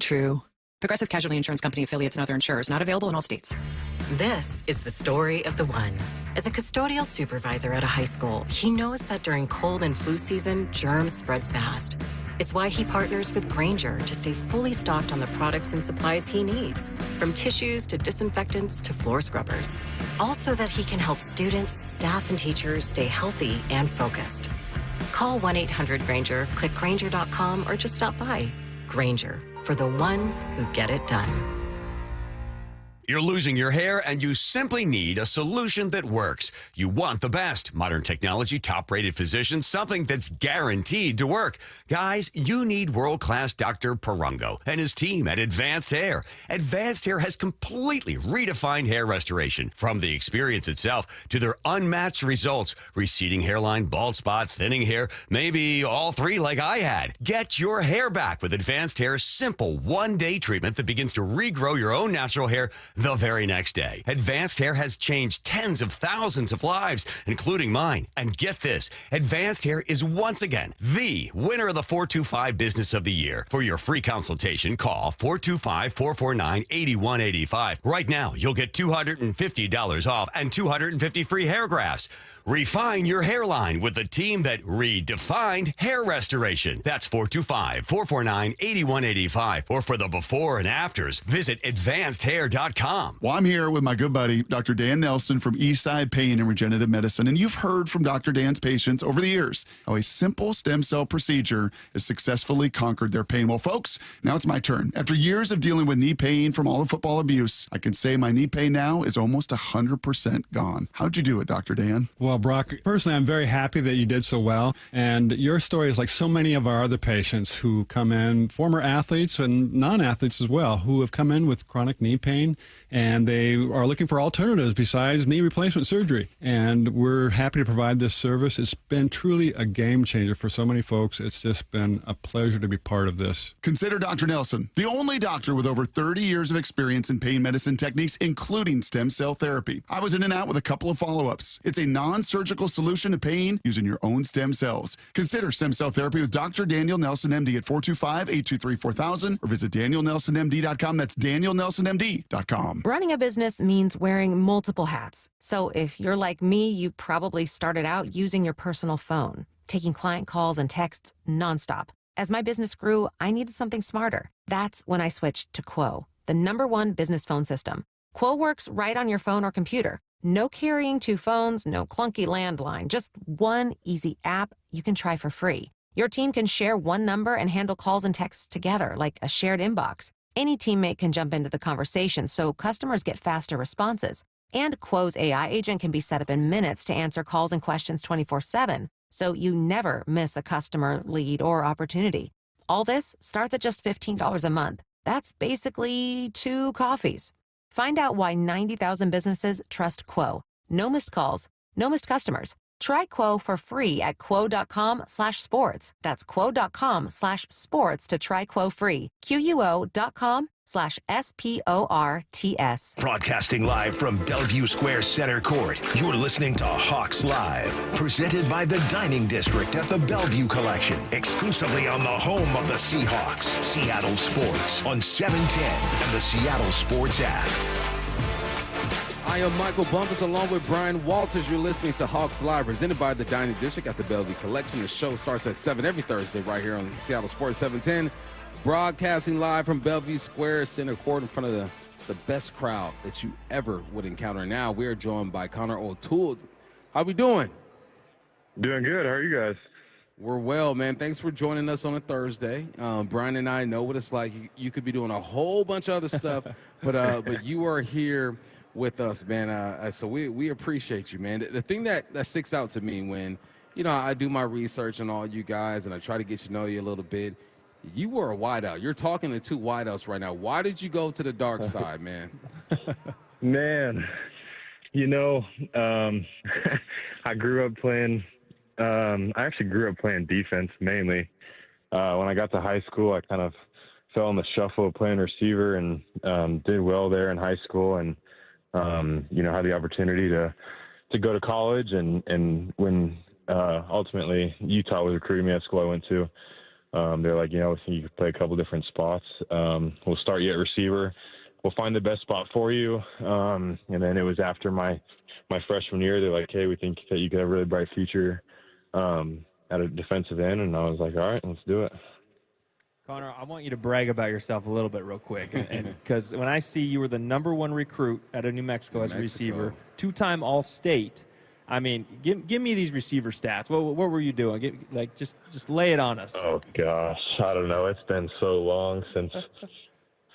True. Progressive Casualty Insurance Company affiliates and other insurers not available in all states. This is the story of the one. As a custodial supervisor at a high school, he knows that during cold and flu season, germs spread fast. It's why he partners with Grainger to stay fully stocked on the products and supplies he needs, from tissues to disinfectants to floor scrubbers. All so that he can help students, staff, and teachers stay healthy and focused. Call 1-800-GRAINGER, click Grainger.com, or just stop by. Grainger, for the ones who get it done. You're losing your hair and you simply need a solution that works. You want the best. Modern technology, top-rated physicians, something that's guaranteed to work. Guys, you need world-class Dr. Perungo and his team at Advanced Hair. Advanced Hair has completely redefined hair restoration. From the experience itself to their unmatched results. Receding hairline, bald spot, thinning hair, maybe all three like I had. Get your hair back with Advanced Hair's simple one-day treatment that begins to regrow your own natural hair the very next day. Advanced Hair has changed tens of thousands of lives, including mine. And get this, Advanced Hair is once again the winner of the 425 Business of the Year. For your free consultation, call 425-449-8185. Right now, you'll get $250 off and 250 free hair grafts. Refine your hairline with the team that redefined hair restoration. That's 425-449-8185. Or for the before and afters, visit advancedhair.com. Well, I'm here with my good buddy, Dr. Dan Nelson from Eastside Pain and Regenerative Medicine. And you've heard from Dr. Dan's patients over the years how a simple stem cell procedure has successfully conquered their pain. Well, folks, now it's my turn. After years of dealing with knee pain from all the football abuse, I can say my knee pain now is almost 100% gone. How'd you do it, Dr. Dan? Well, Brock, personally, I'm very happy that you did so well. And your story is like so many of our other patients who come in, former athletes and non-athletes as well, who have come in with chronic knee pain, and they are looking for alternatives besides knee replacement surgery. And we're happy to provide this service. It's been truly a game changer for so many folks. It's just been a pleasure to be part of this. Consider Dr. Nelson, the only doctor with over 30 years of experience in pain medicine techniques, including stem cell therapy. I was in and out with a couple of follow-ups. It's a non-surgical solution to pain using your own stem cells. Consider stem cell therapy with Dr. Daniel Nelson, MD at 425-823-4000 or visit danielnelsonmd.com. That's danielnelsonmd.com. Running a business means wearing multiple hats. So if you're like me, you probably started out using your personal phone, taking client calls and texts nonstop. As my business grew, I needed something smarter. That's when I switched to Quo, the #1 business phone system. Quo works right on your phone or computer. No carrying two phones, no clunky landline, just one easy app you can try for free. Your team can share one number and handle calls and texts together like a shared inbox. Any teammate can jump into the conversation so customers get faster responses. And Quo's AI agent can be set up in minutes to answer calls and questions 24/7, so you never miss a customer, lead, or opportunity. All this starts at just $15 a month. That's basically 2 coffees. Find out why 90,000 businesses trust Quo. No missed calls, no missed customers. Try Quo for free at quo.com/sports. That's quo.com/sports to try Quo free. QUO.com/SPORTS. Broadcasting live from Bellevue Square Center Court, you're listening to Hawks Live, presented by the Dining District at the Bellevue Collection, exclusively on the home of the Seahawks, Seattle Sports, on 710 and the Seattle Sports app. I am Michael Bumpus along with Brian Walters. You're listening to Hawks Live, presented by the Dining District at the Bellevue Collection. The show starts at 7 every Thursday right here on Seattle Sports 710. Broadcasting live from Bellevue Square Center Court in front of the best crowd that you ever would encounter. Now we are joined by Connor O'Toole. How we doing? Doing good. How are you guys? We're well, man. Thanks for joining us on a Thursday. Brian and I know what it's like. You could be doing a whole bunch of other stuff, but you are here with us, man. So we appreciate you, man. The thing that sticks out to me when, I do my research on all you guys and I try to get to know you a little bit, you were a wideout. You're talking to 2 wideouts right now. Why did you go to the dark side, man? Man, I grew up playing I actually grew up playing defense mainly. When I got to high school, I kind of fell in the shuffle of playing receiver and did well there in high school and, had the opportunity to go to college. And when ultimately Utah was recruiting me at school I went to, They're like, we think you could play a couple different spots. We'll start you at receiver. We'll find the best spot for you. And then it was after my freshman year, they're like, hey, we think that you could have a really bright future at a defensive end. And I was like, all right, let's do it. Connor, I want you to brag about yourself a little bit real quick. And because when I see you were the #1 recruit out of New Mexico as a receiver, 2-time All-State, I mean, give me these receiver stats. What were you doing? Just lay it on us. Oh, gosh. I don't know. It's been so long since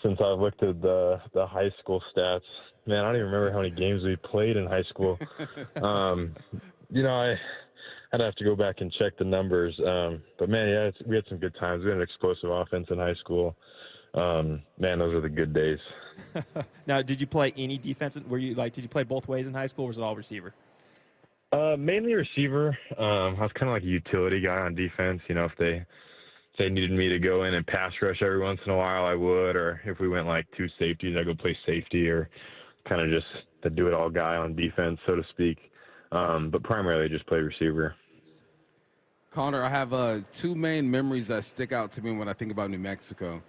I've looked at the high school stats. Man, I don't even remember how many games we played in high school. I'd have to go back and check the numbers. But, man, yeah, we had some good times. We had an explosive offense in high school. Man, those were the good days. Now, did you play any defense? Did you play both ways in high school, or was it all receiver? Mainly receiver. I was kind of like a utility guy on defense. If they needed me to go in and pass rush every once in a while, I would. Or if we went like 2 safeties, I'd go play safety, or kind of just the do-it-all guy on defense, so to speak. But primarily just play receiver. Connor, I have 2 main memories that stick out to me when I think about New Mexico.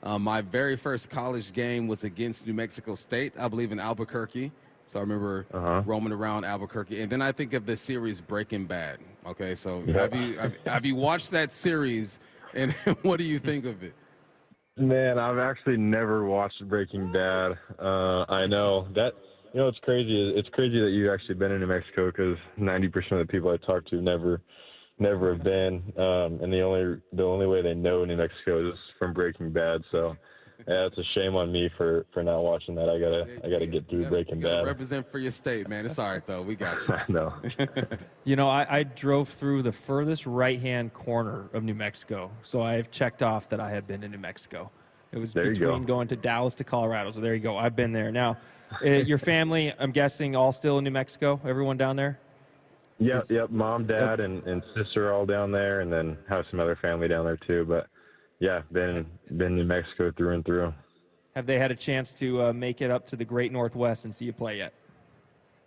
My very first college game was against New Mexico State, I believe in Albuquerque. So I remember roaming around Albuquerque. And then I think of the series Breaking Bad. Okay, so have you watched that series, and what do you think of it? Man, I've actually never watched Breaking Bad. I know that, it's crazy. It's crazy that you've actually been in New Mexico, because 90% of the people I talk to never have been. And the only way they know New Mexico is from Breaking Bad. So yeah, it's a shame on me for not watching that. I gotta get through Breaking Bad. Represent for your state, man. It's all right though. We got you. No. I drove through the furthest right-hand corner of New Mexico, so I have checked off that I have been to New Mexico. It was between going to Dallas to Colorado, so there you go. I've been there. Now, your family, I'm guessing, all still in New Mexico? Everyone down there? Yep. Mom, dad, and sister are all down there, and then have some other family down there too. But yeah, been New Mexico through and through. Have they had a chance to make it up to the Great Northwest and see you play yet?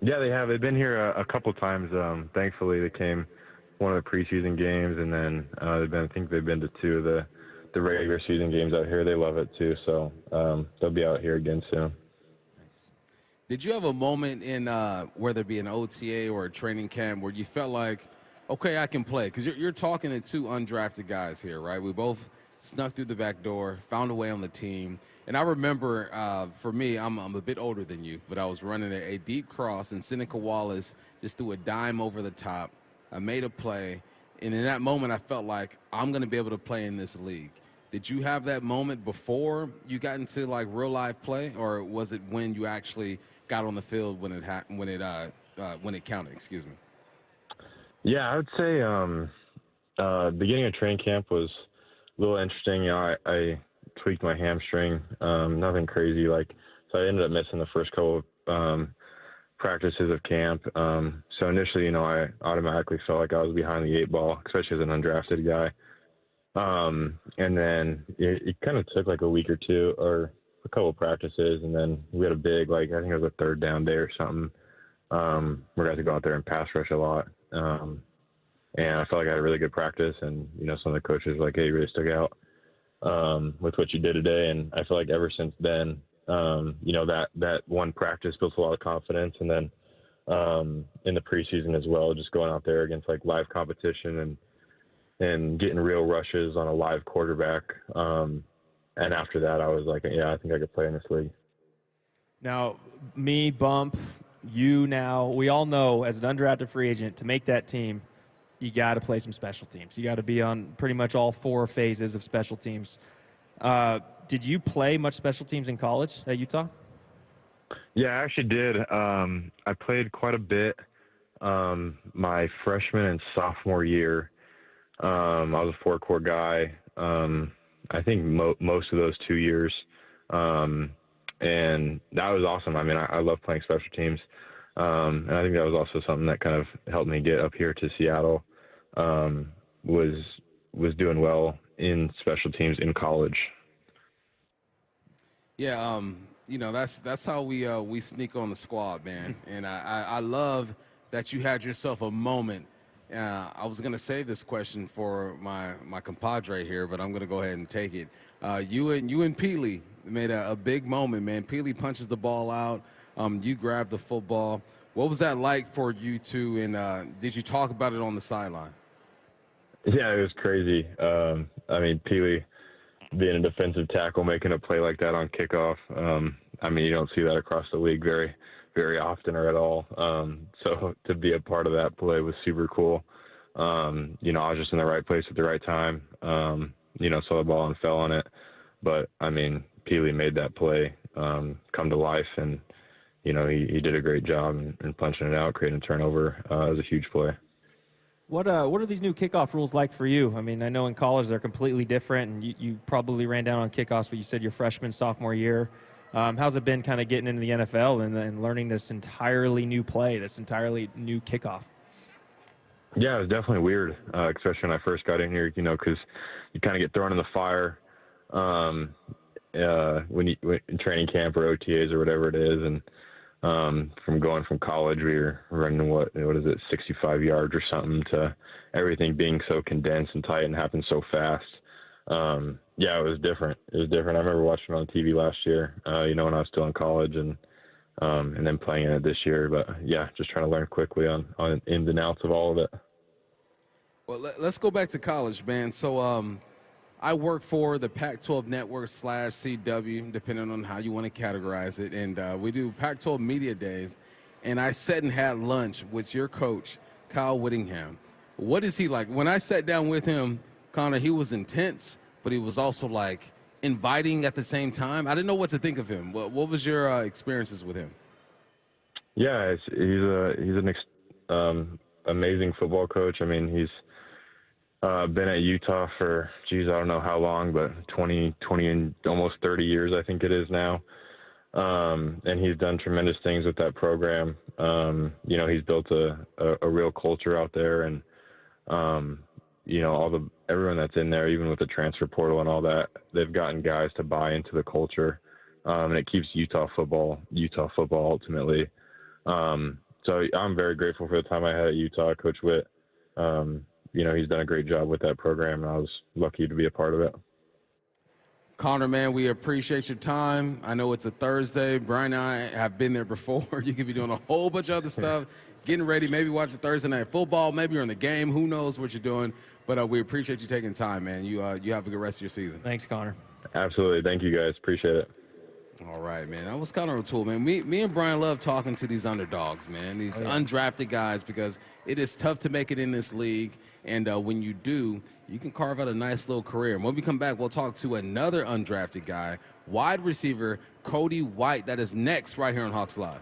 Yeah, they have. They've been here a couple times. Thankfully, they came one of the preseason games, and then I think they've been to 2 of the regular season games out here. They love it too, so they'll be out here again soon. Did you have a moment in whether it be an OTA or a training camp where you felt like, okay, I can play? Because you're talking to 2 undrafted guys here, right? We both snuck through the back door, found a way on the team. And I remember, for me, I'm a bit older than you, but I was running a deep cross, and Seneca Wallace just threw a dime over the top. I made a play, and in that moment, I felt like I'm going to be able to play in this league. Did you have that moment before you got into like real life play, or was it when you actually got on the field when it counted? Excuse me. Yeah, I would say beginning of training camp was a little interesting. I tweaked my hamstring, nothing crazy. So I ended up missing the first couple of practices of camp. So initially, I automatically felt like I was behind the 8 ball, especially as an undrafted guy. And then it kind of took like a week or 2 or a couple of practices, and then we had a big, I think it was a 3rd down day or something. We got to go out there and pass rush a lot. And I felt like I had a really good practice, and, some of the coaches were like, hey, you really stuck out with what you did today. And I feel like ever since then, that one practice built a lot of confidence. And then in the preseason as well, just going out there against live competition and getting real rushes on a live quarterback. And after that, I was like, yeah, I think I could play in this league. Now, me, Bump, you now, we all know as an undrafted free agent, to make that team, you got to play some special teams. You got to be on pretty much all 4 phases of special teams. Did you play much special teams in college at Utah? Yeah, I actually did. I played quite a bit my freshman and sophomore year. I was a 4-core guy. I think most of those 2 years. And that was awesome. I mean, I love playing special teams. And I think that was also something that kind of helped me get up here to Seattle, was doing well in special teams in college. Yeah, that's how we sneak on the squad, man. And I love that you had yourself a moment I was going to save this question for my compadre here, but I'm going to go ahead and take it. You and Peely made a big moment, man. Peely punches the ball out. You grabbed the football. What was that like for you two, and did you talk about it on the sideline? Yeah, it was crazy. I mean, Peely being a defensive tackle, making a play like that on kickoff. I mean, you don't see that across the league very, very often or at all. So to be a part of that play was super cool. You know, I was just in the right place at the right time. You know, saw the ball and fell on it. But, I mean, Peely made that play come to life, and, you know, he did a great job in punching it out, creating a turnover. It was a huge play. What are these new kickoff rules like for you? I mean, I know in college they're completely different, and you probably ran down on kickoffs, but you said your freshman, sophomore year. How's it been kind of getting into the NFL and learning this entirely new play, this entirely new kickoff? Yeah, it was definitely weird, especially when I first got in here, you know, because you kind of get thrown in the fire when in training camp or OTAs or whatever it is. And from going from college, we were running, what is it, 65 yards or something, to everything being so condensed and tight and happened so fast. Yeah, it was different. I remember watching it on TV last year, you know, when I was still in college, and then playing in it this year. But yeah, just trying to learn quickly on ins and outs of all of it. Well, let's go back to college, man. So I work for the Pac-12 Network / CW, depending on how you want to categorize it. And we do Pac-12 Media Days. And I sat and had lunch with your coach, Kyle Whittingham. What is he like? When I sat down with him, Connor, he was intense, but he was also like inviting at the same time. I didn't know what to think of him. What was your experiences with him? Yeah, he's an amazing football coach. I mean, he's been at Utah for, I don't know how long, but 20 and almost 30 years, I think it is now. And he's done tremendous things with that program. You know, he's built a real culture out there, and you know, everyone that's in there, even with the transfer portal and all that, they've gotten guys to buy into the culture, and it keeps Utah football ultimately. So I'm very grateful for the time I had at Utah. Coach Witt, you know, he's done a great job with that program, and I was lucky to be a part of it. Connor, man, we appreciate your time. I know it's a Thursday. Brian and I have been there before. You could be doing a whole bunch of other stuff, getting ready, maybe watching Thursday Night Football. Maybe you're in the game. Who knows what you're doing? But we appreciate you taking time, man. You have a good rest of your season. Thanks, Connor. Absolutely. Thank you, guys. Appreciate it. All right, man. That was Connor O'Toole, man. Me and Brian love talking to these underdogs, man, these undrafted guys, because it is tough to make it in this league. And when you do, you can carve out a nice little career. And when we come back, we'll talk to another undrafted guy, wide receiver Cody White. That is next right here on Hawks Live.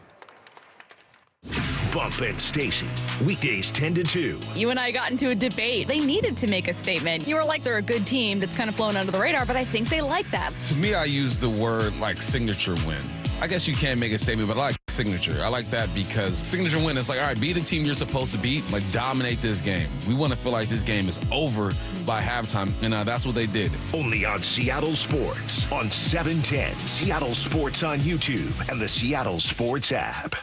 Bump and Stacy, weekdays 10 to 2. You and I got into a debate. They needed to make a statement. You were like, they're a good team that's kind of flown under the radar, but I think they like that. To me, I use the word like signature win. I guess you can't make a statement, but I like signature. I like that because signature win is like, all right, be the team you're supposed to beat, like dominate this game. We want to feel like this game is over by halftime, and that's what they did. Only on Seattle Sports on 710, Seattle Sports on YouTube, and the Seattle Sports app.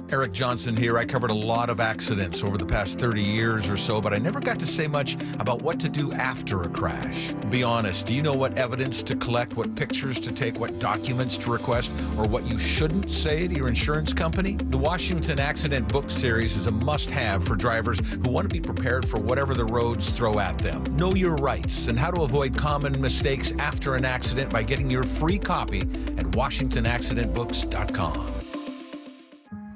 Eric Johnson here. I covered a lot of accidents over the past 30 years or so, but I never got to say much about what to do after a crash. Be honest, do you know what evidence to collect, what pictures to take, what documents to request, or what you shouldn't say to your insurance company? The Washington Accident Book Series is a must-have for drivers who want to be prepared for whatever the roads throw at them. Know your rights and how to avoid common mistakes after an accident by getting your free copy at WashingtonAccidentBooks.com.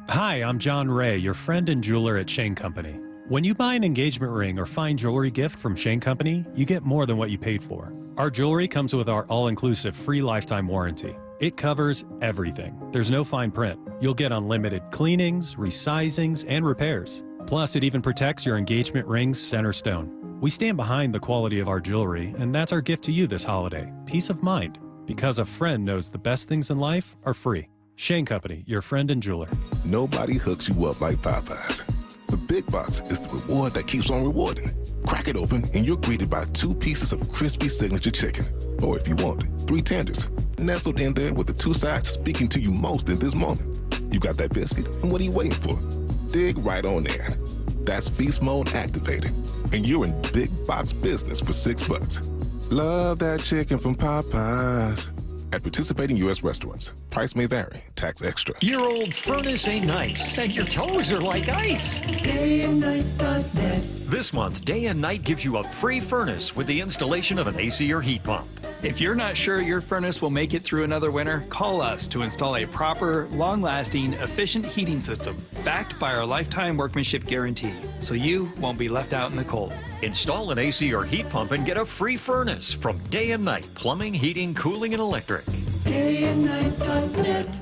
Hi, I'm John Ray, your friend and jeweler at Shane Company. When you buy an engagement ring or fine jewelry gift from Shane Company, you get more than what you paid for. Our jewelry comes with our all-inclusive free lifetime warranty. It covers everything. There's no fine print. You'll get unlimited cleanings, resizings, and repairs. Plus, it even protects your engagement ring's center stone. We stand behind the quality of our jewelry, and that's our gift to you this holiday, peace of mind. Because a friend knows the best things in life are free. Shane Company, your friend and jeweler. Nobody hooks you up like Popeyes. The Big Box is the reward that keeps on rewarding. Crack it open and you're greeted by 2 pieces of crispy signature chicken. Or if you want, 3 tenders, nestled in there with the 2 sides speaking to you most in this moment. You got that biscuit, and what are you waiting for? Dig right on in. That's feast mode activated. And you're in big box business for $6. Love that chicken from Popeyes. At participating U.S. restaurants, price may vary, tax extra. Your old furnace ain't nice, and your toes are like ice. DayandNight.net. This month, Day and Night gives you a free furnace with the installation of an AC or heat pump. If you're not sure your furnace will make it through another winter, call us to install a proper, long-lasting, efficient heating system backed by our lifetime workmanship guarantee, so you won't be left out in the cold. Install an AC or heat pump and get a free furnace from Day and Night Plumbing, Heating, Cooling, and Electric. DayandNight.net.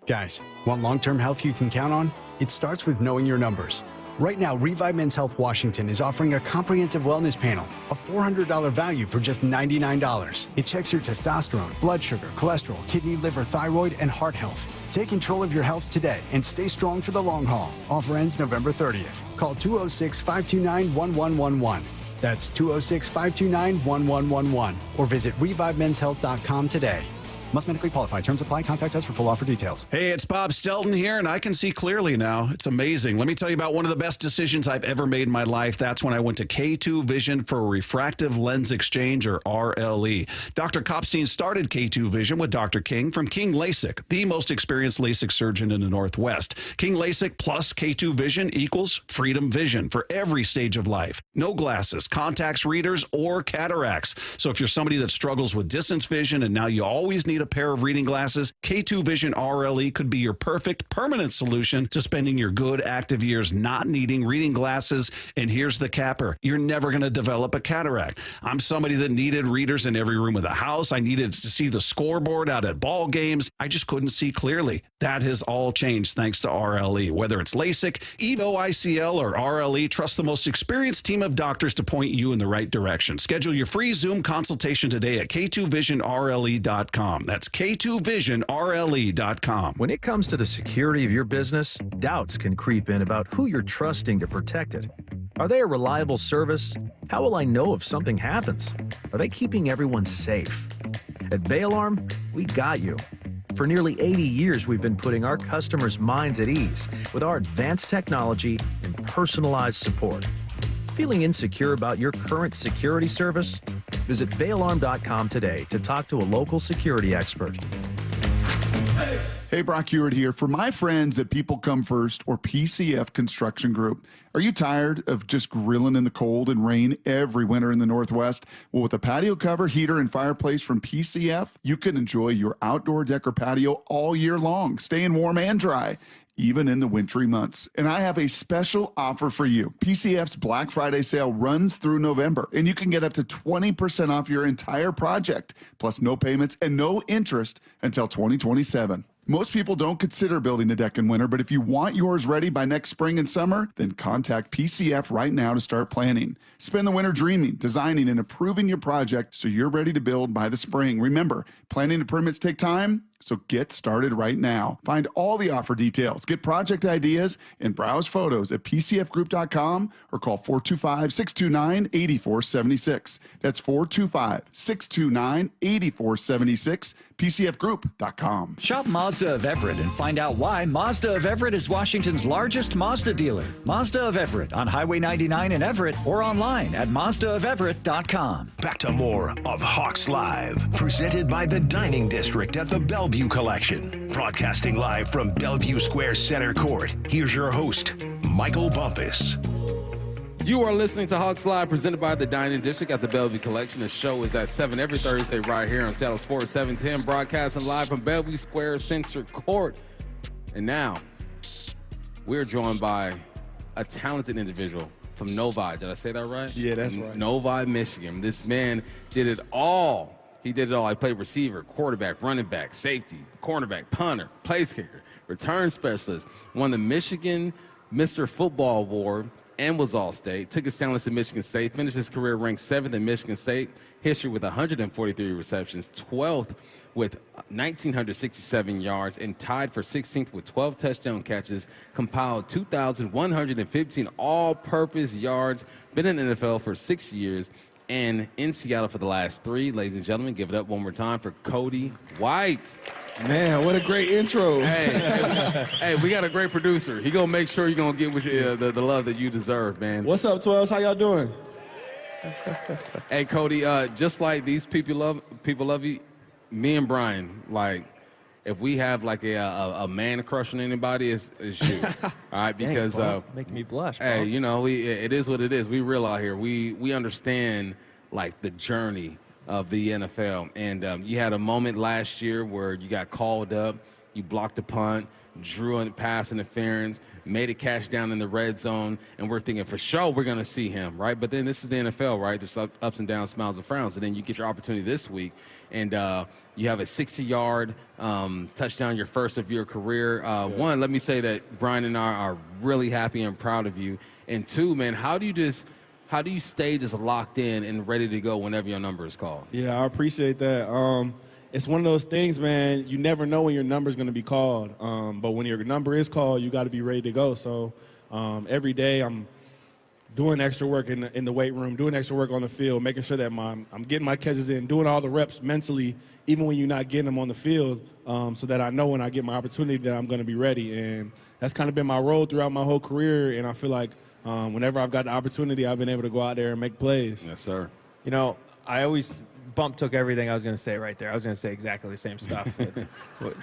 Guys, want long-term health you can count on? It starts with knowing your numbers. Right now, Revive Men's Health Washington is offering a comprehensive wellness panel, a $400 value for just $99. It checks your testosterone, blood sugar, cholesterol, kidney, liver, thyroid, and heart health. Take control of your health today and stay strong for the long haul. Offer ends November 30th. Call 206-529-1111. That's 206-529-1111. Or visit ReviveMen'sHealth.com today. Must medically qualify. Terms apply. Contact us for full offer details. Hey, it's Bob Stelton here, and I can see clearly now. It's amazing. Let me tell you about one of the best decisions I've ever made in my life. That's when I went to K2 Vision for Refractive Lens Exchange, or RLE. Dr. Kopstein started K2 Vision with Dr. King from King LASIK, the most experienced LASIK surgeon in the Northwest. King LASIK plus K2 Vision equals freedom vision for every stage of life. No glasses, contacts, readers, or cataracts. So if you're somebody that struggles with distance vision and now you always need a pair of reading glasses, K2 Vision RLE could be your perfect permanent solution to spending your good active years not needing reading glasses. And here's the capper. You're never going to develop a cataract. I'm somebody that needed readers in every room of the house. I needed to see the scoreboard out at ball games. I just couldn't see clearly. That has all changed thanks to RLE. Whether it's LASIK, EVO ICL, or RLE, trust the most experienced team of doctors to point you in the right direction. Schedule your free Zoom consultation today at K2VisionRLE.com. That's K2VisionRLE.com. When it comes to the security of your business, doubts can creep in about who you're trusting to protect it. Are they a reliable service? How will I know if something happens? Are they keeping everyone safe? At Bay Alarm, we got you. For nearly 80 years, we've been putting our customers' minds at ease with our advanced technology and personalized support. Feeling insecure about your current security service? Visit bayalarm.com today to talk to a local security expert. Hey, Brock Hewitt here. For my friends at People Come First or PCF Construction Group, are you tired of just grilling in the cold and rain every winter in the Northwest? Well, with a patio cover, heater, and fireplace from PCF, you can enjoy your outdoor deck or patio all year long, staying warm and dry, even in the wintry months. And I have a special offer for you. PCF's Black Friday sale runs through November, and you can get up to 20% off your entire project, plus no payments and no interest until 2027. Most people don't consider building a deck in winter, but if you want yours ready by next spring and summer, then contact PCF right now to start planning. Spend the winter dreaming, designing, and improving your project so you're ready to build by the spring. Remember, planning and permits take time, so get started right now. Find all the offer details, get project ideas, and browse photos at PCFgroup.com or call 425-629-8476. That's 425-629-8476, PCFgroup.com. Shop Mazda of Everett and find out why Mazda of Everett is Washington's largest Mazda dealer. Mazda of Everett on Highway 99 in Everett or online at MazdaofEverett.com. Back to more of Hawks Live, presented by the Dining District at the Bellevue Collection. Broadcasting live from Bellevue Square Center Court, here's your host, Michael Bumpus. You are listening to Hawks Live, presented by the Dining District at the Bellevue Collection. The show is at 7 every Thursday right here on Seattle Sports 710, broadcasting live from Bellevue Square Center Court. And now, we're joined by a talented individual from Novi. Did I say that right? Yeah, that's right. Novi, Michigan. This man did it all. He did it all. I played receiver, quarterback, running back, safety, cornerback, punter, place kicker, return specialist. Won the Michigan Mr. Football Award and was All-State. Took his talents to Michigan State. Finished his career ranked 7th in Michigan State history with 143 receptions, 12th with 1,967 yards, and tied for 16th with 12 touchdown catches. Compiled 2,115 all-purpose yards. Been in the NFL for 6 years. And in Seattle for the last 3. Ladies and gentlemen, give it up one more time for Cody White. Man, what a great intro. Hey, we got a great producer. He gonna make sure you're gonna get with you, the love that you deserve, man. What's up, 12s? How y'all doing? Hey, Cody, just like these people love you, me and Brian, like, if we have like a man crush on anybody, it's you. All right, because making me blush. Hey, you know, it is what it is. We real out here. We understand like the journey of the NFL. And you had a moment last year where you got called up, you blocked a punt, drew a pass interference, made a catch down in the red zone, and we're thinking for sure we're going to see him, right? But then this is the NFL, right? There's ups and downs, smiles and frowns, and then you get your opportunity this week, and you have a 60-yard touchdown, your first of your career. One, let me say that Brian and I are really happy and proud of you. And two, man, how do you stay just locked in and ready to go whenever your number is called? Yeah, I appreciate that. It's one of those things, man, you never know when your number is going to be called. But when your number is called, you got to be ready to go. So every day I'm doing extra work in the weight room, doing extra work on the field, making sure that I'm getting my catches in, doing all the reps mentally, even when you're not getting them on the field, so that I know when I get my opportunity that I'm going to be ready. And that's kind of been my role throughout my whole career, and I feel like whenever I've got the opportunity, I've been able to go out there and make plays. Yes, sir. You know, Bump took everything I was going to say right there. I was going to say exactly the same stuff.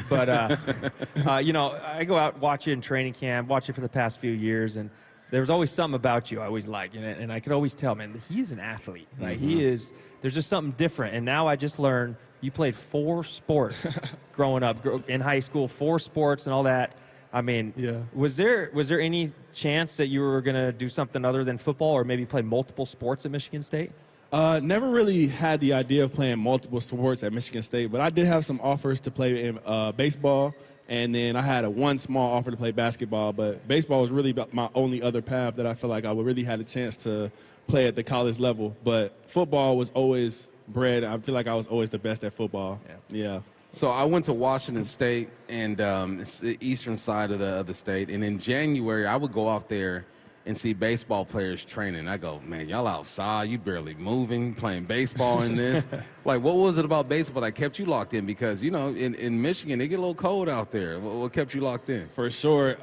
But you know, I go out, watch you in training camp, watch you for the past few years, and there was always something about you I always liked. And I could always tell, man, he's an athlete. Like, there's just something different. And now I just learned you played 4 sports growing up, in high school, 4 sports and all that. I mean, was there any chance that you were going to do something other than football or maybe play multiple sports at Michigan State? Never really had the idea of playing multiple sports at Michigan State, but I did have some offers to play in baseball, and then I had one small offer to play basketball, but baseball was really my only other path that I feel like I would really had a chance to play at the college level. But football was always bred. I feel like I was always the best at football. Yeah. So I went to Washington State, and it's the eastern side of the state. And in January, I would go out there and see baseball players training. I go, man, y'all outside, you barely moving, playing baseball in this. Like, what was it about baseball that kept you locked in? Because, you know, in Michigan, it get a little cold out there. What kept you locked in? For sure.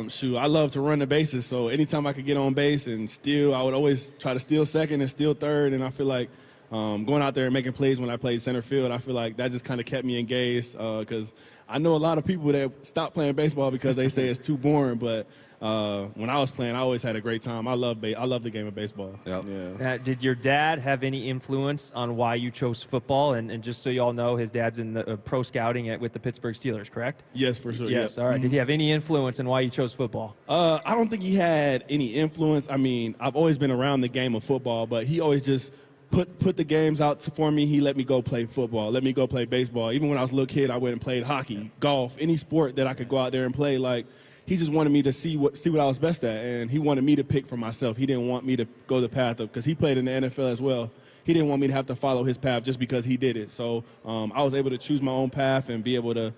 Shoot, I love to run the bases, so anytime I could get on base and steal, I would always try to steal second and steal third, and I feel like going out there and making plays when I played center field, I feel like that just kind of kept me engaged because I know a lot of people that stop playing baseball because they say it's too boring, but when I was playing, I always had a great time. I love the game of baseball. Yep. Yeah. Did your dad have any influence on why you chose football? And just so you all know, his dad's in the pro scouting with the Pittsburgh Steelers, correct? Yes, for sure. Yes, all right. Did he have any influence in why you chose football? I don't think he had any influence. I mean, I've always been around the game of football, but he always just put the games out for me. He let me go play football, let me go play baseball. Even when I was a little kid, I went and played hockey, golf, any sport that I could go out there and play. Like, he just wanted me to see what I was best at, and he wanted me to pick for myself. He didn't want me to go the path of, because he played in the NFL as well. He didn't want me to have to follow his path just because he did it. So I was able to choose my own path and be able to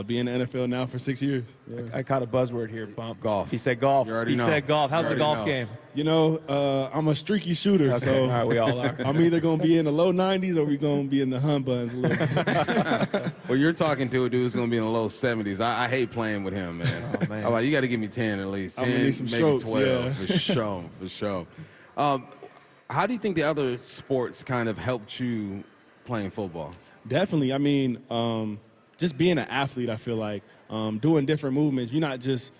be in the NFL now for 6 years. Yeah. I caught a buzzword here, Bump. Golf. He said golf. You already know. Said golf. How's the golf know. game? You know, I'm a streaky shooter, Okay. so All right, we all are. I'm either going to be in the low 90s or we're going to be in the hun buns a little bit. Well, you're talking to a dude who's going to be in the low 70s. I hate playing with him, man. Oh, man. All right, you got to give me 10 at least. 10, I'm gonna need some maybe strokes, 12, yeah. for sure, for sure. How do you think the other sports kind of helped you playing football? Definitely. I mean, just being an athlete, I feel like, doing different movements. You're not just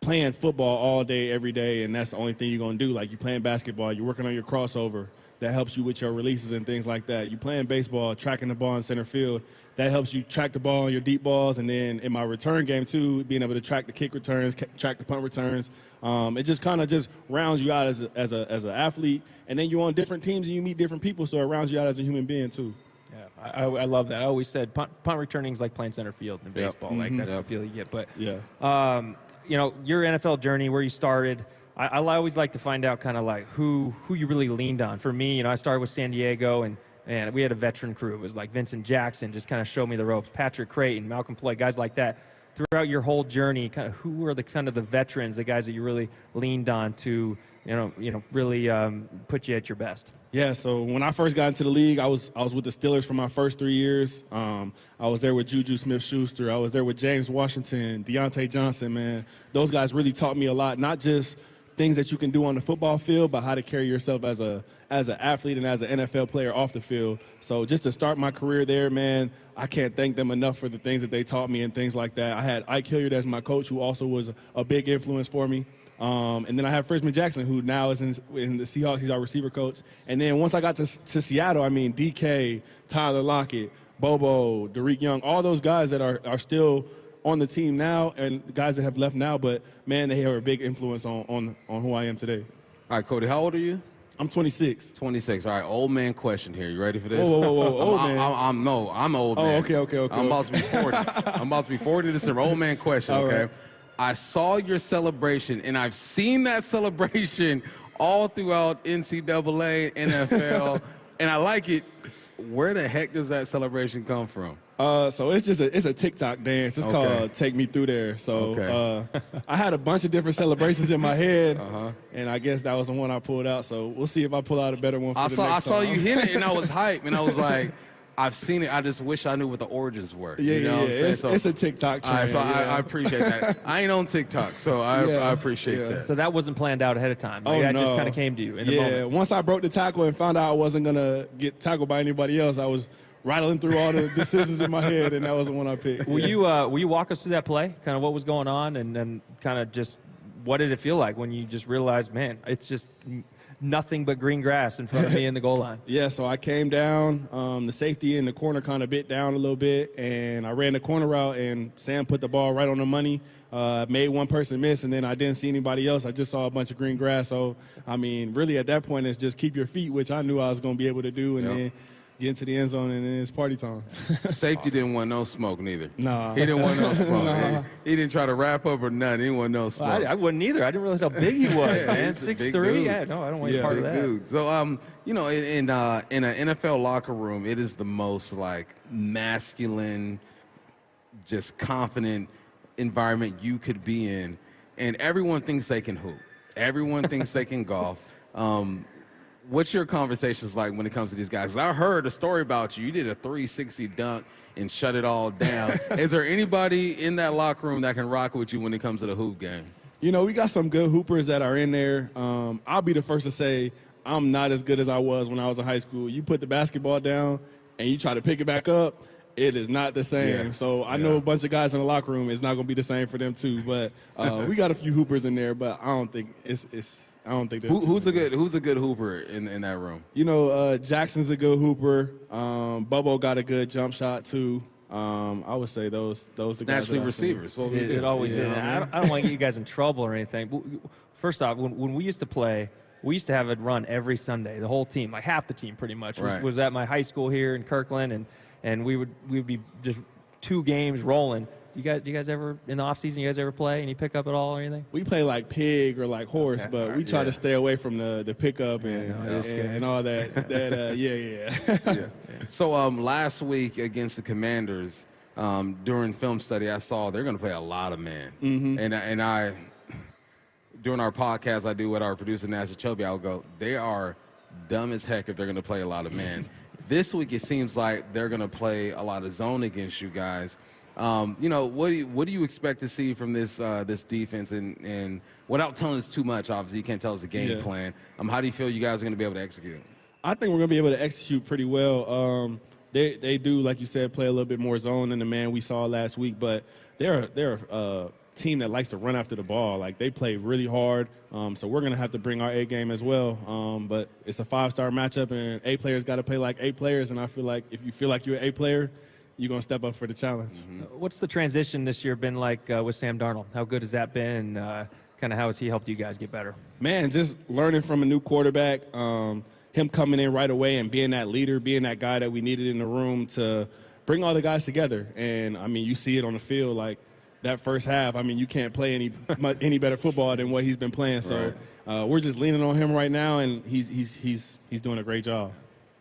playing football all day, every day, and that's the only thing you're going to do. Like, you're playing basketball, you're working on your crossover. That helps you with your releases and things like that. You're playing baseball, tracking the ball in center field. That helps you track the ball on your deep balls. And then in my return game, too, being able to track the kick returns, track the punt returns. It just kind of just rounds you out as an athlete. And then you're on different teams and you meet different people, so it rounds you out as a human being, too. Yeah, I love that. I always said punt returning is like playing center field in baseball. Yep. Like, that's the feel you get. But, yeah. You know, your NFL journey, where you started, I always like to find out kind of like who you really leaned on. For me, you know, I started with San Diego, and we had a veteran crew. It was like Vincent Jackson just kind of showed me the ropes, Patrick Creighton, Malcolm Floyd, guys like that. Throughout your whole journey, kind of who were the kind of the veterans, the guys that you really leaned on to really put you at your best? Yeah, so when I first got into the league, I was with the Steelers for my first 3 years. I was there with Juju Smith-Schuster. I was there with James Washington, Deontay Johnson, man. Those guys really taught me a lot, not just things that you can do on the football field, but how to carry yourself as an athlete and as an NFL player off the field. So just to start my career there, man, I can't thank them enough for the things that they taught me and things like that. I had Ike Hilliard as my coach, who also was a big influence for me. And then I have Frisman Jackson, who now is in the Seahawks. He's our receiver coach. And then once I got to Seattle, I mean, DK, Tyler Lockett, Bobo, Derek Young, all those guys that are still on the team now and the guys that have left now, but, man, they have a big influence on who I am today. All right, Cody, how old are you? I'm 26. 26. All right, old man question here. You ready for this? Whoa, old man. I'm old man. Oh, okay. I'm about to be 40. I'm about to be 40 this December. Old man question, All okay? right. I saw your celebration, and I've seen that celebration all throughout NCAA, NFL, and I like it. Where the heck does that celebration come from? So it's a TikTok dance. It's called Take Me Through There. So I had a bunch of different celebrations in my head, and I guess that was the one I pulled out. So we'll see if I pull out a better one for the next I saw time. you hit it, and I was hyped, and I was like, I've seen it. I just wish I knew what the origins were. Yeah, you know what I'm saying? It's a TikTok trend. All right, so yeah. I appreciate that. I ain't on TikTok, so I appreciate that. So that wasn't planned out ahead of time. Like, that just kind of came to you in the moment. Once I broke the tackle and found out I wasn't going to get tackled by anybody else, I was rattling through all the decisions in my head, and that was the one I picked. Will you walk us through that play, kind of what was going on, and then kind of just what did it feel like when you just realized, man, it's just nothing but green grass in front of me in the goal line? Yeah, so I came down, the safety in the corner kind of bit down a little bit, and I ran the corner route, and Sam put the ball right on the money. Made one person miss, and then I didn't see anybody else. I just saw a bunch of green grass. So, I mean, really at that point, it's just keep your feet, which I knew I was going to be able to do, and then get into the end zone, and then it's party time. Safety didn't want no smoke neither. Nah. He didn't want no smoke. Nah. He didn't try to wrap up or nothing. He didn't want no smoke. Well, I wouldn't either. I didn't realize how big he was, man. He's a big 6'3". dude. Yeah, no, I don't want to be part of that. Dude. So, you know, in an NFL locker room, it is the most, like, masculine, just confident environment you could be in. And everyone thinks they can hoop. Everyone thinks they can golf. What's your conversations like when it comes to these guys? I heard a story about you. You did a 360 dunk and shut it all down. Is there anybody in that locker room that can rock with you when it comes to the hoop game? You know, we got some good hoopers that are in there. I'll be the first to say I'm not as good as I was when I was in high school. You put the basketball down and you try to pick it back up, it is not the same. Yeah. So I know a bunch of guys in the locker room, it's not going to be the same for them too. But we got a few hoopers in there, but I don't think I don't think there's who's a good hooper in that room? You know, Jackson's a good hooper. Bubbo got a good jump shot too. I would say those the guys. Naturally receivers. What we do. It always is. I don't want to get you guys in trouble or anything. First off, when we used to play, we used to have it run every Sunday. The whole team, like half the team, pretty much, was at my high school here in Kirkland, and we would be just 2 games rolling. Do you guys ever, in the off season, you guys ever play any pickup at all or anything? We play like pig or like horse, but we try to stay away from the pickup and all that. Yeah. So last week against the Commanders, during film study, I saw they're going to play a lot of man. Mm-hmm. And I, during our podcast I do with our producer, Nasser Chobe, I'll go, they are dumb as heck if they're going to play a lot of man. This week it seems like they're going to play a lot of zone against you guys. You know, what do you expect to see from this defense? And without telling us too much, obviously you can't tell us the game plan. How do you feel you guys are going to be able to execute? I think we're going to be able to execute pretty well. They do, like you said, play a little bit more zone than the man we saw last week, but they're a team that likes to run after the ball. Like, they play really hard, so we're going to have to bring our A game as well. But it's a 5-star matchup, and A players got to play like A players, and I feel like if you feel like you're an A player, you're going to step up for the challenge. Mm-hmm. What's the transition this year been like with Sam Darnold? How good has that been, and kind of how has he helped you guys get better? Man, just learning from a new quarterback, him coming in right away and being that leader, being that guy that we needed in the room to bring all the guys together. And, I mean, you see it on the field, like that first half. I mean, you can't play any better football than what he's been playing. So we're just leaning on him right now, and he's doing a great job.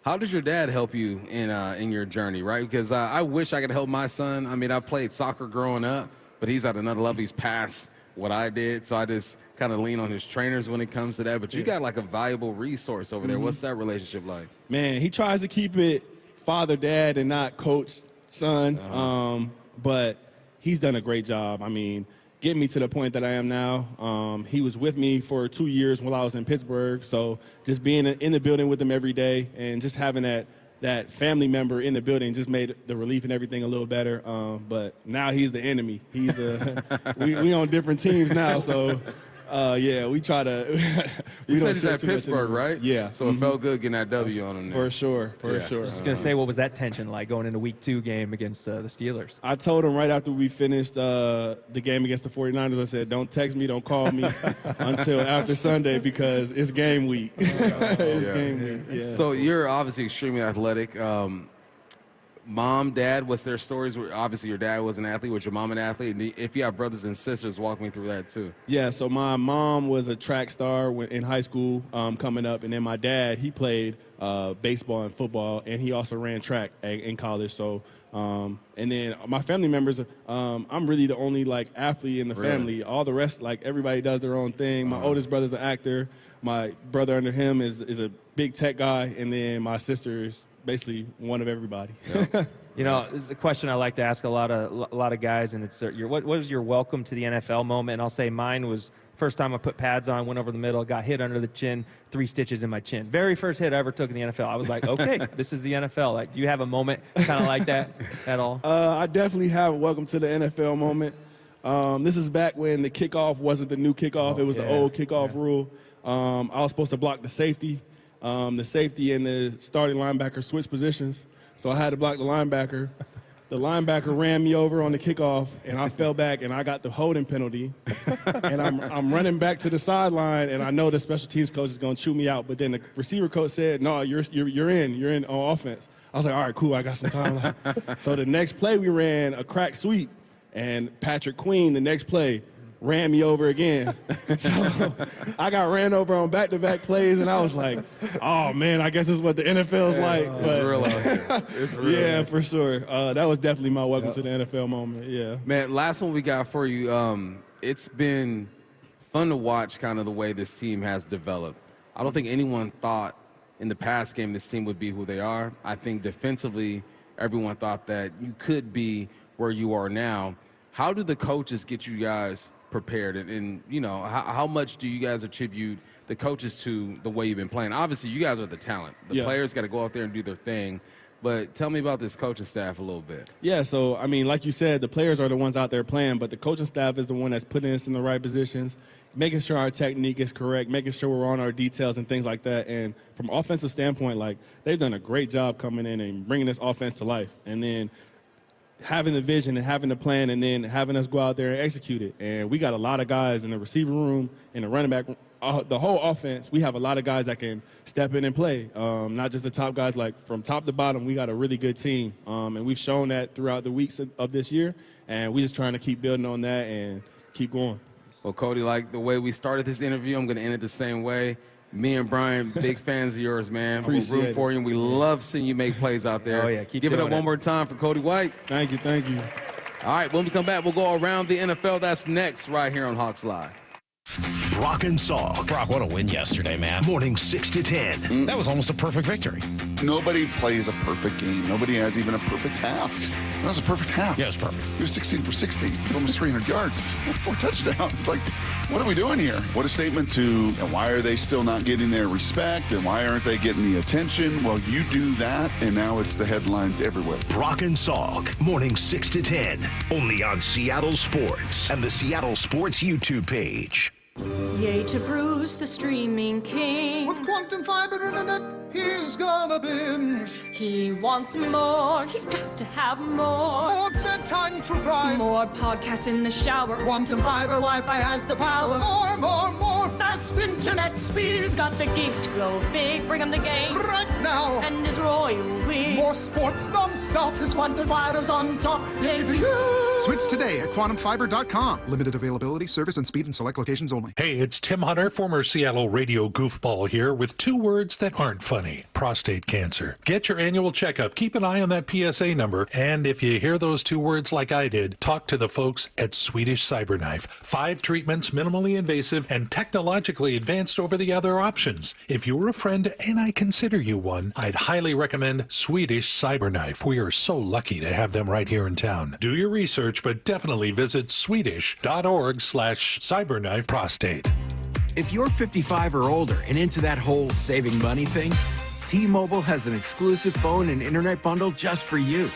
How does your dad help you in your journey, right? Because I wish I could help my son. I mean, I played soccer growing up, but he's at another level. He's past what I did, so I just kind of lean on his trainers when it comes to that. But you got like a valuable resource over there. What's that relationship like? Man, he tries to keep it father-dad and not coach-son, but he's done a great job. I mean, getting me to the point that I am now. He was with me for 2 years while I was in Pittsburgh, so just being in the building with him every day and just having that family member in the building just made the relief and everything a little better. But now he's the enemy. He's we on different teams now, so yeah, we try to. You said he's at Pittsburgh, right? Yeah. So it felt good getting that W on him there. For sure, for sure. I was going to say, what was that tension like going into Week 2 game against the Steelers? I told him right after we finished the game against the 49ers, I said, don't text me, don't call me until after Sunday because it's game week. It's game week, yeah. So you're obviously extremely athletic. Mom, dad, what's their stories? Obviously, your dad was an athlete. Was your mom an athlete? And if you have brothers and sisters, walk me through that too. Yeah, so my mom was a track star in high school coming up, and then my dad, he played baseball and football, and he also ran track in college. So, and then my family members, I'm really the only like athlete in the family. All the rest, like everybody does their own thing. My oldest brother's an actor. My brother under him is a big tech guy, and then my sister is basically one of everybody. You know, this is a question I like to ask a lot of guys, and it's what was your welcome to the NFL moment? And I'll say mine was first time I put pads on, went over the middle, got hit under the chin, 3 stitches in my chin. Very first hit I ever took in the NFL. I was like, okay, this is the NFL. Like, do you have a moment kind of like that at all? I definitely have a welcome to the NFL moment. This is back when the kickoff wasn't the new kickoff. It was the old kickoff rule. I was supposed to block the safety. The safety and the starting linebacker switched positions, so I had to block the linebacker. The linebacker ran me over on the kickoff, and I fell back, and I got the holding penalty. And I'm running back to the sideline, and I know the special teams coach is going to chew me out. But then the receiver coach said, "No, you're in on offense." I was like, "All right, cool, I got some time." So the next play we ran a crack sweep, and Patrick Queen, the next play, ran me over again. So I got ran over on back-to-back plays, and I was like, oh, man, I guess this is what the NFL's like. It's real out here. It's real. Yeah, for sure. That was definitely my welcome to the NFL moment, yeah. Man, last one we got for you. It's been fun to watch kind of the way this team has developed. I don't think anyone thought in the past game this team would be who they are. I think defensively, everyone thought that you could be where you are now. How do the coaches get you guys prepared, and you know, how much do you guys attribute the coaches to the way you've been playing? Obviously, you guys are the talent. The players got to go out there and do their thing. But tell me about this coaching staff a little bit. Yeah, so, I mean, like you said, the players are the ones out there playing, but the coaching staff is the one that's putting us in the right positions, making sure our technique is correct, making sure we're on our details and things like that. And from an offensive standpoint, like, they've done a great job coming in and bringing this offense to life. And then having the vision and having the plan and then having us go out there and execute it. And we got a lot of guys in the receiver room, in the running back, the whole offense. We have a lot of guys that can step in and play, not just the top guys. Like, from top to bottom, we got a really good team. And we've shown that throughout the weeks of this year. And we're just trying to keep building on that and keep going. Well, Cody, like the way we started this interview, I'm going to end it the same way. Me and Brian, big fans of yours, man. We're rooting for you, and we love seeing you make plays out there. Oh, yeah, keep Give it doing up one more time for Cody White. Thank you, thank you. All right, when we come back, we'll go around the NFL. That's next right here on Hawks Live. Brock and Salk. Brock, what a win yesterday, man. Morning 6 to 10. That was almost a perfect victory. Nobody plays a perfect game. Nobody has even a perfect half. That was a perfect half. Yeah, it was perfect. He was 16 for 60, almost 300 yards, 4 touchdowns. Like, what are we doing here? What a statement to, and why are they still not getting their respect, and why aren't they getting the attention? Well, you do that, and now it's the headlines everywhere. Brock and Salk, morning 6 to 10, only on Seattle Sports and the Seattle Sports YouTube page. Yay to Bruce, the streaming king. With quantum fiber internet, he's gonna binge. He wants more, he's got to have more. More bedtime true crime. More podcasts in the shower. Quantum fiber Wi-Fi has the power. More. fast internet speeds. He's got the gigs to go big, bring him the games. Right now. And his royal we. More sports non-stop. His quantifiers on top. Yay to you. Switch today at quantumfiber.com. Limited availability, service and speed in select locations only. Hey, it's Tim Hunter, former Seattle radio goofball here with 2 words that aren't funny. Prostate cancer. Get your annual checkup. Keep an eye on that PSA number. And if you hear those 2 words like I did, talk to the folks at Swedish Cyberknife. 5 treatments, minimally invasive and technologically advanced over the other options. If you were a friend, and I consider you one, I'd highly recommend Swedish Cyberknife. We are so lucky to have them right here in town. Do your research, but definitely visit swedish.org/cyberknifeprostate. If you're 55 or older and into that whole saving money thing, T-Mobile has an exclusive phone and internet bundle just for you.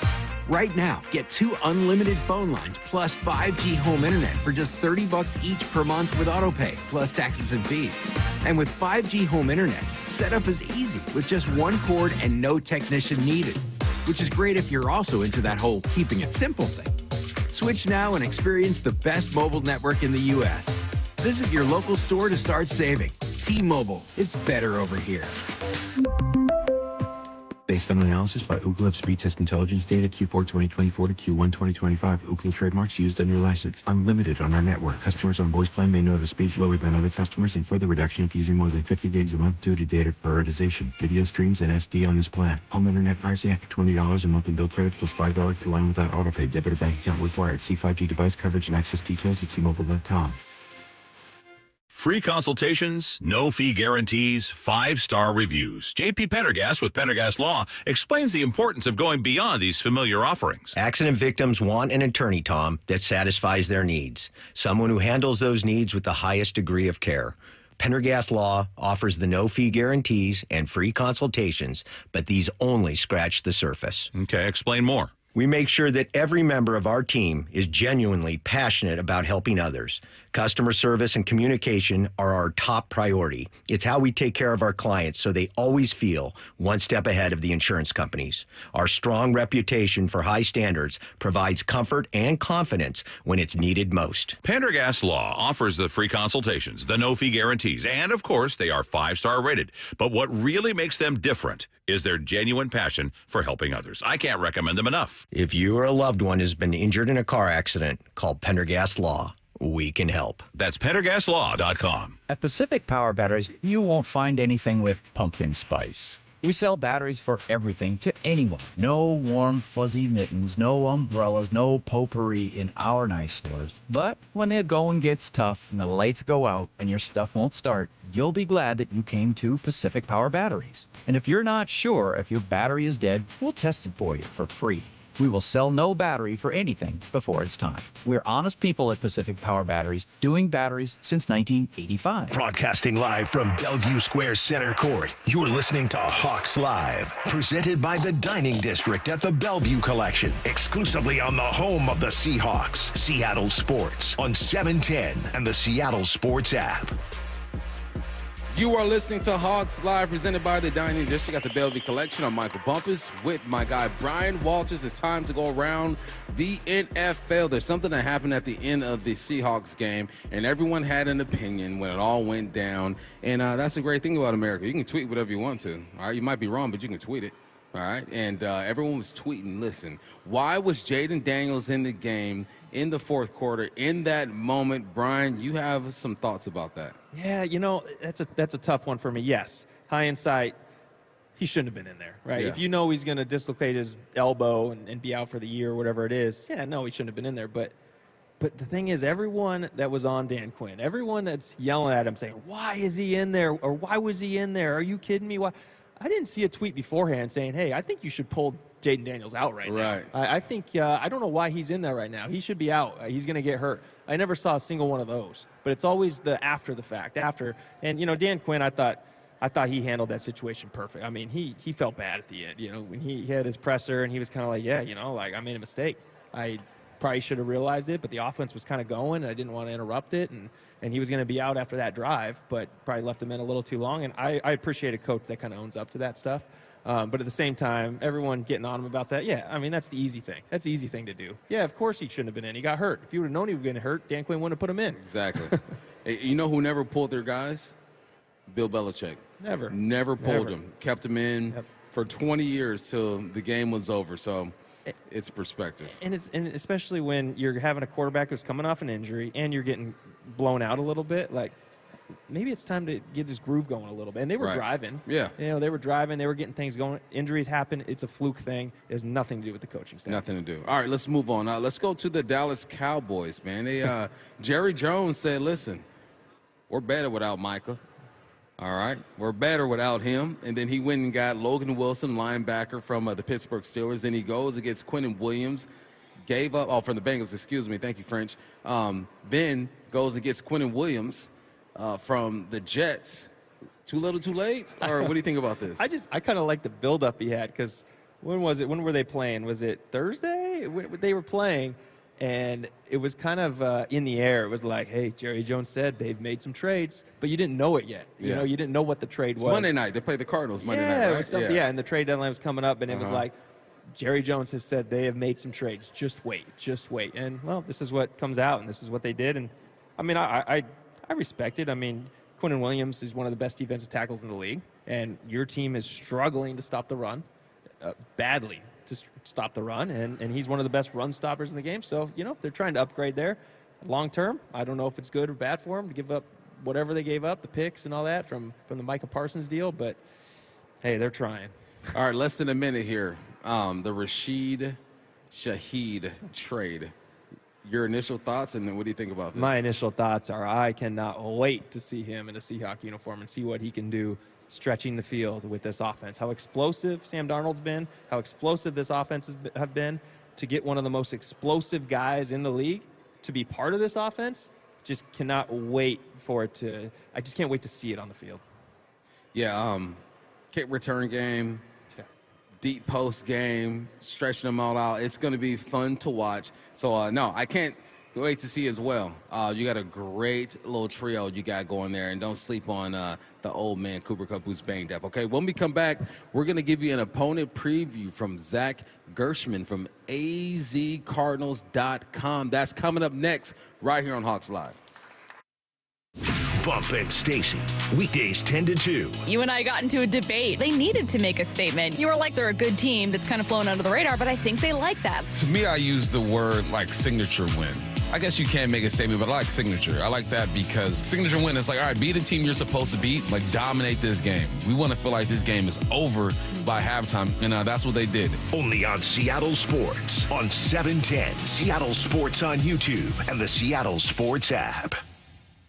Right now, get 2 unlimited phone lines plus 5G home internet for just $30 each per month with autopay, plus taxes and fees. And with 5G home internet, setup is easy with just 1 cord and no technician needed, which is great if you're also into that whole keeping it simple thing. Switch now and experience the best mobile network in the U.S. Visit your local store to start saving. T-Mobile, it's better over here. Based on analysis by Ookla speed test intelligence data Q4 2024 to Q1 2025, Ookla trademarks used under license. Unlimited on our network. Customers on voice plan may know the speed lower than other customers and further reduction if using more than 50 gigs a month due to data prioritization. Video streams and SD on this plan. Home internet pricing after $20 a month in bill credit plus $5 per line without autopay. Debit or bank account required. See 5G device coverage and access details at T-Mobile.com. Free consultations, no fee guarantees, 5-star reviews. JP Pendergast with Pendergast Law explains the importance of going beyond these familiar offerings. Accident victims want an attorney, Tom, that satisfies their needs. Someone who handles those needs with the highest degree of care. Pendergast Law offers the no-fee guarantees and free consultations, but these only scratch the surface. Okay, explain more. We make sure that every member of our team is genuinely passionate about helping others. Customer service and communication are our top priority. It's how we take care of our clients so they always feel one step ahead of the insurance companies. Our strong reputation for high standards provides comfort and confidence when it's needed most. Pendergast Law offers the free consultations, the no-fee guarantees, and of course, they are 5-star rated. But what really makes them different is their genuine passion for helping others. I can't recommend them enough. If you or a loved one has been injured in a car accident, call Pendergast Law. We can help. That's PendergastLaw.com. At Pacific Power Batteries, you won't find anything with pumpkin spice. We sell batteries for everything to anyone. No warm, fuzzy mittens, no umbrellas, no potpourri in our nice stores. But when the going gets tough and the lights go out and your stuff won't start, you'll be glad that you came to Pacific Power Batteries. And if you're not sure if your battery is dead, we'll test it for you for free. We will sell no battery for anything before it's time. We're honest people at Pacific Power Batteries, doing batteries since 1985. Broadcasting live from Bellevue Square Center Court, you're listening to Hawks Live, presented by the Dining District at the Bellevue Collection, exclusively on the home of the Seahawks, Seattle Sports, on 710 and the Seattle Sports app. You are listening to Hawks Live, presented by the Dining District at the Bellevue Collection. I'm Michael Bumpus with my guy Brian Walters. It's time to go around the NFL. There's something that happened at the end of the Seahawks game, and everyone had an opinion when it all went down. And that's the great thing about America. You can tweet whatever you want to. All right, you might be wrong, but you can tweet it. All right, and everyone was tweeting, listen, why was Jaden Daniels in the game in the fourth quarter in that moment? Brian, you have some thoughts about that. Yeah, you know, that's a tough one for me. Yes, hindsight, he shouldn't have been in there, right? Yeah. If you know he's going to dislocate his elbow and be out for the year or whatever it is, yeah, no, he shouldn't have been in there. But the thing is, everyone that was on Dan Quinn, everyone that's yelling at him saying, why is he in there? Or why was he in there? Are you kidding me? Why? I didn't see a tweet beforehand saying, hey, I think you should pull Jaden Daniels out right now. I think, I don't know why he's in there right now. He should be out. He's going to get hurt. I never saw a single one of those. But it's always the after the fact, after. And, you know, Dan Quinn, I thought he handled that situation perfect. I mean, he felt bad at the end, you know, when he had his presser and he was kind of like, yeah, you know, like I made a mistake. I probably should have realized it, but the offense was kind of going. And I didn't want to interrupt it. And he was going to be out after that drive, but probably left him in a little too long. And I appreciate a coach that kind of owns up to that stuff. But at the same time, everyone getting on him about that, yeah, I mean, that's the easy thing. That's the easy thing to do. Yeah, of course he shouldn't have been in. He got hurt. If you would have known he was going to hurt, Dan Quinn wouldn't have put him in. Exactly. You know who never pulled their guys? Bill Belichick. Never pulled him. Kept him in for 20 years till the game was over. So it's perspective. And especially when you're having a quarterback who's coming off an injury and you're getting blown out a little bit, like maybe it's time to get this groove going a little bit. And they were driving. Yeah. They were driving. They were getting things going. Injuries happen. It's a fluke thing. It has nothing to do with the coaching staff. Nothing to do. All right, let's move on. Let's go to the Dallas Cowboys, man. They Jerry Jones said, listen, we're better without Micah. All right, we're better without him. And then he went and got Logan Wilson, linebacker from the Pittsburgh Steelers. And he goes against Quinnen Williams, from the Bengals, excuse me. Thank you, French. Then goes against Quinnen Williams from the Jets. Too little, too late? Or what do you think about this? I kind of like the buildup he had, because when was it? When were they playing? Was it Thursday? They were playing. And it was kind of in the air. It was like, hey, Jerry Jones said they've made some trades, but you didn't know it yet. You know, you didn't know what the trade was. Monday night. They played the Cardinals Monday night, right? And the trade deadline was coming up, and it was like, Jerry Jones has said they have made some trades. Just wait. And, well, this is what comes out, and this is what they did. And, I mean, I respect it. I mean, Quinnen Williams is one of the best defensive tackles in the league, and your team is struggling to stop the run badly. To stop the run, and he's one of the best run stoppers in the game. So, they're trying to upgrade there. Long term, I don't know if it's good or bad for them to give up whatever they gave up, the picks and all that from the Micah Parsons deal, but hey, they're trying. All right, less than a minute here. The Rashid Shaheed trade. Your initial thoughts, and then what do you think about this? My initial thoughts are I cannot wait to see him in a Seahawk uniform and see what he can do stretching the field with this offense. How explosive Sam Darnold's been, how explosive this offense have been. To get one of the most explosive guys in the league to be part of this offense, just cannot wait for it to – I just can't wait to see it on the field. Yeah, kick return game, deep post game, stretching them all out. It's going to be fun to watch. So, no, I can't wait to see as well. You got a great little trio you got going there, and don't sleep on the old man Cooper Kupp who's banged up. Okay, when we come back, we're going to give you an opponent preview from Zach Gershman from azcardinals.com. That's coming up next right here on Hawks Live. Bump and Stacy, weekdays 10 to 2. You and I got into a debate. They needed to make a statement. You were like, they're a good team that's kind of flown under the radar, but I think they like that. To me, I use the word like signature win. I guess you can't make a statement, but I like signature. I like that because signature win is like, all right, be the team you're supposed to beat, like dominate this game. We want to feel like this game is over by halftime, and that's what they did. Only on Seattle Sports on 710, Seattle Sports on YouTube, and the Seattle Sports app.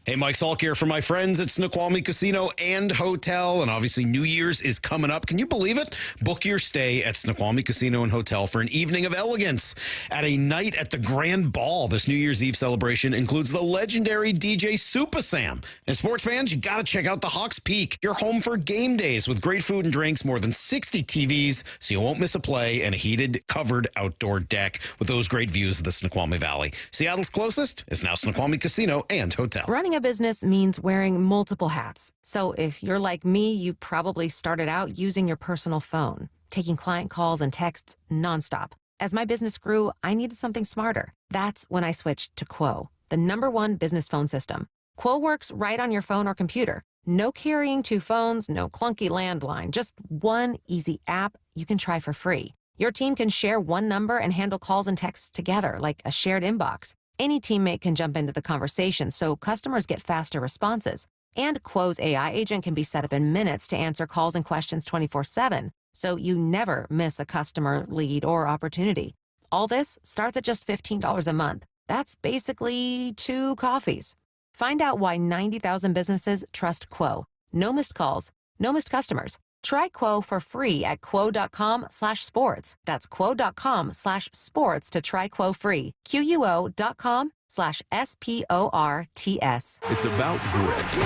Hey, Mike Salk here for my friends at Snoqualmie Casino and Hotel, and obviously New Year's is coming up. Can you believe it? Book your stay at Snoqualmie Casino and Hotel for an evening of elegance at a night at the Grand Ball. This New Year's Eve celebration includes the legendary DJ Super Sam. And sports fans, you got to check out the Hawks Peak, your home for game days with great food and drinks, more than 60 TVs, so you won't miss a play, and a heated, covered outdoor deck with those great views of the Snoqualmie Valley. Seattle's closest is now Snoqualmie Casino and Hotel. Running a business means wearing multiple hats. So if you're like me, you probably started out using your personal phone, taking client calls and texts nonstop. As my business grew, I needed something smarter. That's when I switched to Quo, the #1 business phone system. Quo works right on your phone or computer. No carrying 2 phones, no clunky landline, just one easy app you can try for free. Your team can share one number and handle calls and texts together like a shared inbox. Any teammate can jump into the conversation, so customers get faster responses. And Quo's AI agent can be set up in minutes to answer calls and questions 24/7, so you never miss a customer, lead, or opportunity. All this starts at just $15 a month. That's basically 2 coffees. Find out why 90,000 businesses trust Quo. No missed calls, no missed customers. Try Quo for free at quo.com/sports. That's quo.com/sports to try Quo free. QUO.com/SPORTS. It's about grit.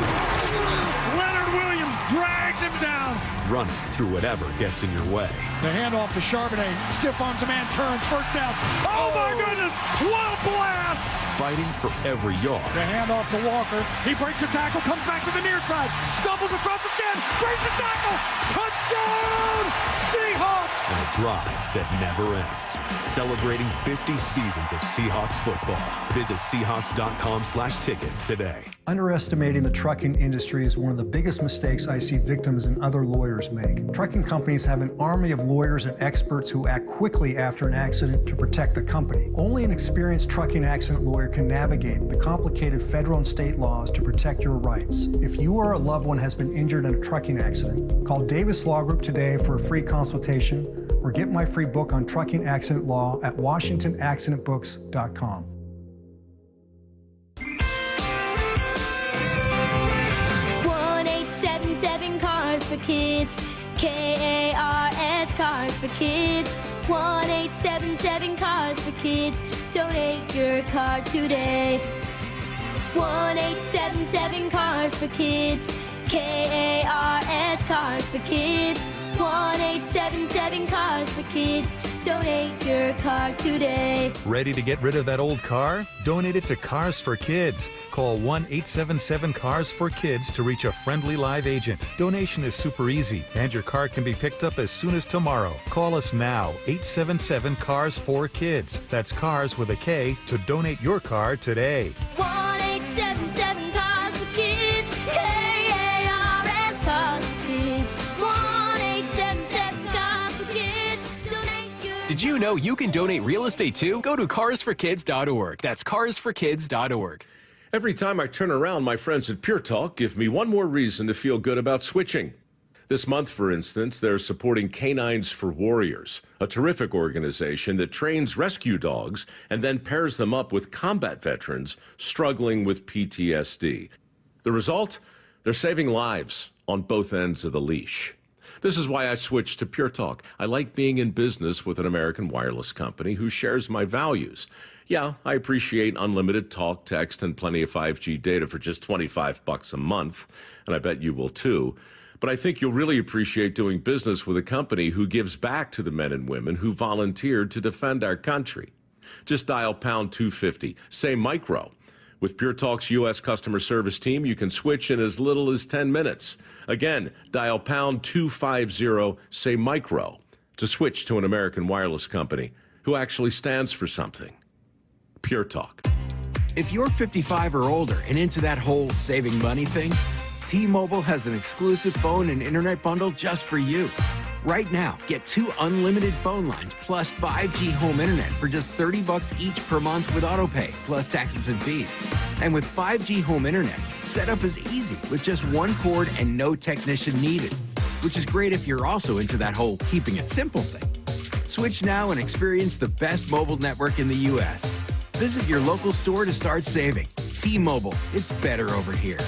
Leonard Williams drags him down. Running through whatever gets in your way. The handoff to Charbonnet. Stiff arms a man, turns, first down. Oh my goodness, what a blast! Fighting for every yard. The handoff to Walker. He breaks a tackle, comes back to the near side, stumbles across the 10, breaks the tackle. Touchdown, Seahawks! And a drive that never ends. Celebrating 50 seasons of Seahawks football. Visit Seahawks.com/tickets today. Underestimating the trucking industry is one of the biggest mistakes I see victims and other lawyers make. Trucking companies have an army of lawyers and experts who act quickly after an accident to protect the company. Only an experienced trucking accident lawyer can navigate the complicated federal and state laws to protect your rights. If you or a loved one has been injured in a trucking accident, call Davis Law Group today for a free consultation or get my free book on trucking accident law at washingtonaccidentbooks.com. Cars for Kids, KARS Cars for Kids, 1-877 Cars for Kids. Donate your car today. 1-877 Cars for Kids, KARS Cars for Kids, 1-877 Cars for Kids. Donate your car today. Ready to get rid of that old car? Donate it to Cars for Kids. Call 1-877-CARS-FOR-KIDS to reach a friendly live agent. Donation is super easy, and your car can be picked up as soon as tomorrow. Call us now, 877-CARS-FOR-KIDS. That's cars with a K to donate your car today. 1-877 Cars for Kids, KARS Cars for Kids, 1-877 Cars for Kids. Donate your. Did you know you can donate real estate too? Go to carsforkids.org. That's carsforkids.org. Every time I turn around, my friends at Pure Talk give me one more reason to feel good about switching. This month, for instance, they're supporting Canines for Warriors, a terrific organization that trains rescue dogs and then pairs them up with combat veterans struggling with PTSD. The result? They're saving lives on both ends of the leash. This is why I switched to Pure Talk. I like being in business with an American wireless company who shares my values. Yeah, I appreciate unlimited talk, text, and plenty of 5G data for just $25 a month, and I bet you will too. But I think you'll really appreciate doing business with a company who gives back to the men and women who volunteered to defend our country. Just dial pound 250, say micro. With Pure Talk's U.S. customer service team, you can switch in as little as 10 minutes. Again, dial pound 250, say micro, to switch to an American wireless company who actually stands for something. Pure Talk. If you're 55 or older and into that whole saving money thing, T-Mobile has an exclusive phone and internet bundle just for you. Right now, get 2 unlimited phone lines plus 5G home internet for just $30 each per month with autopay, plus taxes and fees. And with 5G home internet, setup is easy with just one cord and no technician needed, which is great if you're also into that whole keeping it simple thing. Switch now and experience the best mobile network in the U.S. Visit your local store to start saving. T-Mobile, it's better over here.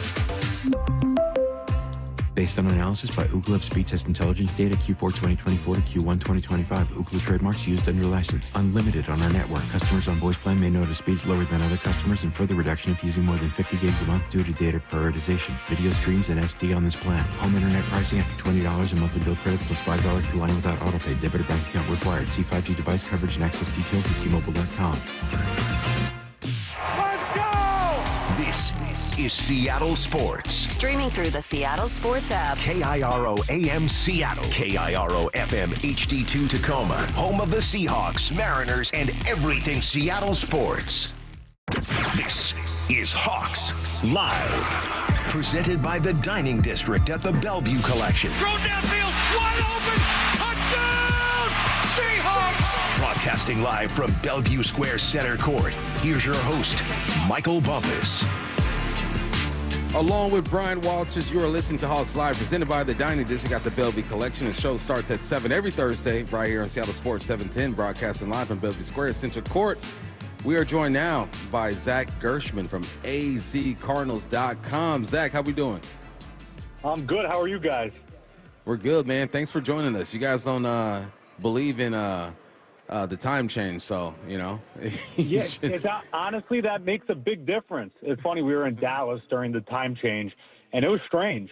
Based on analysis by Ookla of speed test intelligence data Q4 2024 to Q1 2025, Ookla trademarks used under license. Unlimited on our network. Customers on voice plan may notice speeds lower than other customers and further reduction if using more than 50 gigs a month due to data prioritization. Video streams and SD on this plan. Home internet pricing after $20 a monthly bill credit plus $5 per line without autopay. Debit or bank account required. See 5G device coverage and access details at T-Mobile.com. This is Seattle Sports. Streaming through the Seattle Sports app. KIRO AM Seattle. KIRO FM HD2 Tacoma. Home of the Seahawks, Mariners, and everything Seattle sports. This is Hawks Live. Presented by the Dining District at the Bellevue Collection. Throw downfield, wide open, touchdown, Seahawks! Broadcasting live from Bellevue Square Center Court. Here's your host, Michael Bumpus. Along with Brian Walters, you are listening to Hawks Live, presented by the Dining District at the Bellevue Collection. The show starts at 7 every Thursday, right here on Seattle Sports 710, broadcasting live from Bellevue Square Center Court. We are joined now by Zach Gershman from azcardinals.com. Zach, how we doing? I'm good. How are you guys? We're good, man. Thanks for joining us. You guys don't believe in the time change, so, you know. Yeah, honestly, that makes a big difference. It's funny, we were in Dallas during the time change, and it was strange.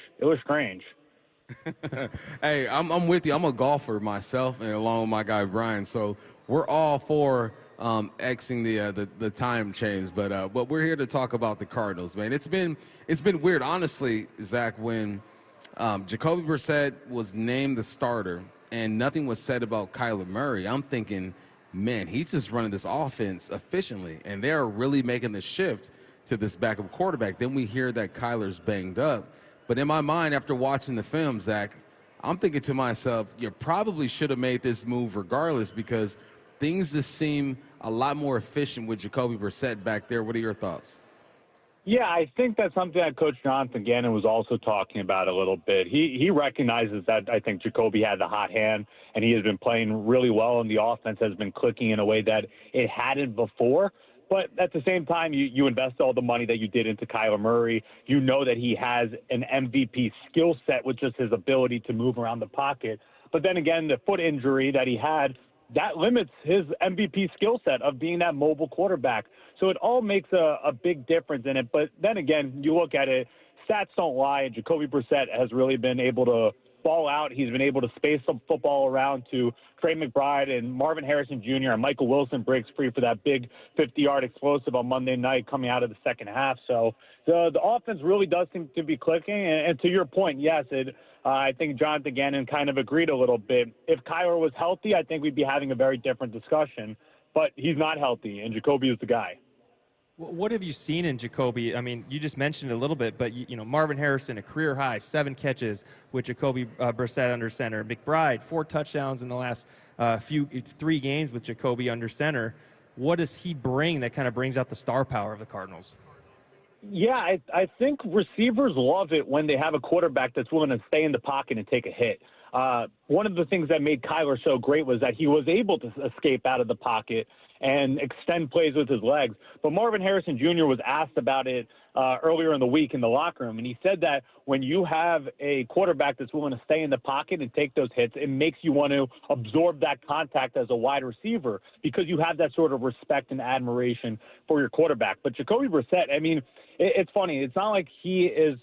Hey, I'm with you. I'm a golfer myself, and along with my guy Brian, so we're all for Xing the time change, but we're here to talk about the Cardinals, man. It's been weird, honestly, Zach, when Jacoby Brissett was named the starter and nothing was said about Kyler Murray. I'm thinking, man, he's just running this offense efficiently, and they're really making the shift to this backup quarterback. Then we hear that Kyler's banged up. But in my mind, after watching the film, Zach, I'm thinking to myself, you probably should have made this move regardless, because things just seem a lot more efficient with Jacoby Brissett back there. What are your thoughts? Yeah, I think that's something that Coach Jonathan Gannon was also talking about a little bit. He recognizes that I think Jacoby had the hot hand, and he has been playing really well, and the offense has been clicking in a way that it hadn't before. But at the same time, you invest all the money that you did into Kyler Murray. You know that he has an MVP skill set with just his ability to move around the pocket. But then again, the foot injury that he had, that limits his MVP skill set of being that mobile quarterback. So it all makes a big difference in it. But then again, you look at it, stats don't lie, and Jacoby Brissett has really been able to ball out. He's been able to space some football around to Trey McBride and Marvin Harrison Jr. and Michael Wilson breaks free for that big 50-yard explosive on Monday night coming out of the second half. So the offense really does seem to be clicking. And to your point, yes, I think Jonathan Gannon kind of agreed a little bit. If Kyler was healthy, I think we'd be having a very different discussion. But he's not healthy, and Jacoby is the guy. What have you seen in Jacoby? I mean, you just mentioned it a little bit, but you know, Marvin Harrison, a career high, 7 catches with Jacoby Brissett under center. McBride, 4 touchdowns in the last 3 games with Jacoby under center. What does he bring that kind of brings out the star power of the Cardinals? Yeah, I think receivers love it when they have a quarterback that's willing to stay in the pocket and take a hit. One of the things that made Kyler so great was that he was able to escape out of the pocket and extend plays with his legs. But Marvin Harrison Jr. was asked about it earlier in the week in the locker room, and he said that when you have a quarterback that's willing to stay in the pocket and take those hits, it makes you want to absorb that contact as a wide receiver because you have that sort of respect and admiration for your quarterback. But Jacoby Brissett, I mean, it's funny. It's not like he is,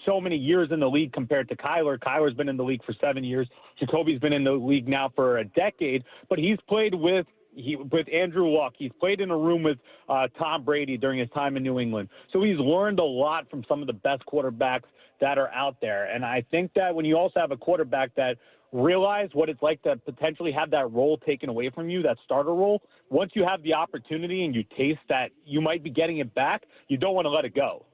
so many years in the league compared to Kyler. Kyler's been in the league for 7 years. Jacoby's been in the league now for a decade, but he's played with Andrew Luck. He's played in a room with Tom Brady during his time in New England. So he's learned a lot from some of the best quarterbacks that are out there. And I think that when you also have a quarterback that realize what it's like to potentially have that role taken away from you, that starter role, once you have the opportunity and you taste that you might be getting it back, you don't want to let it go.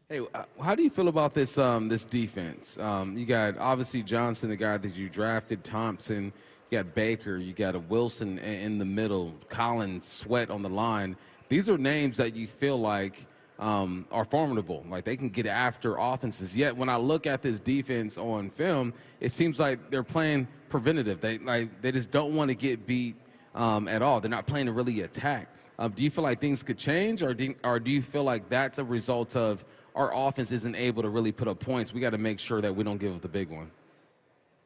Hey, how do you feel about this this defense? You got obviously Johnson, the guy that you drafted, Thompson, you got Baker, you got a Wilson in the middle, Collins, Sweat on the line. These are names that you feel like are formidable. Like they can get after offenses. Yet when I look at this defense on film, it seems like they're playing preventative. They just don't want to get beat at all. They're not playing to really attack. Do you feel like things could change, or do you feel like that's a result of our offense isn't able to really put up points? We got to make sure that we don't give up the big one.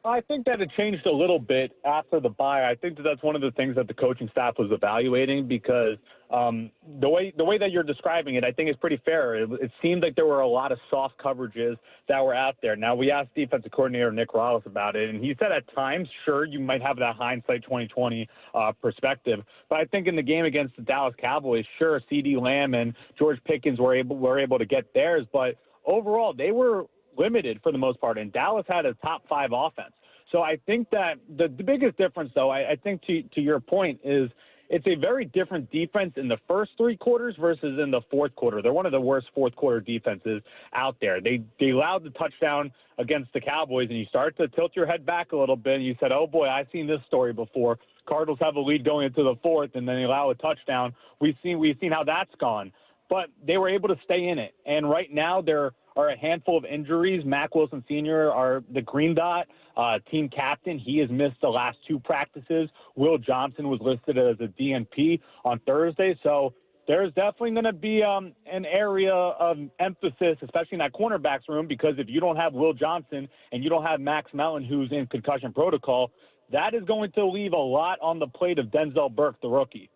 I think that it changed a little bit after the bye. I think that that's one of the things that the coaching staff was evaluating because the way that you're describing it, I think is pretty fair. It seemed like there were a lot of soft coverages that were out there. Now, we asked defensive coordinator Nick Rallis about it, and he said at times, sure, you might have that hindsight 2020 perspective. But I think in the game against the Dallas Cowboys, sure, CeeDee Lamb and George Pickens were able to get theirs, but overall they were limited for the most part, and Dallas had a top 5 offense. So I think that the biggest difference, though, I think to your point, is it's a very different defense in the first 3 quarters versus in the fourth quarter. They're one of the worst fourth quarter defenses out there. They allowed the touchdown against the Cowboys, and you start to tilt your head back a little bit, and you said, oh, boy, I've seen this story before. Cardinals have a lead going into the fourth, and then they allow a touchdown. We've seen how that's gone. But they were able to stay in it. And right now there are a handful of injuries. Mack Wilson Sr., the green dot, team captain. He has missed the last 2 practices. Will Johnson was listed as a DNP on Thursday. So there's definitely going to be an area of emphasis, especially in that cornerbacks room, because if you don't have Will Johnson and you don't have Max Mellon, who's in concussion protocol, that is going to leave a lot on the plate of Denzel Burke, the rookie.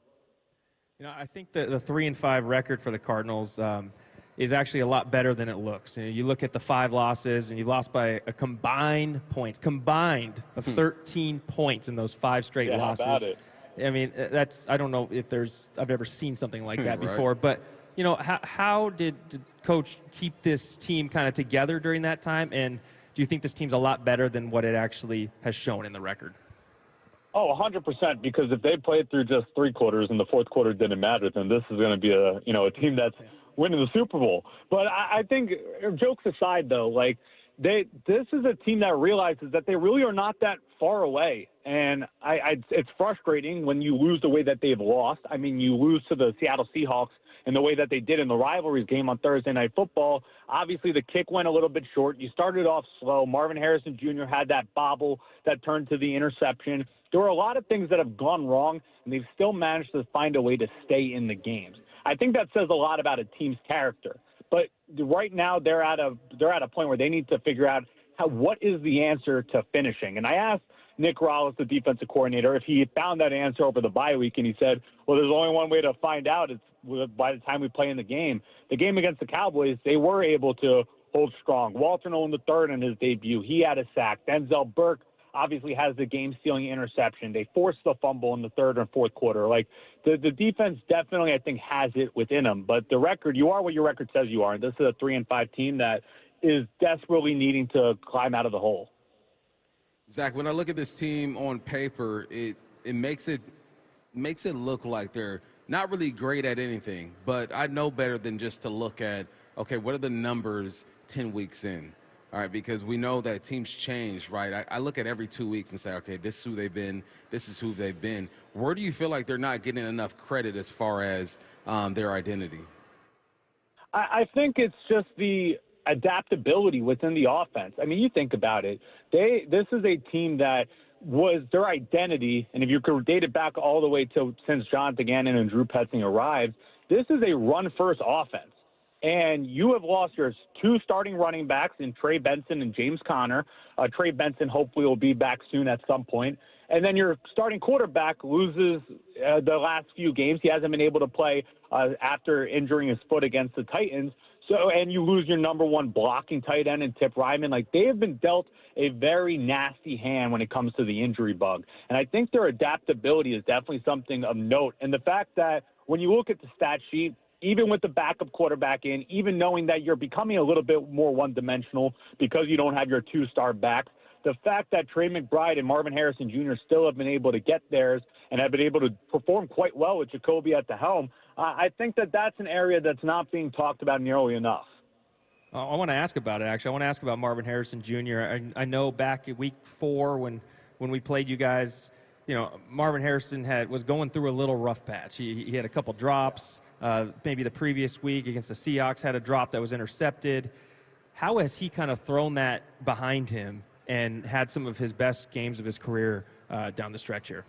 I think that the 3-5 record for the Cardinals is actually a lot better than it looks. You look at the 5 losses, and you lost by a combined of 13 points in those 5 straight losses. How about it? I mean, I don't know if I've ever seen something like that before. But how did Coach keep this team kind of together during that time? And do you think this team's a lot better than what it actually has shown in the record? Oh, 100%. Because if they played through just 3 quarters and the fourth quarter didn't matter, then this is going to be a team that's winning the Super Bowl. But I think, jokes aside, though, like this is a team that realizes that they really are not that far away, and it's frustrating when you lose the way that they've lost. I mean, you lose to the Seattle Seahawks in the way that they did in the rivalries game on Thursday Night Football. Obviously, the kick went a little bit short. You started off slow. Marvin Harrison Jr. had that bobble that turned to the interception. There were a lot of things that have gone wrong, and they've still managed to find a way to stay in the games. I think that says a lot about a team's character. But right now, they're at a point where they need to figure out what is the answer to finishing. And I asked Nick Rallis, the defensive coordinator, if he found that answer over the bye week, and he said, well, there's only one way to find out. It's by the time we play in the game. The game against the Cowboys, they were able to hold strong. Walter Nolan III in his debut, he had a sack. Denzel Burke obviously has the game-stealing interception. They forced the fumble in the third and fourth quarter. Like, the defense definitely, I think, has it within them. But the record, you are what your record says you are. And this is a 3-5 team that is desperately needing to climb out of the hole. Zach, when I look at this team on paper, it makes it look like they're not really great at anything. But I know better than just to look at, okay, what are the numbers 10 weeks in? All right, because we know that teams change, right? I look at every 2 weeks and say, okay, this is who they've been. This is who they've been. Where do you feel like they're not getting enough credit as far as their identity? I think it's just the adaptability within the offense. I mean, you think about it. This is a team that was their identity, and if you could date it back all the way to since Jonathan Gannon and Drew Petzing arrived, this is a run-first offense. And you have lost your 2 starting running backs in Trey Benson and James Conner. Trey Benson hopefully will be back soon at some point. And then your starting quarterback loses the last few games. He hasn't been able to play after injuring his foot against the Titans. And you lose your number 1 blocking tight end in Tip Ryman. Like, they have been dealt a very nasty hand when it comes to the injury bug. And I think their adaptability is definitely something of note. And the fact that when you look at the stat sheet, even with the backup quarterback in, even knowing that you're becoming a little bit more one-dimensional because you don't have your 2-star backs, the fact that Trey McBride and Marvin Harrison Jr. still have been able to get theirs and have been able to perform quite well with Jacoby at the helm, I think that that's an area that's not being talked about nearly enough. I want to ask about it, actually. I want to ask about Marvin Harrison Jr. I know back in week 4 when we played you guys, Marvin Harrison was going through a little rough patch. He had a couple drops. Maybe the previous week against the Seahawks had a drop that was intercepted. How has he kind of thrown that behind him and had some of his best games of his career down the stretch here?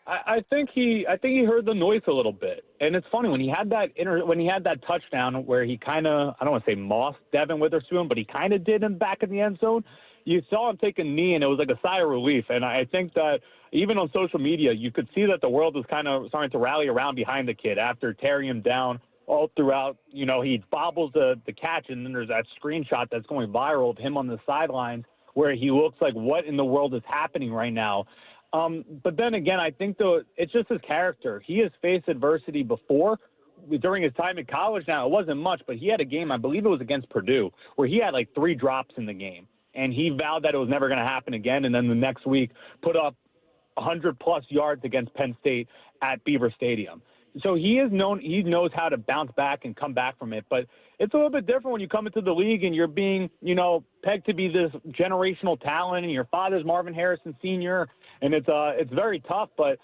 I think he heard the noise a little bit, and it's funny when he had that touchdown where he kind of, I don't want to say mossed Devin Witherspoon, but he kind of did him back in the end zone. You saw him take a knee, and it was like a sigh of relief. And I think that even on social media, you could see that the world was kind of starting to rally around behind the kid after tearing him down all throughout. He bobbles the catch, and then there's that screenshot that's going viral of him on the sidelines where he looks like, what in the world is happening right now? But then again, I think it's just his character. He has faced adversity before. During his time in college now, it wasn't much, but he had a game, I believe it was against Purdue, where he had like 3 drops in the game. And he vowed that it was never going to happen again. And then the next week put up 100-plus yards against Penn State at Beaver Stadium. So he knows how to bounce back and come back from it. But it's a little bit different when you come into the league and you're being, pegged to be this generational talent, and your father's Marvin Harrison Sr., and it's very tough. But,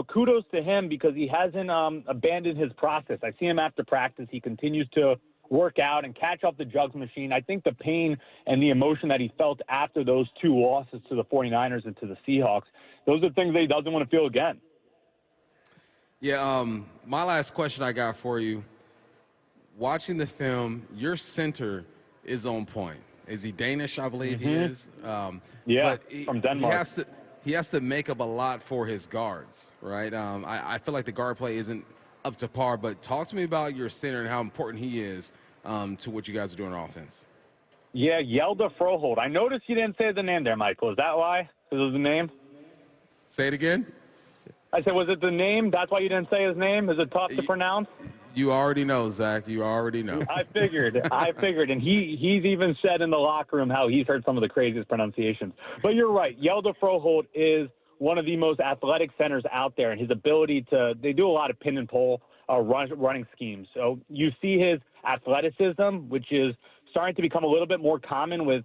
kudos to him because he hasn't abandoned his process. I see him after practice. He continues to work out and catch up the jugs machine. I think the pain and the emotion that he felt after those 2 losses to the 49ers and to the Seahawks, those are things that he doesn't want to feel again. Yeah, my last question I got for you, watching the film, your center is on point. Is he Danish? I believe he is. Yeah, from Denmark. He has to make up a lot for his guards, right? I feel like the guard play isn't up to par, but talk to me about your center and how important he is to what you guys are doing on offense. Yeah, Yelda Froholt. I noticed you didn't say the name there, Michael. Is that why? Because it was the name? Say it again. I said, was it the name? That's why you didn't say his name? Is it tough to pronounce? You already know, Zach. You already know. I figured. And he's even said in the locker room how he's heard some of the craziest pronunciations. But you're right. Yelda Froholt is one of the most athletic centers out there, and his ability they do a lot of pin and pull running schemes. So you see his athleticism, which is starting to become a little bit more common with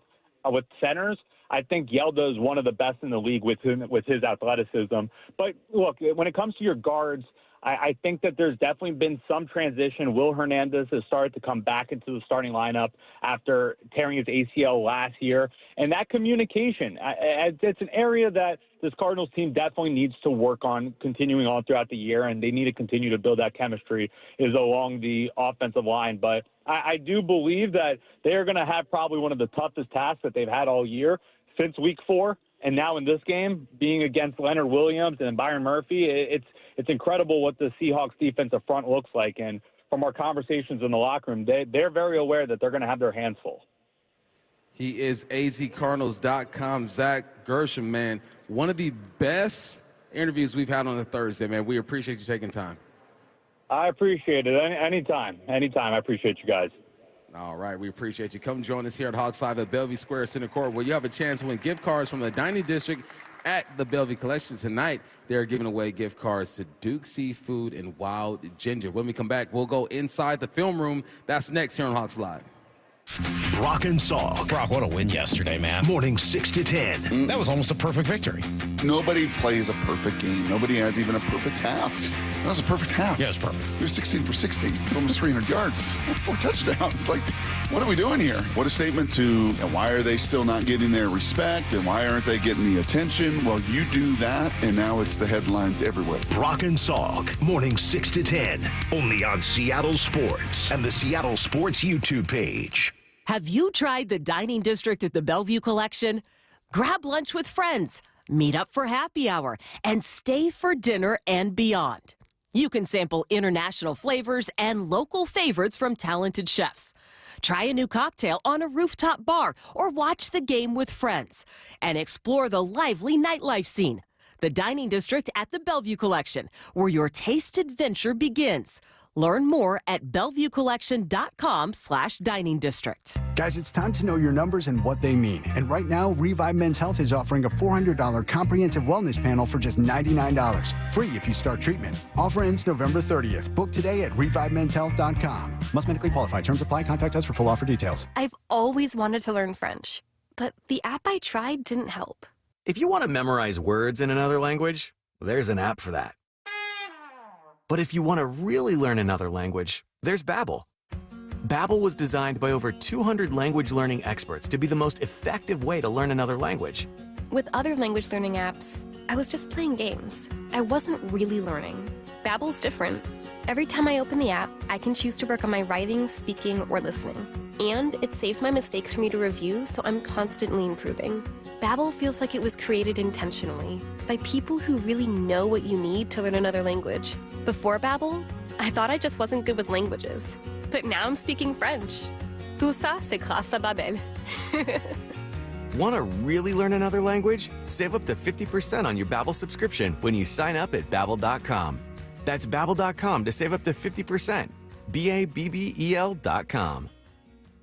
centers. I think Yelda is one of the best in the league with his athleticism. But look, when it comes to your guards, I think that there's definitely been some transition. Will Hernandez has started to come back into the starting lineup after tearing his ACL last year. And that communication, it's an area that this Cardinals team definitely needs to work on continuing on throughout the year, and they need to continue to build that chemistry along the offensive line. But I do believe that they are going to have probably one of the toughest tasks that they've had all year since week 4. And now in this game, being against Leonard Williams and Byron Murphy, it's incredible what the Seahawks defensive front looks like. And from our conversations in the locker room, they're very aware that they're going to have their hands full. He is azcardinals.com. Zach Gershom, man, one of the best interviews we've had on a Thursday, man. We appreciate you taking time. I appreciate it. Anytime. I appreciate you guys. All right, we appreciate you. Come join us here at HAWKS Live at Bellevue Square Center Court, where you have a chance to win gift cards from the Dining District at the Bellevue Collection. Tonight, they're giving away gift cards to Duke Seafood and Wild Ginger. When we come back, we'll go inside the film room. That's next here on HAWKS Live. Brock and Salk. Brock, what a win yesterday, man. Morning 6 to 10. That was almost a perfect victory. Nobody plays a perfect game. Nobody has even a perfect half. That was a perfect half. Yeah, it was perfect. You're 16 for 60, almost 300 yards, 4 touchdowns. Like, what are we doing here? What a statement to why are they still not getting their respect and why aren't they getting the attention? Well, you do that, and now it's the headlines everywhere. Brock and Salk, morning 6 to 10, only on Seattle Sports and the Seattle Sports YouTube page. Have you tried the Dining District at the Bellevue Collection? Grab lunch with friends, meet up for happy hour, and stay for dinner and beyond. You can sample international flavors and local favorites from talented chefs. Try a new cocktail on a rooftop bar or watch the game with friends and explore the lively nightlife scene. The Dining District at the Bellevue Collection, where your taste adventure begins. Learn more at BellevueCollection.com/Dining District. Guys, it's time to know your numbers and what they mean. And right now, Revive Men's Health is offering a $400 comprehensive wellness panel for just $99. Free if you start treatment. Offer ends November 30th. Book today at ReviveMen'sHealth.com. Must medically qualify. Terms apply. Contact us for full offer details. I've always wanted to learn French, but the app I tried didn't help. If you want to memorize words in another language, there's an app for that. But if you want to really learn another language, there's Babbel. Babbel was designed by over 200 language learning experts to be the most effective way to learn another language. With other language learning apps, I was just playing games. I wasn't really learning. Babbel's different. Every time I open the app, I can choose to work on my writing, speaking, or listening. And it saves my mistakes for me to review, so I'm constantly improving. Babbel feels like it was created intentionally by people who really know what you need to learn another language. Before Babbel, I thought I just wasn't good with languages. But now I'm speaking French. Tout ça, c'est grâce à Babbel. Want to really learn another language? Save up to 50% on your Babbel subscription when you sign up at Babbel.com. That's Babbel.com to save up to 50%. BABBEL.com.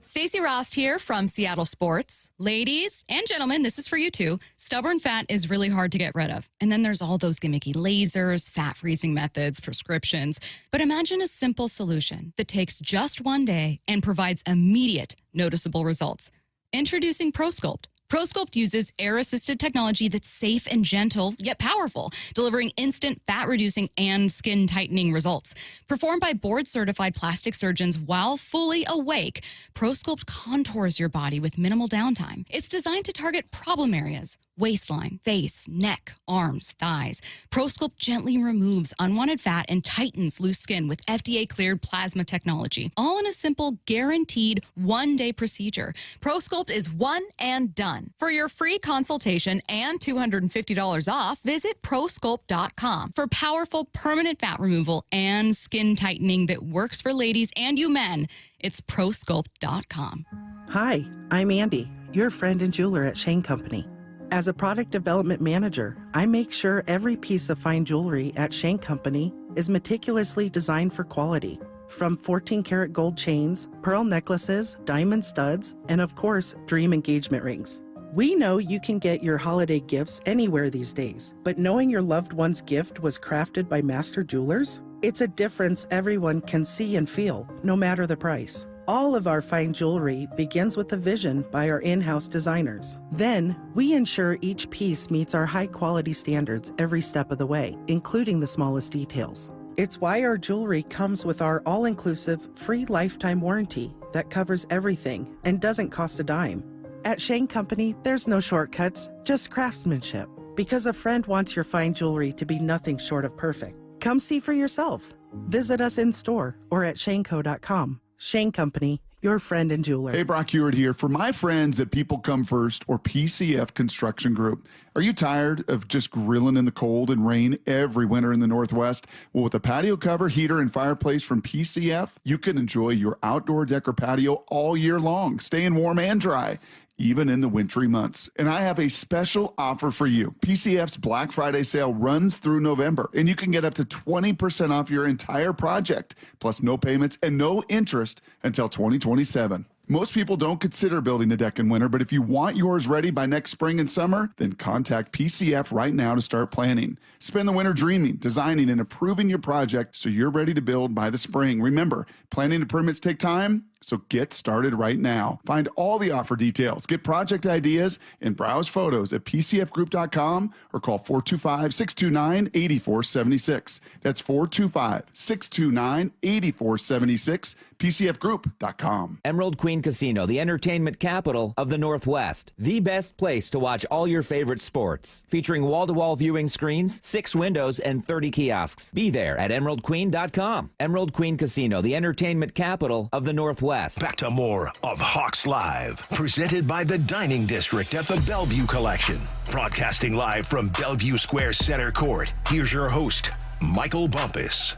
Stacey Rost here from Seattle Sports. Ladies and gentlemen, this is for you too. Stubborn fat is really hard to get rid of. And then there's all those gimmicky lasers, fat freezing methods, prescriptions. But imagine a simple solution that takes just one day and provides immediate, noticeable results. Introducing ProSculpt. ProSculpt uses air-assisted technology that's safe and gentle, yet powerful, delivering instant fat-reducing and skin-tightening results. Performed by board-certified plastic surgeons while fully awake, ProSculpt contours your body with minimal downtime. It's designed to target problem areas: waistline, face, neck, arms, thighs. ProSculpt gently removes unwanted fat and tightens loose skin with FDA-cleared plasma technology, all in a simple, guaranteed one-day procedure. ProSculpt is one and done. For your free consultation and $250 off, visit ProSculpt.com for powerful permanent fat removal and skin tightening that works for ladies and you men. It's ProSculpt.com. Hi, I'm Andy, your friend and jeweler at Shane Company. As a product development manager, I make sure every piece of fine jewelry at Shane Company is meticulously designed for quality. From 14-karat gold chains, pearl necklaces, diamond studs, and of course, dream engagement rings. We know you can get your holiday gifts anywhere these days, but knowing your loved one's gift was crafted by master jewelers? It's a difference everyone can see and feel, no matter the price. All of our fine jewelry begins with a vision by our in-house designers. Then, we ensure each piece meets our high-quality standards every step of the way, including the smallest details. It's why our jewelry comes with our all-inclusive, free lifetime warranty that covers everything and doesn't cost a dime. At Shane Company, there's no shortcuts, just craftsmanship. Because a friend wants your fine jewelry to be nothing short of perfect. Come see for yourself. Visit us in store or at shaneco.com. Shane Company, your friend and jeweler. Hey, Brock Ewart here. For my friends at People Come First or PCF Construction Group, are you tired of just grilling in the cold and rain every winter in the Northwest? Well, with a patio cover, heater, and fireplace from PCF, you can enjoy your outdoor deck or patio all year long, staying warm and dry, even in the wintry months. And I have a special offer for you. PCF's Black Friday sale runs through November, and you can get up to 20% off your entire project, plus no payments and no interest until 2027. Most people don't consider building a deck in winter, but if you want yours ready by next spring and summer, then contact PCF right now to start planning. Spend the winter dreaming, designing, and approving your project so you're ready to build by the spring. Remember, planning and permits take time, so get started right now. Find all the offer details, get project ideas, and browse photos at pcfgroup.com or call 425-629-8476. That's 425-629-8476, pcfgroup.com. Emerald Queen Casino, the entertainment capital of the Northwest. The best place to watch all your favorite sports. Featuring wall-to-wall viewing screens, 6 windows, and 30 kiosks. Be there at emeraldqueen.com. Emerald Queen Casino, the entertainment capital of the Northwest. Back to more of Hawks Live, presented by the Dining District at the Bellevue Collection. Broadcasting live from Bellevue Square Center Court, here's your host, Michael Bumpus.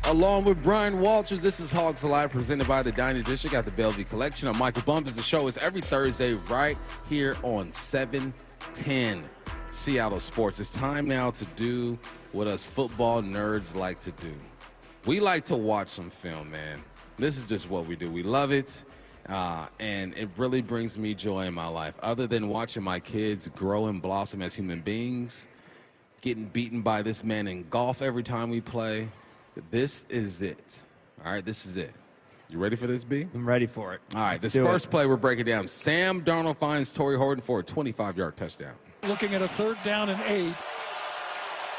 Along with Brian Walters, this is Hawks Live, presented by the Dining District at the Bellevue Collection. I'm Michael Bumpus. The show is every Thursday right here on 710 Seattle Sports. It's time now to do what us football nerds like to do. We like to watch some film, man. This is just what we do. We love it, and it really brings me joy in my life. Other than watching my kids grow and blossom as human beings, getting beaten by this man in golf every time we play, this is it. All right, this is it. You ready for this, B? I'm ready for it. All right, this first play we're breaking down. Sam Darnold finds Torrey Horton for a 25-yard touchdown. Looking at a 3rd down and 8.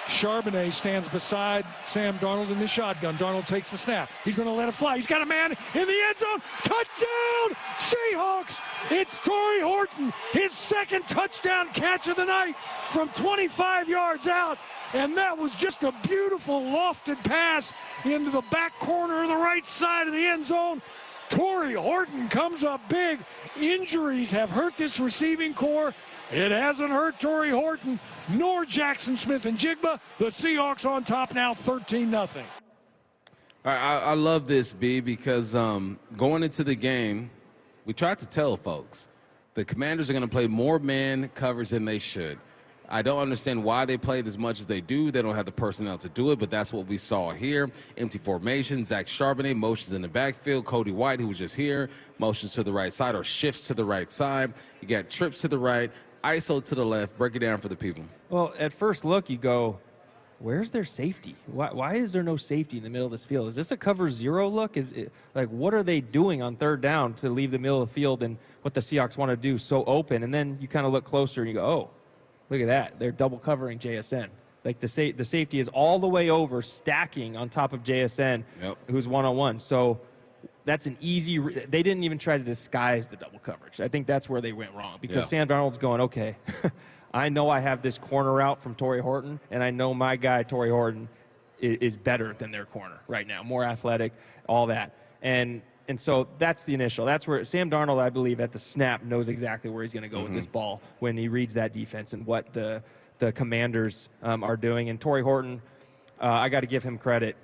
Charbonnet stands beside Sam Darnold in the shotgun. Darnold takes the snap. He's going to let it fly. He's got a man in the end zone. Touchdown, Seahawks! It's Torrey Horton, his 2nd touchdown catch of the night from 25 yards out. And that was just a beautiful lofted pass into the back corner of the right side of the end zone. Torrey Horton comes up big. Injuries have hurt this receiving core. It hasn't hurt Torrey Horton nor Jackson Smith and Jigba. The Seahawks on top now, 13-0. All right, I love this, B, because going into the game, we tried to tell folks the Commanders are going to play more man coverage than they should. I don't understand why they played as much as they do. They don't have the personnel to do it, but that's what we saw here. Empty formation, Zach Charbonnet, motions in the backfield. Cody White, who was just here, motions to the right side or shifts to the right side. You got trips to the right, ISO to the left. Break it down for the people. Well, at first look, you go, where's their safety? Why is there no safety in the middle of this field? Is this a cover 0 look? Is it, like, what are they doing on 3rd down to leave the middle of the field and what the Seahawks want to do so open? And then you kind of look closer and you go, oh, look at that. They're double covering JSN. Like the safety is all the way over, stacking on top of JSN, who's one-on-one. So that's an easy they didn't even try to disguise the double coverage. I think that's where they went wrong because Sam Darnold's going, okay, I know I have this corner out from Torrey Horton, and I know my guy, Torrey Horton, is better than their corner right now, more athletic, all that. And so that's the initial. That's where Sam Darnold, I believe, at the snap knows exactly where he's going to go with this ball when he reads that defense and what the Commanders are doing. And Torrey Horton, I got to give him credit.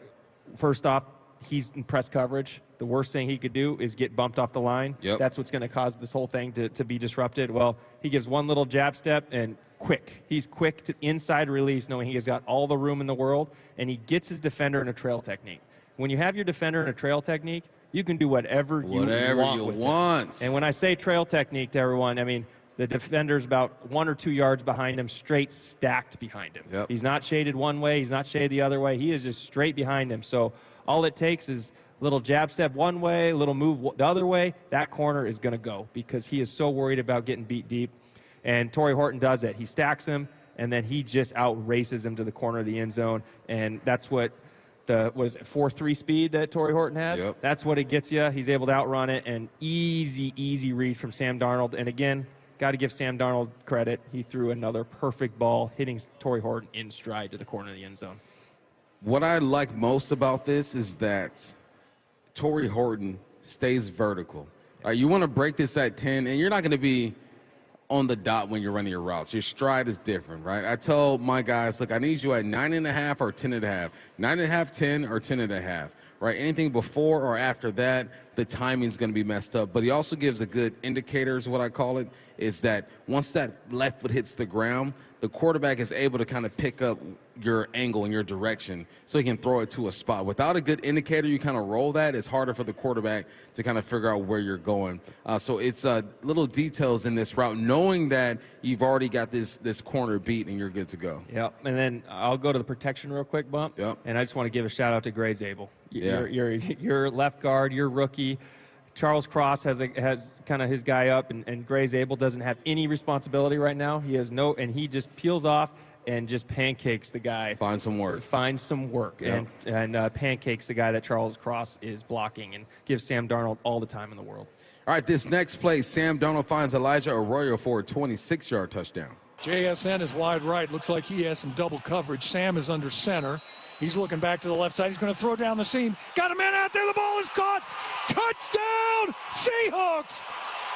First off, he's in press coverage. The worst thing he could do is get bumped off the line. That's what's going to cause this whole thing to be disrupted. Well, he gives one little jab step and quick. He's quick to inside release, knowing he has got all the room in the world, and he gets his defender in a trail technique. When you have your defender in a trail technique, you can do whatever you want with it. And when I say trail technique to everyone, I mean, The defender's about 1 or 2 yards behind him, straight stacked behind him. Yep. He's not shaded one way. He's not shaded the other way. He is just straight behind him. So all it takes is a little jab step one way, a little move the other way. That corner is going to go because he is so worried about getting beat deep. And Torrey Horton does it. He stacks him, and then he just outraces him to the corner of the end zone. And that's what the 4.3 speed that Torrey Horton has. Yep. That's what it gets you. He's able to outrun it, and easy read from Sam Darnold. And again, got to give Sam Darnold credit. He threw another perfect ball, hitting Torrey Horton in stride to the corner of the end zone. What I like most about this is that Torrey Horton stays vertical. You want to break this at 10, and you're not going to be on the dot when you're running your routes. Your stride is different, right? I tell my guys, look, I need you at 9.5 or 10.5. 9.5, 10, or 10.5, right? Anything before or after that, the timing's going to be messed up. But he also gives a good indicator, is what I call it, is that once that left foot hits the ground, the quarterback is able to kind of pick up your angle and your direction so he can throw it to a spot. Without a good indicator, you kind of roll that. It's harder for the quarterback to kind of figure out where you're going. So it's little details in this route, knowing that you've already got this corner beat and you're good to go. Yep. And then I'll go to the protection real quick, Bump. Yep. And I just want to give a shout out to Gray Zabel. Yeah. Your left guard, your rookie. Charles Cross has kind of his guy up, and Gray Zabel doesn't have any responsibility right now. He has no, and he just peels off and just pancakes the guy. Find some work. Yep. and pancakes the guy that Charles Cross is blocking, and gives Sam Darnold all the time in the world. All right, this next play, Sam Darnold finds Elijah Arroyo for a 26-yard touchdown. JSN is wide right. Looks like he has some double coverage. Sam is under center. He's looking back to the left side. He's going to throw down the seam. Got a man out there. The ball is caught. Touchdown, Seahawks.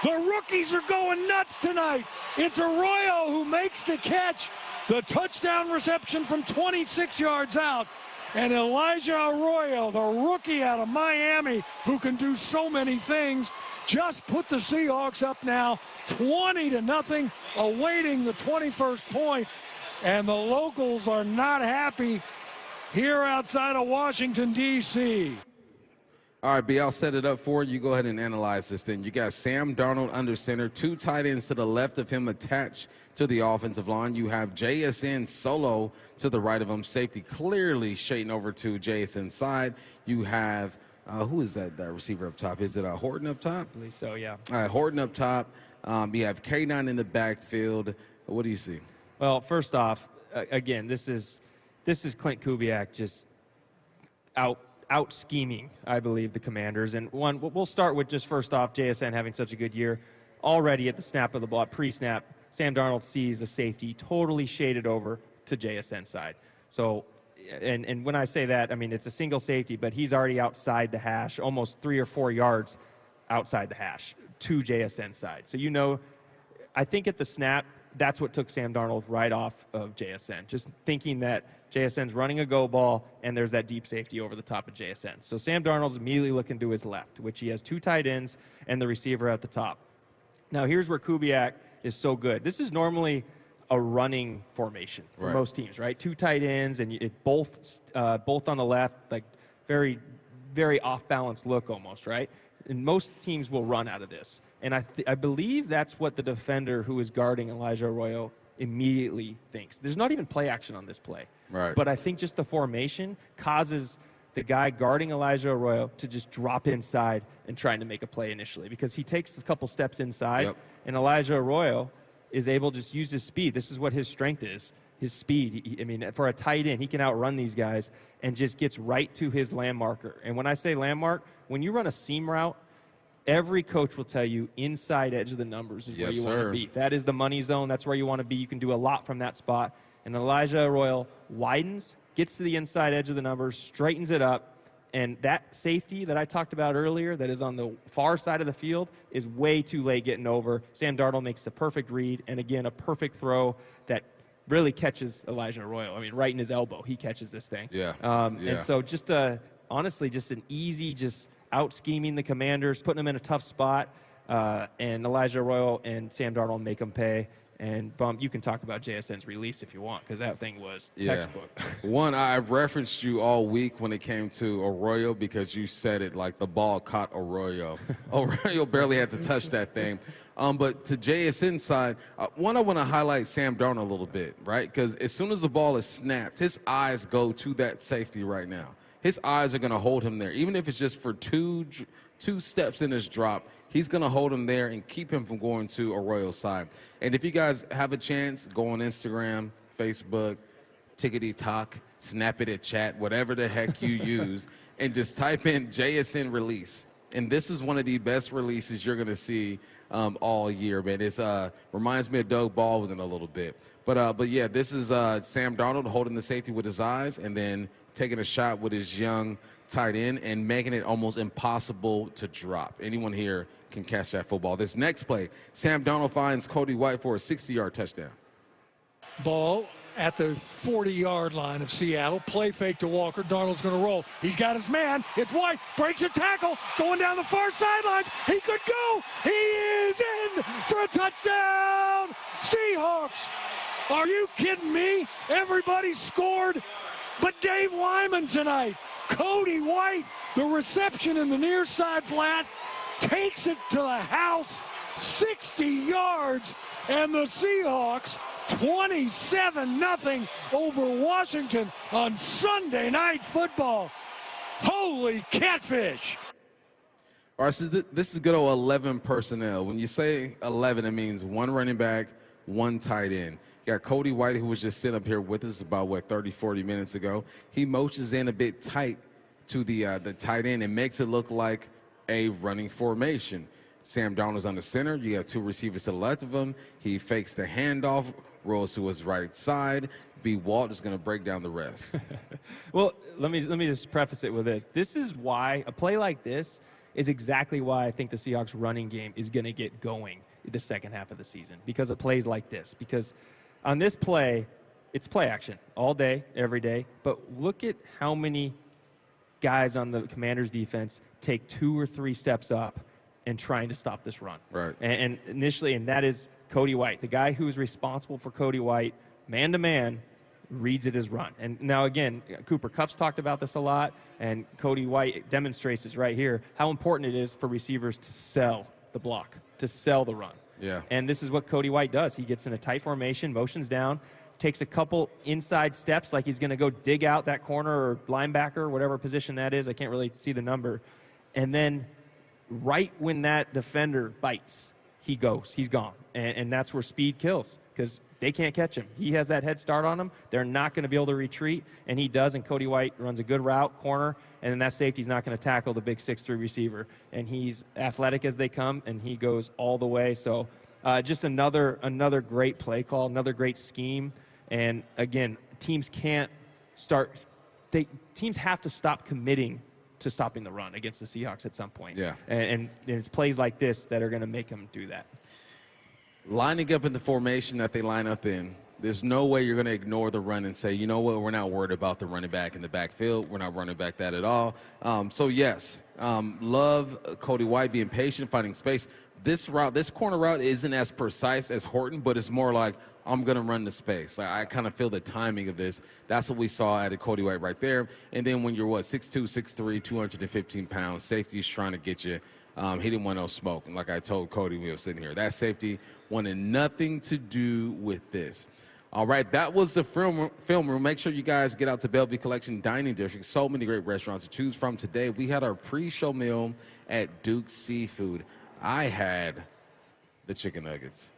The rookies are going nuts tonight. It's Arroyo who makes the catch. The touchdown reception from 26 yards out. And Elijah Arroyo, the rookie out of Miami, who can do so many things, just put the Seahawks up now 20-0, awaiting the 21st point. And the locals are not happy here outside of Washington, D.C. All right, B, I'll set it up for you. You go ahead and analyze this then. You got Sam Darnold under center, 2 tight ends to the left of him attached to the offensive line. You have JSN solo to the right of him, safety clearly shading over to JSN's side. You have, who is that receiver up top? Is it Horton up top? I believe so, yeah. All right, Horton up top. You have K9 in the backfield. What do you see? Well, first off, again, this is Clint Kubiak just out scheming, I believe, the Commanders. And we'll start with just first off, JSN having such a good year. Already at the snap of the ball, pre-snap, Sam Darnold sees a safety totally shaded over to JSN's side. So, and when I say that, I mean it's a single safety, but he's already outside the hash, almost 3 or 4 yards outside the hash to JSN's side. So I think at the snap, that's what took Sam Darnold right off of JSN, just thinking that JSN's running a go ball and there's that deep safety over the top of JSN. So Sam Darnold's immediately looking to his left, which he has 2 tight ends and the receiver at the top. Now here's where Kubiak is so good. This is normally a running formation for most teams, right? 2 tight ends and both on the left, like very, very off-balance look almost, right? And most teams will run out of this. And I believe that's what the defender who is guarding Elijah Arroyo immediately thinks. There's not even play action on this play. Right. But I think just the formation causes the guy guarding Elijah Arroyo to just drop inside and trying to make a play initially, because he takes a couple steps inside, and Elijah Arroyo is able to just use his speed. This is what his strength is, his speed. I mean, for a tight end, he can outrun these guys and just gets right to his landmarker. And when I say landmark, when you run a seam route, every coach will tell you inside edge of the numbers is where you want to be. That is the money zone. That's where you want to be. You can do a lot from that spot. And Elijah Arroyo widens, gets to the inside edge of the numbers, straightens it up, and that safety that I talked about earlier that is on the far side of the field is way too late getting over. Sam Darnold makes the perfect read, and again, a perfect throw that really catches Elijah Arroyo. I mean, right in his elbow, he catches this thing. And so just honestly, just an easy, just out-scheming the Commanders, putting them in a tough spot, and Elijah Arroyo and Sam Darnold make them pay. And Bump, you can talk about JSN's release if you want, because that thing was textbook. One, I referenced you all week when it came to Arroyo because you said it like the ball caught Arroyo. Arroyo barely had to touch that thing. But to JSN's side, one, I want to highlight Sam Darnold a little bit, right? Because as soon as the ball is snapped, his eyes go to that safety right now. His eyes are going to hold him there. Even if it's just for two steps in his drop, he's going to hold him there and keep him from going to Arroyo's side. And if you guys have a chance, go on Instagram, Facebook, TikTok, Snap It at Chat, whatever the heck you use, and just type in JSN release. And this is one of the best releases you're going to see all year, man. It reminds me of Doug Baldwin a little bit. But yeah, this is Sam Darnold holding the safety with his eyes and then taking a shot with his young tight end and making it almost impossible to drop. Anyone here can catch that football. This next play, Sam Darnold finds Cody White for a 60-yard touchdown. Ball at the 40-yard line of Seattle. Play fake to Walker. Darnold's going to roll. He's got his man. It's White. Breaks a tackle. Going down the far sidelines. He could go. He is in for a touchdown. Seahawks. Are you kidding me? Everybody scored but Dave Wyman tonight. Cody White, the reception in the near side flat, takes it to the house, 60 yards, and the Seahawks 27-0 over Washington on Sunday Night Football. Holy catfish. All right, so this is good old 11 personnel. When you say 11, it means one running back, one tight end. You got Cody White, who was just sitting up here with us about, 30, 40 minutes ago. He motions in a bit tight to the tight end and makes it look like a running formation. Sam Darnold's on the center. You got two receivers to the left of him. He fakes the handoff, rolls to his right side. B. Walt is going to break down the rest. Well, let me just preface it with this. This is why a play like this is exactly why I think the Seahawks running game is going to get going the second half of the season, because of plays like this. Because on this play, it's play action all day, every day. But look at how many guys on the Commanders' defense take 2 or 3 steps up and trying to stop this run. Right. And initially, and that is Cody White, the guy who is responsible for Cody White, man-to-man, reads it as run. And now, again, Cooper Kupp's talked about this a lot, and Cody White demonstrates this right here, how important it is for receivers to sell the block, to sell the run. Yeah. And this is what Cody White does. He gets in a tight formation, motions down, takes a couple inside steps like he's going to go dig out that corner or linebacker, whatever position that is. I can't really see the number. And then right when that defender bites, he goes. He's gone. And that's where speed kills, because they can't catch him. He has that head start on him. They're not going to be able to retreat, and he does, and Cody White runs a good route, corner, and then that safety's not going to tackle the big 6'3" receiver. And he's athletic as they come, and he goes all the way. So just another great play call, another great scheme. And, again, teams have to stop committing to stopping the run against the Seahawks at some point. Yeah. And it's plays like this that are going to make them do that. Lining up in the formation that they line up in, there's no way you're going to ignore the run and say, you know what, we're not worried about the running back in the backfield. We're not running back that at all. So, yes, love Cody White being patient, finding space. This corner route isn't as precise as Horton, but it's more like, I'm going to run the space. I kind of feel the timing of this. That's what we saw at Cody White right there. And then when you're, 6'2", 6'3", 215 pounds, safety's trying to get you. He didn't want no smoke. And like I told Cody when we were sitting here, that safety wanted nothing to do with this. All right, that was the film room. Make sure you guys get out to Bellevue Collection Dining District. So many great restaurants to choose from today. We had our pre-show meal at Duke's Seafood. I had the chicken nuggets.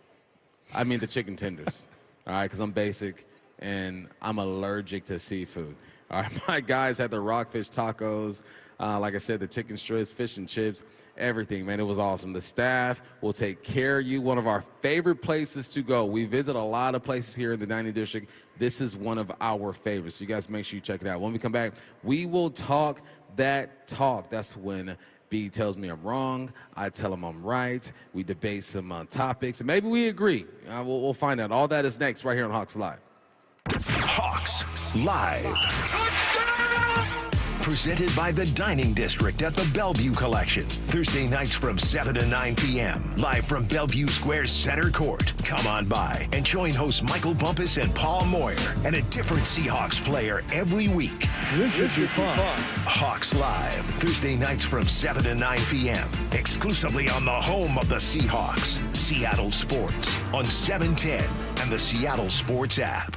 I mean the chicken tenders, all right, because I'm basic and I'm allergic to seafood. All right, my guys had the rockfish tacos, like I said, the chicken strips, fish and chips, everything, man. It was awesome. The staff will take care of you. One of our favorite places to go. We visit a lot of places here in the dining district. This is one of our favorites. So you guys make sure you check it out. When we come back, we will talk that talk. That's when B tells me I'm wrong. I tell him I'm right. We debate some topics, and maybe we agree. We'll find out. All that is next right here on Hawks Live. Hawks Live. Touchdown! presented by the Dining District at the Bellevue Collection. Thursday nights from 7 to 9 p.m. Live from Bellevue Square Center Court. Come on by and join hosts Michael Bumpus and Paul Moyer and a different Seahawks player every week. This should be fun. Hawks Live, Thursday nights from 7 to 9 p.m. Exclusively on the home of the Seahawks, Seattle Sports, on 710 and the Seattle Sports app.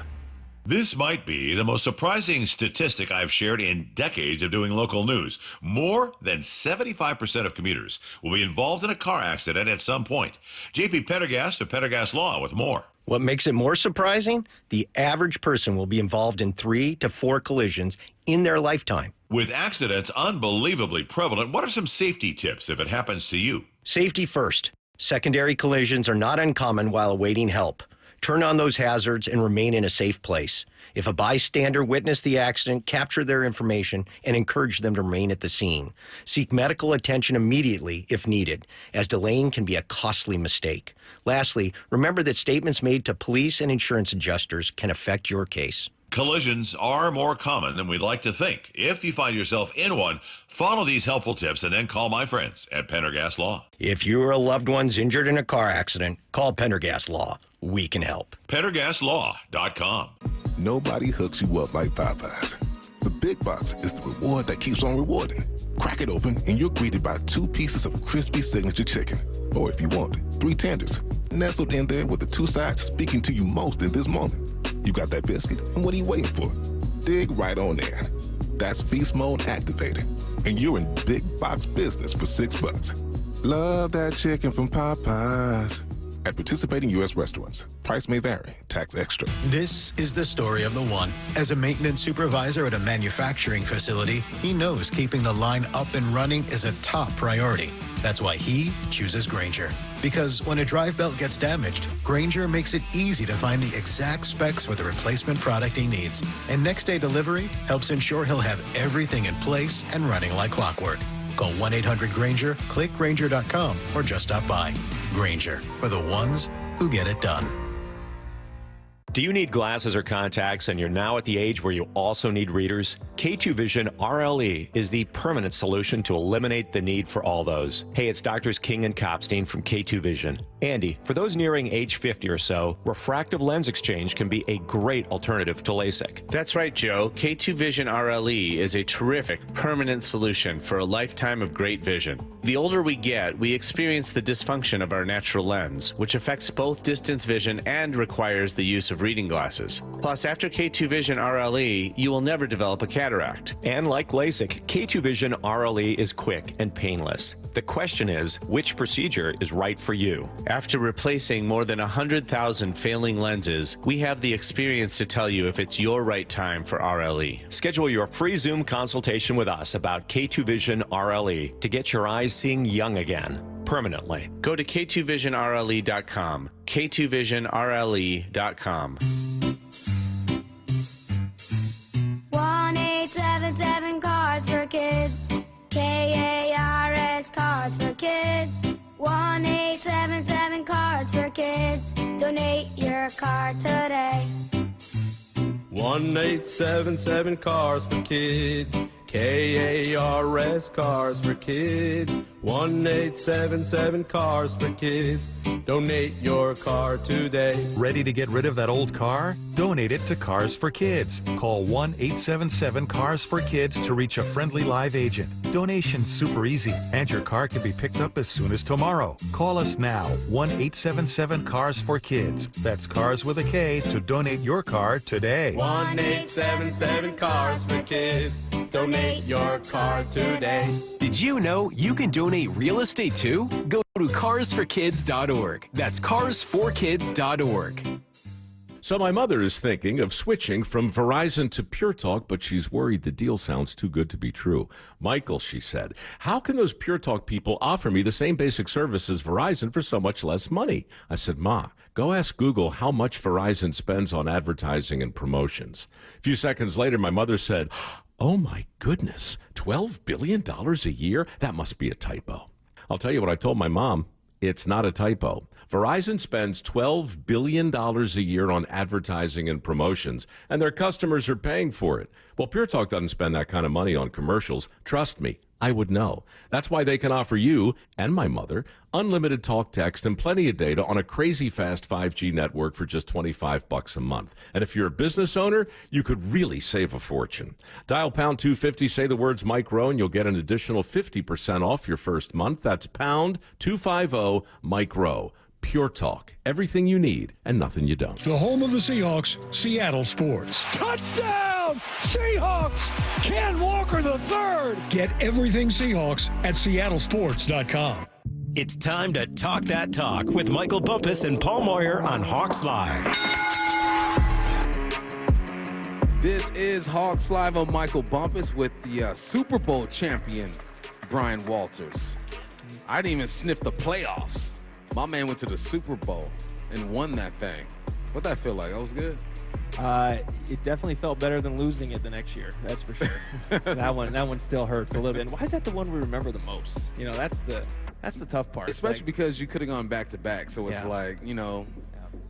This might be the most surprising statistic I've shared in decades of doing local news. More than 75% of commuters will be involved in a car accident at some point. JP Pendergast of Pendergast Law with more. What makes it more surprising? The average person will be involved in 3 to 4 collisions in their lifetime. With accidents unbelievably prevalent, what are some safety tips if it happens to you? Safety first. Secondary collisions are not uncommon while awaiting help. Turn on those hazards and remain in a safe place. If a bystander witnessed the accident, capture their information and encourage them to remain at the scene. Seek medical attention immediately if needed, as delaying can be a costly mistake. Lastly, remember that statements made to police and insurance adjusters can affect your case. Collisions are more common than we'd like to think. If you find yourself in one, follow these helpful tips and then call my friends at Pendergast Law. If you or a loved one's injured in a car accident, call Pendergast Law. We can help. PendergastLaw.com. Nobody hooks you up like Popeyes. The Big Box is the reward that keeps on rewarding. Crack it open and you're greeted by 2 pieces of crispy signature chicken. Or if you want, 3 tenders, nestled in there with the 2 sides speaking to you most in this moment. You got that biscuit, and what are you waiting for? Dig right on in. That's feast mode activated, and you're in big box business for $6. Love that chicken from Popeyes. At participating U.S. restaurants, price may vary, tax extra. This is the story of the one. As a maintenance supervisor at a manufacturing facility, he knows keeping the line up and running is a top priority. That's why he chooses Grainger. Because when a drive belt gets damaged, Grainger makes it easy to find the exact specs for the replacement product he needs. And next day delivery helps ensure he'll have everything in place and running like clockwork. Call 1-800-GRAINGER, click Grainger.com, or just stop by. Grainger, for the ones who get it done. Do you need glasses or contacts and you're now at the age where you also need readers? K2 Vision RLE is the permanent solution to eliminate the need for all those. Hey, it's Doctors King and Kopstein from K2 Vision. Andy, for those nearing age 50 or so, refractive lens exchange can be a great alternative to LASIK. That's right, Joe. K2 Vision RLE is a terrific permanent solution for a lifetime of great vision. The older we get, we experience the dysfunction of our natural lens, which affects both distance vision and requires the use of reading glasses. Plus, after K2 Vision RLE, you will never develop a cataract. And like LASIK, K2 Vision RLE is quick and painless. The question is, which procedure is right for you? After replacing more than 100,000 failing lenses, we have the experience to tell you if it's your right time for RLE. Schedule your free Zoom consultation with us about K2 Vision RLE to get your eyes seeing young again, permanently. Go to K2VisionRLE.com, K2VisionRLE.com. 1-877 Cars for Kids. KARS Cards for Kids. 1-877 Cards for Kids. Donate your card today. 1-877 Cars for Kids. KARS Cars for Kids. 1-877 Cars for Kids. Donate your car today. Ready to get rid of that old car? Donate it to Cars for Kids. Call 1-877-CARS-FOR-KIDS to reach a friendly live agent. Donation's super easy, and your car can be picked up as soon as tomorrow. Call us now, 1-877-CARS-FOR-KIDS. That's Cars with a K to donate your car today. 1-877 Cars for Kids. Donate your car today. Did you know you can donate real estate too? Go to carsforkids.org. That's carsforkids.org. So my mother is thinking of switching from Verizon to Pure Talk, but she's worried the deal sounds too good to be true. Michael, she said, how can those Pure Talk people offer me the same basic service as Verizon for so much less money? I said, Ma, go ask Google how much Verizon spends on advertising and promotions. A few seconds later, my mother said, oh my goodness, $12 billion a year? That must be a typo. I'll tell you what I told my mom. It's not a typo. Verizon spends $12 billion a year on advertising and promotions, and their customers are paying for it. Well, Pure Talk doesn't spend that kind of money on commercials. Trust me, I would know. That's why they can offer you and my mother unlimited talk, text, and plenty of data on a crazy fast 5G network for just $25 a month. And if you're a business owner, you could really save a fortune. Dial pound 250, say the words Mike Rowe, and you'll get an additional 50% off your first month. That's pound 250 Mike Rowe. Pure Talk. Everything you need and nothing you don't. The home of the Seahawks, Seattle Sports. Touchdown! Seahawks! Ken Walker III. Get everything Seahawks at seattlesports.com. It's time to talk that talk with Michael Bumpus and Paul Moyer on Hawks Live. This is Hawks Live. I'm Michael Bumpus with the Super Bowl champion, Brian Walters. I didn't even sniff the playoffs. My man went to the Super Bowl and won that thing. What'd that feel like? That was good? It definitely felt better than losing it the next year. That's for sure. that one still hurts a little bit. And why is that the one we remember the most? You know, that's the tough part. Especially because you could have gone back to back. So it's like, you know,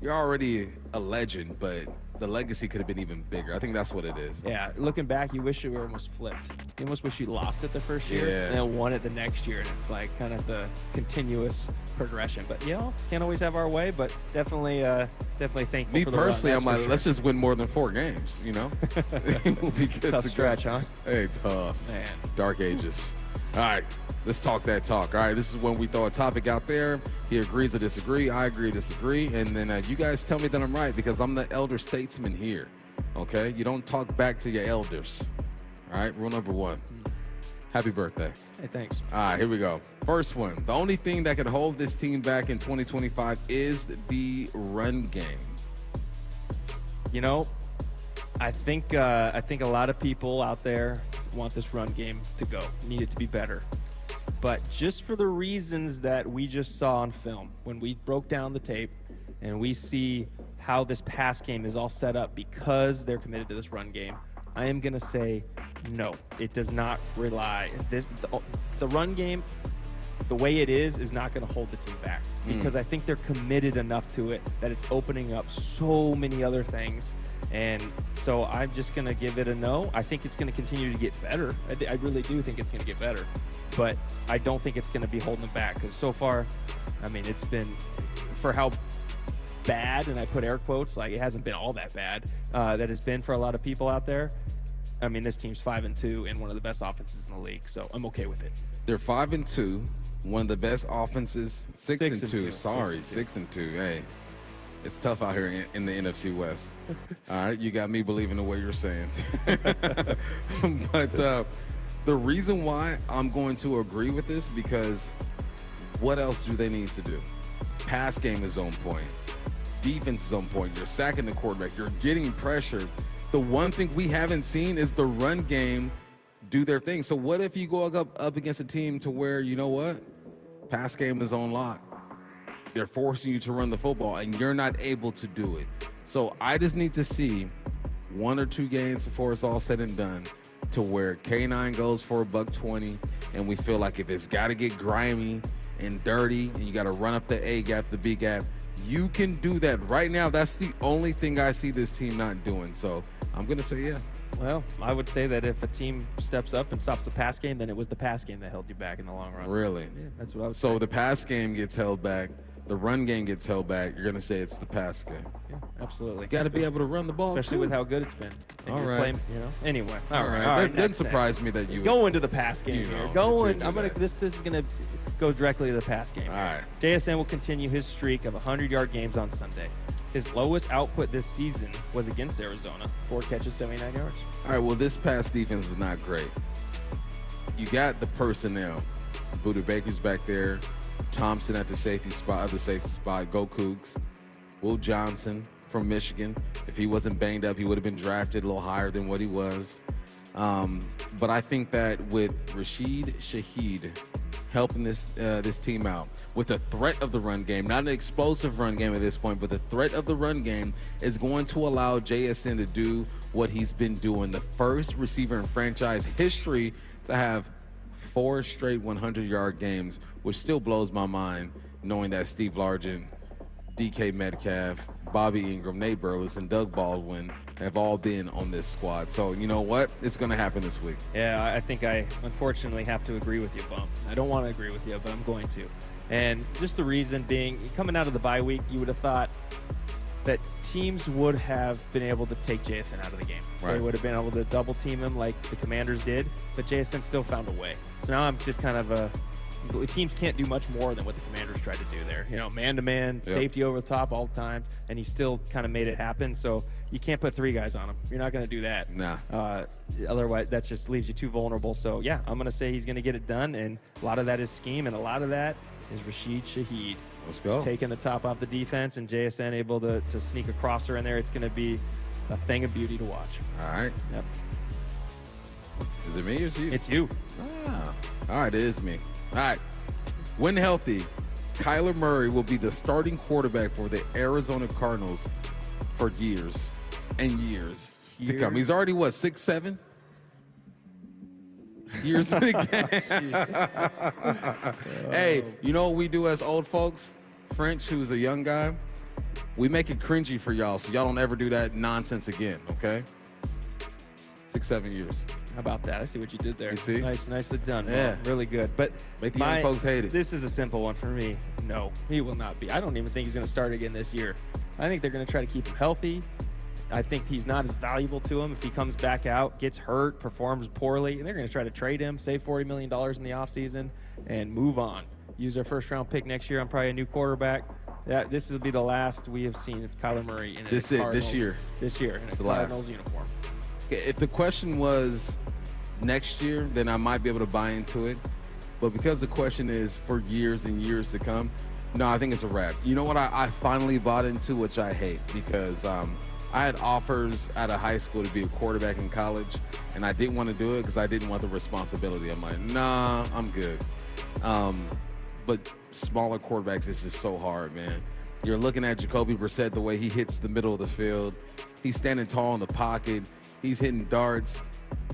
you're already a legend, but the legacy could have been even bigger. I think that's what it is. Yeah, looking back, you wish it were almost flipped. You almost wish you lost it the first year and then won it the next year. And it's like kind of the continuous progression. But, you know, can't always have our way, but definitely thankful Me for the personally, run, I'm like, sure. let's just win more than 4 games, you know? Tough stretch, huh? Hey, tough. Man. Dark ages. All right, let's talk that talk. All right, this is when we throw a topic out there. He agrees or disagree. I agree or disagree. And then you guys tell me that I'm right because I'm the elder statesman here. Okay? You don't talk back to your elders. All right, rule number 1. Happy birthday. Hey, thanks. All right, here we go. First one. The only thing that can hold this team back in 2025 is the run game. You know, I think a lot of people out there want this run game to go, need it to be better. But just for the reasons that we just saw on film, when we broke down the tape and we see how this pass game is all set up because they're committed to this run game, I am going to say no. It does not rely. The run game, the way it is not going to hold the team back because I think they're committed enough to it that it's opening up so many other things. And so I'm just going to give it a no. I think it's going to continue to get better. I really do think it's going to get better. But I don't think it's going to be holding them back because so far, I mean, it's been, for how bad, and I put air quotes, like it hasn't been all that bad, that has been for a lot of people out there. I mean, this team's 5-2 and one of the best offenses in the league, so I'm okay with it. They're 5-2, one of the best offenses, 6-2. Sorry, 6-2. Hey, it's tough out here in the NFC West. All right, you got me believing the way you're saying. But the reason why I'm going to agree with this because what else do they need to do? Pass game is on point. Defense is on point. You're sacking the quarterback. You're getting pressure. The one thing we haven't seen is the run game do their thing. So what if you go up against a team to where, you know what? Pass game is on lock. They're forcing you to run the football, and you're not able to do it. So I just need to see 1 or 2 games before it's all said and done to where K9 goes for $120, and we feel like if it's got to get grimy and dirty and you got to run up the A gap, the B gap, you can do that. Right now, that's the only thing I see this team not doing. So I'm going to say yeah. Well, I would say that if a team steps up and stops the pass game, then it was the pass game that held you back in the long run. Really? Yeah, that's what I would say. So the pass game gets held back. The run game gets held back. You're going to say it's the pass game. Yeah, absolutely. Got to be able to run the ball, especially too. with how good it's been. And All you're right. Playing, you know. Anyway. All right. That didn't surprise me that you go into the pass game. You know, going. I'm gonna. This is gonna go directly to the pass game. All right. JSN will continue his streak of 100-yard games on Sunday. His lowest output this season was against Arizona, 4 catches, 79 yards. All right. Well, this pass defense is not great. You got the personnel. Buda Baker's back there. Thompson at the safety spot, other safety spot. Go Cougs. Will Johnson from Michigan. If he wasn't banged up, he would have been drafted a little higher than what he was. But I think that with Rashid Shaheed helping this team out with the threat of the run game, not an explosive run game at this point, but the threat of the run game is going to allow JSN to do what he's been doing. The first receiver in franchise history to have 4 straight 100-yard games, which still blows my mind. knowing that Steve Largent, DK Metcalf, Bobby Ingram, Nate Burles, and Doug Baldwin have all been on this squad. So you know what? It's going to happen this week. Yeah, I think I unfortunately have to agree with you, Bump. I don't want to agree with you, but I'm going to. And just the reason being, coming out of the bye week, you would have thought that teams would have been able to take JSN out of the game. Right. They would have been able to double team him like the Commanders did, but JSN still found a way. So now I'm just kind of teams can't do much more than what the Commanders tried to do there. You know, man-to-man, safety over the top all the time, and he still kind of made it happen. So you can't put 3 guys on him. You're not going to do that. Nah. Otherwise, that just leaves you too vulnerable. So, yeah, I'm going to say he's going to get it done, and a lot of that is scheme, and a lot of that is Rashid Shaheed. Let's go. Taking the top off the defense, and JSN able to sneak a crosser in there. It's going to be a thing of beauty to watch. All right. Yep. Is it me or is it you? It's you. Ah. All right, it is me. All right. When healthy, Kyler Murray will be the starting quarterback for the Arizona Cardinals for years and years to come. He's already, what, 6'7"? Years in the game. Hey, you know what we do as old folks? French, who's a young guy, we make it cringy for y'all so y'all don't ever do that nonsense again, okay? 6-7 years. How about that? I see what you did there. You see? Nicely done. Yeah. Well, really good. But make the young folks hate it. This is a simple one for me. No, he will not be. I don't even think he's going to start again this year. I think they're going to try to keep him healthy. I think he's not as valuable to him if he comes back out, gets hurt, performs poorly. And they're going to try to trade him, save $40 million in the offseason, and move on. Use their first-round pick next year on probably a new quarterback. This will be the last we have seen of Kyler Murray in this year. This year in a Cardinals uniform. If the question was next year, then I might be able to buy into it. But because the question is for years and years to come, no, I think it's a wrap. You know what I finally bought into, which I hate, because I had offers out of high school to be a quarterback in college, and I didn't want to do it because I didn't want the responsibility. I'm like, nah, I'm good. But smaller quarterbacks is just so hard, man. You're looking at Jacoby Brissett, the way he hits the middle of the field. He's standing tall in the pocket. He's hitting darts.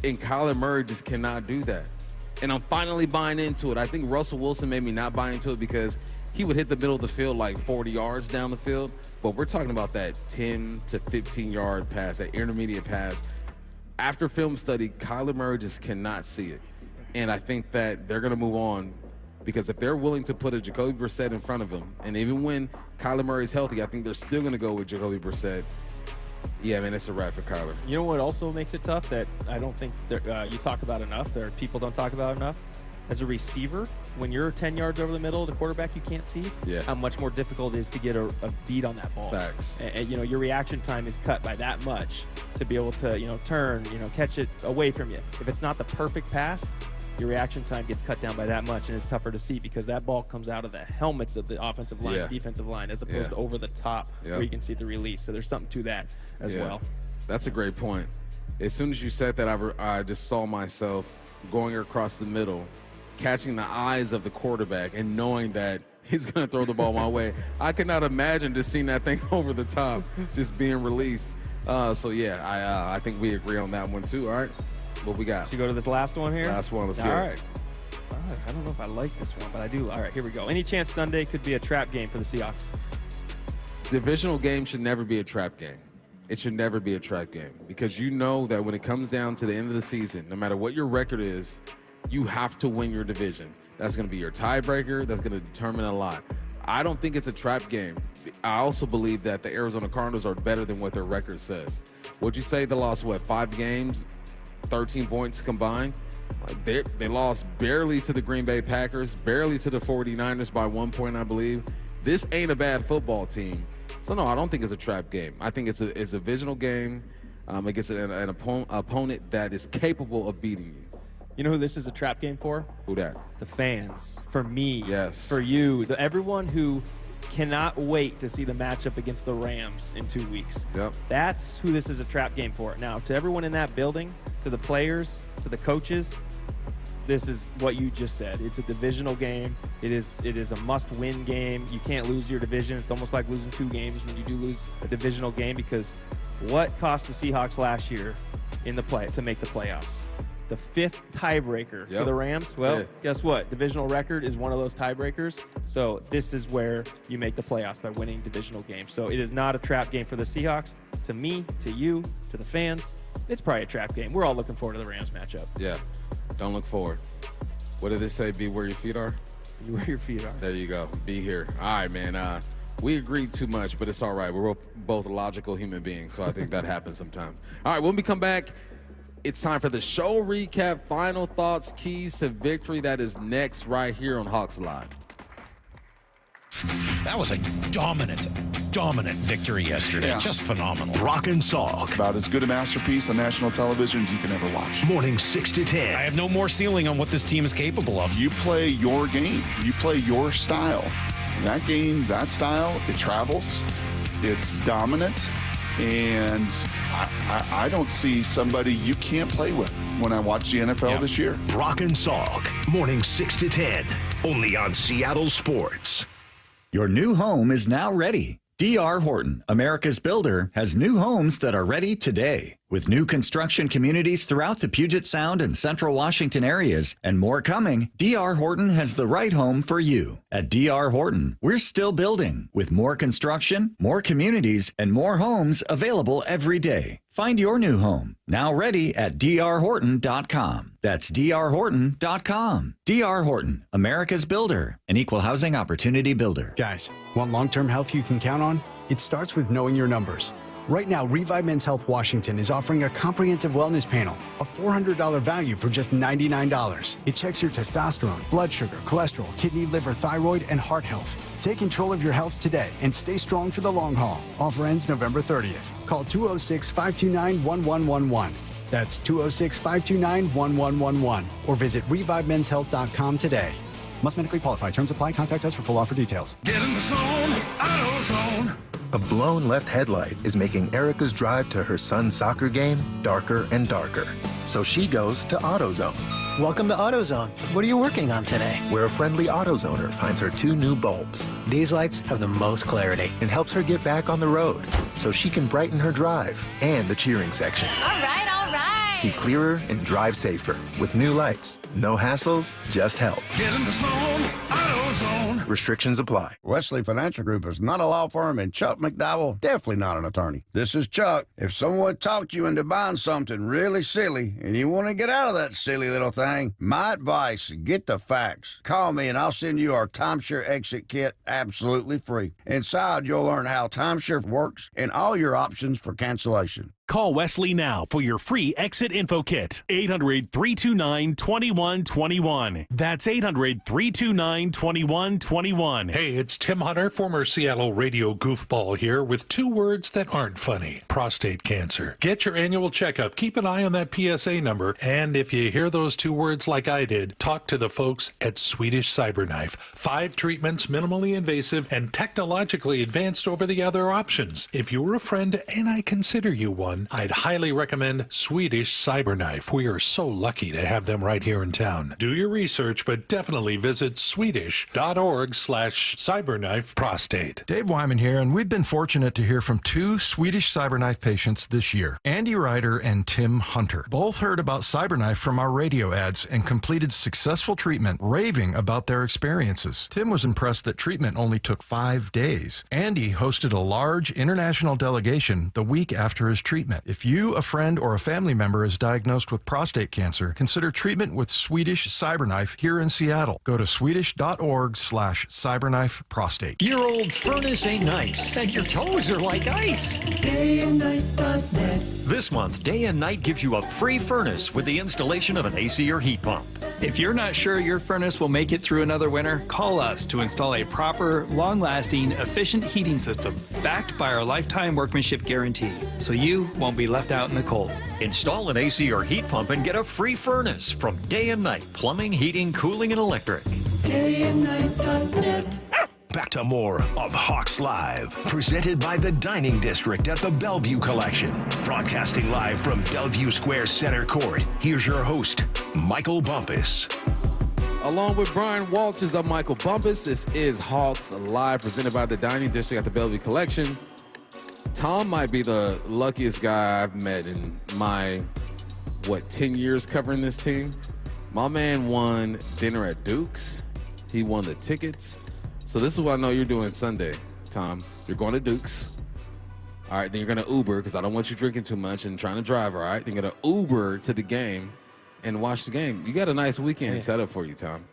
And Kyler Murray just cannot do that. And I'm finally buying into it. I think Russell Wilson made me not buy into it because he would hit the middle of the field like 40 yards down the field. But we're talking about that 10 to 15-yard pass, that intermediate pass. After film study, Kyler Murray just cannot see it. And I think that they're going to move on because if they're willing to put a Jacoby Brissett in front of him, and even when Kyler Murray's healthy, I think they're still going to go with Jacoby Brissett. Yeah, man, it's a wrap for Kyler. You know what also makes it tough that I don't think you talk about enough, or people don't talk about enough? As a receiver, when you're 10 yards over the middle, the quarterback you can't see, how much more difficult it is to get a beat on that ball. Facts. And, you know, your reaction time is cut by that much to be able to, you know, turn, you know, catch it away from you. If it's not the perfect pass, your reaction time gets cut down by that much, and it's tougher to see because that ball comes out of the helmets of the offensive line, defensive line, as opposed to over the top where you can see the release. So there's something to that as well. That's a great point. As soon as you said that, I just saw myself going across the middle, catching the eyes of the quarterback and knowing that he's going to throw the ball my way. I could not imagine just seeing that thing over the top, just being released. So, yeah, I think we agree on that one, too. All right, what we got? Should we go to this last one here? Last one, let's hear it. All right. I don't know if I like this one, but I do. All right, here we go. Any chance Sunday could be a trap game for the Seahawks? Divisional game should never be a trap game. It should never be a trap game because you know that when it comes down to the end of the season, no matter what your record is, you have to win your division. That's going to be your tiebreaker. That's going to determine a lot. I don't think it's a trap game. I also believe that the Arizona Cardinals are better than what their record says. Would you say they lost, 5 games, 13 points combined? They lost barely to the Green Bay Packers, barely to the 49ers by 1 point, I believe. This ain't a bad football team. So, no, I don't think it's a trap game. I think it's a divisional game against an opponent that is capable of beating you. You know who this is a trap game for? Who that? The fans. For me. Yes. For you. Everyone who cannot wait to see the matchup against the Rams in 2 weeks. Yep. That's who this is a trap game for. Now, to everyone in that building, to the players, to the coaches, this is what you just said. It's a divisional game. It is a must-win game. You can't lose your division. It's almost like losing 2 games when you do lose a divisional game because what cost the Seahawks last year in the play to make the playoffs? the 5th tiebreaker to the Rams. Well, guess what? Divisional record is one of those tiebreakers. So this is where you make the playoffs, by winning divisional games. So it is not a trap game for the Seahawks. To me, to you, to the fans, it's probably a trap game. We're all looking forward to the Rams matchup. Yeah, don't look forward. What did they say? Be where your feet are? Be where your feet are. There you go. Be here. All right, man. We agreed too much, but it's all right. We're both logical human beings, so I think that happens sometimes. All right, when we come back, it's time for the show recap, final thoughts, keys to victory. That is next right here on Hawks Live. That was a dominant victory yesterday. Yeah. Just phenomenal. Brock and Salk. About as good a masterpiece on national television as you can ever watch. Morning 6 to 10. I have no more ceiling on what this team is capable of. You play your game. You play your style. That game, that style, it travels. It's dominant. And I don't see somebody you can't play with when I watch the NFL this year. Brock and Salk. Morning 6 to 10. Only on Seattle Sports. Your new home is now ready. D.R. Horton, America's builder, has new homes that are ready today. With new construction communities throughout the Puget Sound and Central Washington areas and more coming, D.R. Horton has the right home for you. At D.R. Horton, we're still building with more construction, more communities, and more homes available every day. Find your new home, now ready at drhorton.com. That's drhorton.com. D.R. Horton, America's builder, an equal housing opportunity builder. Guys, want long-term health you can count on? It starts with knowing your numbers. Right now, Revive Men's Health Washington is offering a comprehensive wellness panel, a $400 value for just $99. It checks your testosterone, blood sugar, cholesterol, kidney, liver, thyroid, and heart health. Take control of your health today and stay strong for the long haul. Offer ends November 30th. Call 206-529-1111. That's 206-529-1111. Or visit ReviveMen'sHealth.com today. Must medically qualify. Terms apply. Contact us for full offer details. Get in the zone, AutoZone. A blown left headlight is making Erica's drive to her son's soccer game darker and darker. So she goes to AutoZone. Welcome to AutoZone. What are you working on today? Where a friendly AutoZoner finds her 2 new bulbs. These lights have the most clarity. And helps her get back on the road so she can brighten her drive and the cheering section. All right, all right. See clearer and drive safer with new lights. No hassles, just help. Get in the zone, AutoZone. Restrictions apply. Wesley Financial Group is not a law firm, and Chuck McDowell, definitely not an attorney. This is Chuck. If someone talked you into buying something really silly and you want to get out of that silly little thing, my advice, get the facts. Call me and I'll send you our timeshare exit kit absolutely free. Inside, you'll learn how timeshare works and all your options for cancellation. Call Wesley now for your free exit info kit. 800-329-2121. That's 800-329-2121. Hey, it's Tim Hunter, former Seattle radio goofball here with 2 words that aren't funny. Prostate cancer. Get your annual checkup. Keep an eye on that PSA number. And if you hear those 2 words like I did, talk to the folks at Swedish Cyberknife. 5 treatments, minimally invasive and technologically advanced over the other options. If you were a friend, and I consider you one, I'd highly recommend Swedish Cyberknife. We are so lucky to have them right here in town. Do your research, but definitely visit swedish.org/cyberknifeprostate. Dave Wyman here, and we've been fortunate to hear from 2 Swedish Cyberknife patients this year, Andy Ryder and Tim Hunter. Both heard about Cyberknife from our radio ads and completed successful treatment, raving about their experiences. Tim was impressed that treatment only took 5 days. Andy hosted a large international delegation the week after his treatment. If you, a friend, or a family member is diagnosed with prostate cancer, consider treatment with Swedish Cyberknife here in Seattle. Go to swedish.org/cyberknifeprostate. Your old furnace ain't nice, and your toes are like ice. DayandNight.net. This month, Day and Night gives you a free furnace with the installation of an AC or heat pump. If you're not sure your furnace will make it through another winter, call us to install a proper, long-lasting, efficient heating system backed by our lifetime workmanship guarantee, so you won't be left out in the cold. Install an AC or heat pump and get a free furnace from Day and Night Plumbing, Heating, Cooling, and Electric. DayandNight.net. Back to more of Hawks Live, presented by the Dining District at the Bellevue Collection. Broadcasting live from Bellevue Square Center Court, here's your host, Michael Bumpus. Along with Brian Walters, I'm Michael Bumpus. This is Hawks Live, presented by the Dining District at the Bellevue Collection. Tom might be the luckiest guy I've met in my 10 years covering this team. My man won dinner at Duke's. He won the tickets. So this is what I know you're doing Sunday, Tom. You're going to Duke's. All right, then you're going to Uber, because I don't want you drinking too much and trying to drive, all right? Then you're going to Uber to the game and watch the game. You got a nice weekend set up for you, Tom.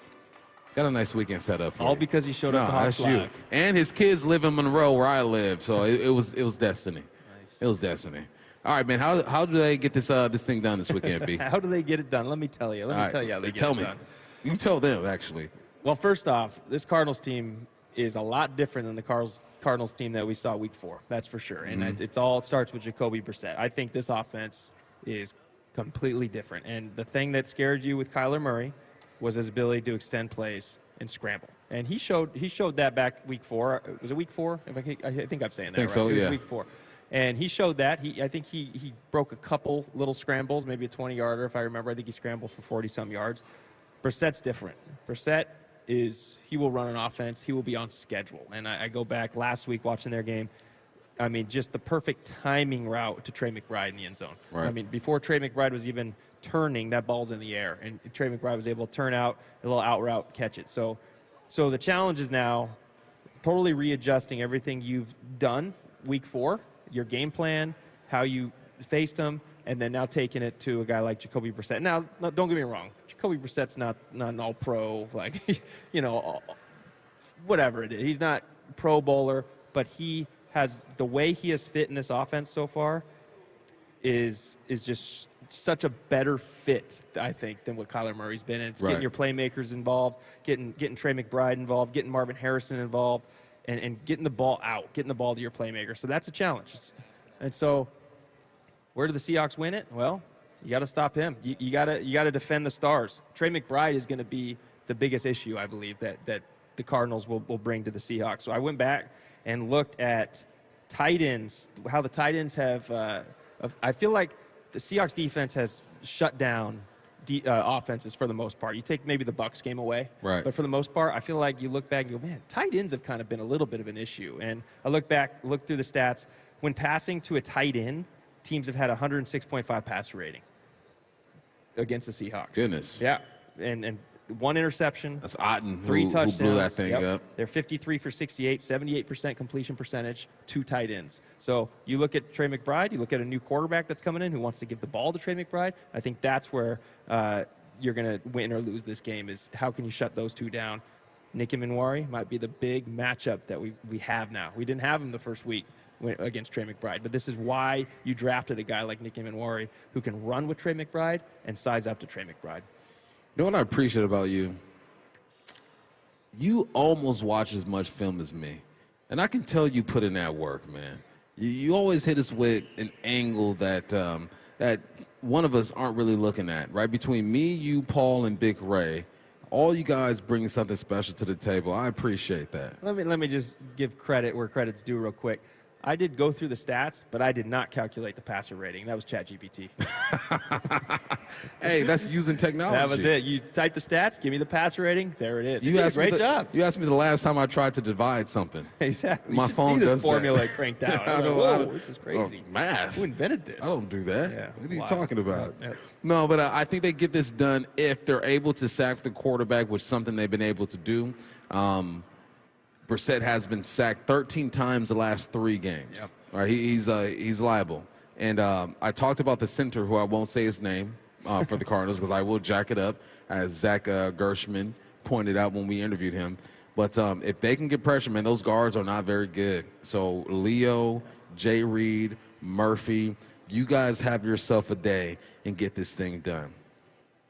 Got a nice weekend set up for you. All because he showed up to Hawks Live. And his kids live in Monroe, where I live, so it was destiny. Nice. It was destiny. All right, man. How do they get this thing done this weekend, B? How do they get it done? Let me tell you. Let me tell you how they get it done. You tell them, actually. Well, first off, this Cardinals team is a lot different than the Cardinals team that we saw week 4. That's for sure. And it starts with Jacoby Brissett. I think this offense is completely different. And the thing that scared you with Kyler Murray was his ability to extend plays and scramble. And he showed that back week 4. Was it week 4? I think I'm saying that right. So, it was yeah. week 4. And he showed that. I think he broke a couple little scrambles, maybe a 20-yarder if I remember. I think he scrambled for 40-some yards. Brissett's different. Brissett he will run an offense. He will be on schedule. And I go back last week watching their game. I mean, just the perfect timing route to Trey McBride in the end zone. Right. I mean, before Trey McBride was even turning, that ball's in the air. And Trey McBride was able to turn out, a little out route, catch it. So the challenge is now totally readjusting everything you've done week 4, your game plan, how you faced them, and then now taking it to a guy like Jacoby Brissett. Now, don't get me wrong. Jacoby Brissett's not an all-pro, whatever it is. He's not Pro Bowler, but he has the way he has fit in this offense so far is just such a better fit, I think, than what Kyler Murray's been. And it's getting your playmakers involved, getting Trey McBride involved, getting Marvin Harrison involved, and getting the ball out, getting the ball to your playmaker. So that's a challenge. And so where do the Seahawks win it? Well, you got to stop him. You got to defend the stars. Trey McBride is going to be the biggest issue, I believe, that the Cardinals will bring to the Seahawks. So I went back and looked at tight ends, how the tight ends have I feel like the Seahawks defense has shut down offenses for the most part. You take maybe the Bucs game away, right? But for the most part, I feel like you look back and go, man, tight ends have kind of been a little bit of an issue. And I looked through the stats. When passing to a tight end, teams have had 106.5 passer rating against the Seahawks. Goodness. Yeah, and 1 interception. That's Otten 3 touchdowns. Who blew that thing up. They're 53 for 68, 78% completion percentage, 2 tight ends. So you look at Trey McBride, you look at a new quarterback that's coming in who wants to give the ball to Trey McBride. I think that's where you're going to win or lose this game, is how can you shut those two down. Nick and Minwari might be the big matchup that we have now. We didn't have him the first week against Trey McBride, but this is why you drafted a guy like Nick Minwari who can run with Trey McBride and size up to Trey McBride. You know what I appreciate about you? You almost watch as much film as me. And I can tell you put in that work, man. You always hit us with an angle that that one of us aren't really looking at, right? Between me, you, Paul, and Big Ray, all you guys bring something special to the table. I appreciate that. Let me just give credit where credit's due real quick. I did go through the stats, but I did not calculate the passer rating. That was ChatGPT. Hey, that's using technology. That was it. You type the stats, give me the passer rating, there it is. You did a great job. You asked me the last time I tried to divide something. Exactly. My phone see does this formula that. Cranked out. Whoa, this is crazy. Math. Who invented this? I don't do that. Yeah, what are you talking about? No, but I think they get this done if they're able to sack the quarterback, which is something they've been able to do. Brissett has been sacked 13 times the last 3 games. Yep. All right, he's liable. And I talked about the center, who I won't say his name for the Cardinals because I will jack it up, as Zach Gershman pointed out when we interviewed him. But if they can get pressure, man, those guards are not very good. So Leo, Jay Reed, Murphy, you guys have yourself a day and get this thing done.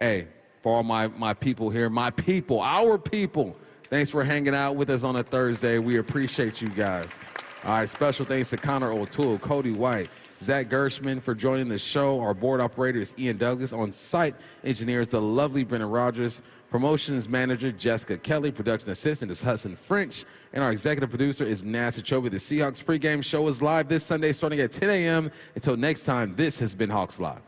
Hey, for all my people here, our people, thanks for hanging out with us on a Thursday. We appreciate you guys. All right, special thanks to Connor O'Toole, Cody White, Zach Gershman for joining the show. Our board operator is Ian Douglas. On-site engineers, the lovely Brennan Rogers. Promotions manager, Jessica Kelly. Production assistant is Hudson French. And our executive producer is Nasser Chobe. The Seahawks pregame show is live this Sunday starting at 10 a.m. Until next time, this has been Hawks Live.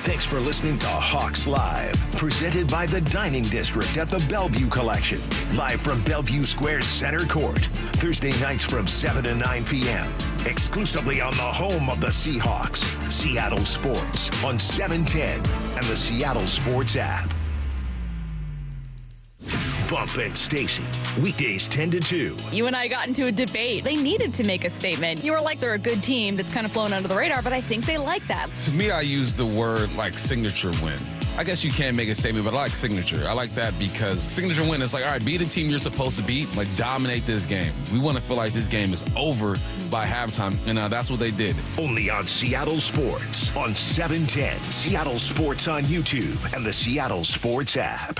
Thanks for listening to Hawks Live, presented by the Dining District at the Bellevue Collection. Live from Bellevue Square Center Court, Thursday nights from 7 to 9 p.m. exclusively on the home of the Seahawks, Seattle Sports, on 710 and the Seattle Sports app. Bump and Stacy, weekdays 10 to 2. You and I got into a debate. They needed to make a statement. You were like, they're a good team that's kind of flown under the radar, but I think they like that. To me, I use the word like signature win. I guess you can't make a statement, but I like signature. I like that because signature win is like, all right, be the team you're supposed to beat, like dominate this game. We want to feel like this game is over by halftime, and that's what they did. Only on Seattle Sports, on 710, Seattle Sports on YouTube, and the Seattle Sports app.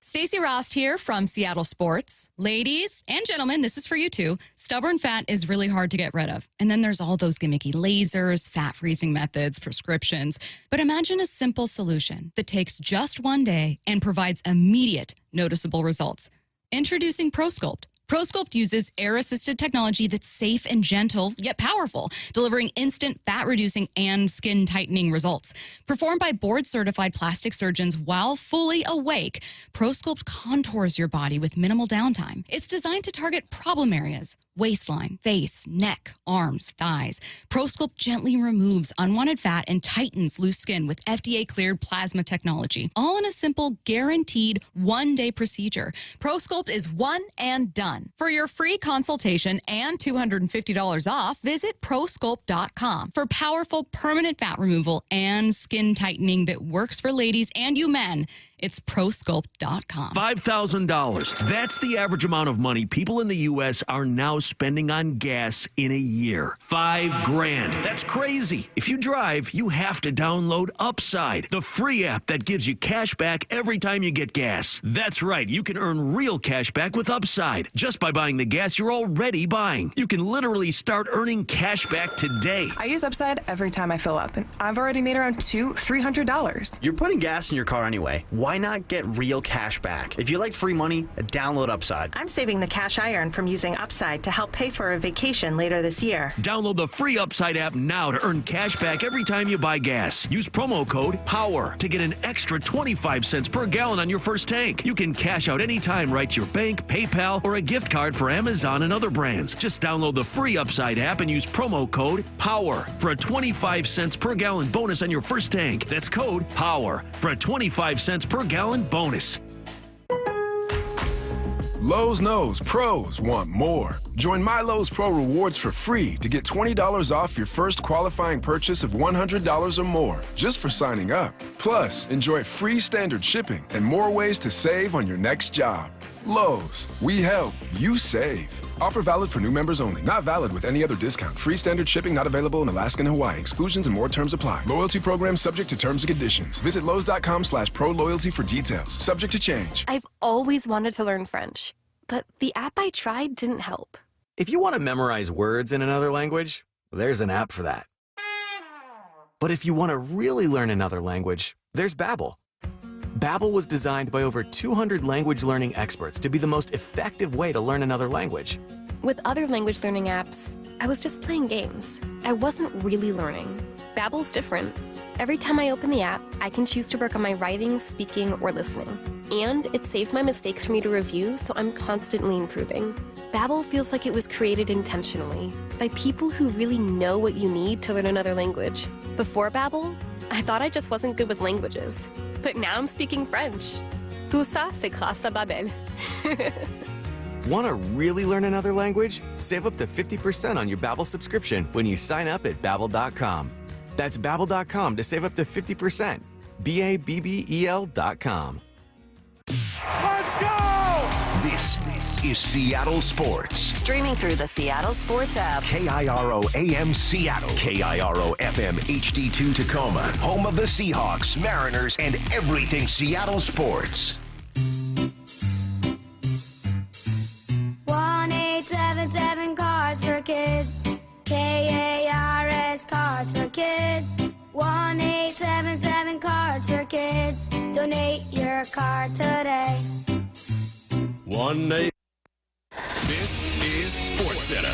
Stacey Rost here from Seattle Sports. Ladies and gentlemen, this is for you too. Stubborn fat is really hard to get rid of. And then there's all those gimmicky lasers, fat freezing methods, prescriptions. But imagine a simple solution that takes just one day and provides immediate, noticeable results. Introducing ProSculpt. ProSculpt uses air-assisted technology that's safe and gentle, yet powerful, delivering instant fat-reducing and skin-tightening results. Performed by board-certified plastic surgeons while fully awake, ProSculpt contours your body with minimal downtime. It's designed to target problem areas: waistline, face, neck, arms, thighs. ProSculpt gently removes unwanted fat and tightens loose skin with FDA-cleared plasma technology, all in a simple, guaranteed one-day procedure. ProSculpt is one and done. For your free consultation and $250 off, visit ProSculpt.com for powerful permanent fat removal and skin tightening that works for ladies and you men. It's ProSculpt.com. $5,000. That's the average amount of money people in the U.S. are now spending on gas in a year. $5,000. That's crazy. If you drive, you have to download Upside, the free app that gives you cash back every time you get gas. That's right. You can earn real cash back with Upside just by buying the gas you're already buying. You can literally start earning cash back today. I use Upside every time I fill up, and I've already made around $200-$300. You're putting gas in your car anyway. Why not get real cash back? If you like free money, download Upside. I'm saving the cash I earn from using Upside to help pay for a vacation later this year. Download the free Upside app now to earn cash back every time you buy gas. Use promo code POWER to get an extra 25 cents per gallon on your first tank. You can cash out anytime right to your bank, PayPal, or a gift card for Amazon and other brands. Just download the free Upside app and use promo code POWER for a 25 cents per gallon bonus on your first tank. That's code POWER for a 25 cents per gallon bonus. Lowe's knows pros want more. Join My Lowe's Pro Rewards for free to get $20 off your first qualifying purchase of $100 or more just for signing up. Plus, enjoy free standard shipping and more ways to save on your next job. Lowe's, we help, you save. Offer valid for new members only. Not valid with any other discount. Free standard shipping not available in Alaska and Hawaii. Exclusions and more terms apply. Loyalty program subject to terms and conditions. Visit Lowe's.com/pro-loyalty for details. Subject to change. I've always wanted to learn French, but the app I tried didn't help. If you want to memorize words in another language, there's an app for that. But if you want to really learn another language, there's Babbel. Babbel was designed by over 200 language learning experts to be the most effective way to learn another language. With other language learning apps, I was just playing games. I wasn't really learning. Babbel's different. Every time I open the app, I can choose to work on my writing, speaking, or listening. And it saves my mistakes for me to review, so I'm constantly improving. Babbel feels like it was created intentionally by people who really know what you need to learn another language. Before Babbel, I thought I just wasn't good with languages. But now I'm speaking French. Tout ça, c'est grâce à Babbel. Want to really learn another language? Save up to 50% on your Babbel subscription when you sign up at Babbel.com. That's Babbel.com to save up to 50%. Babbel.com. Let's go! This is Seattle Sports. Streaming through the Seattle Sports app. KIRO AM Seattle. KIRO FM HD2 Tacoma. Home of the Seahawks, Mariners, and everything Seattle sports. 1-877 Cards for Kids. KARS Cards for Kids. 1-877 Cards for Kids. Donate your card today. 1-8. This is Sports Center.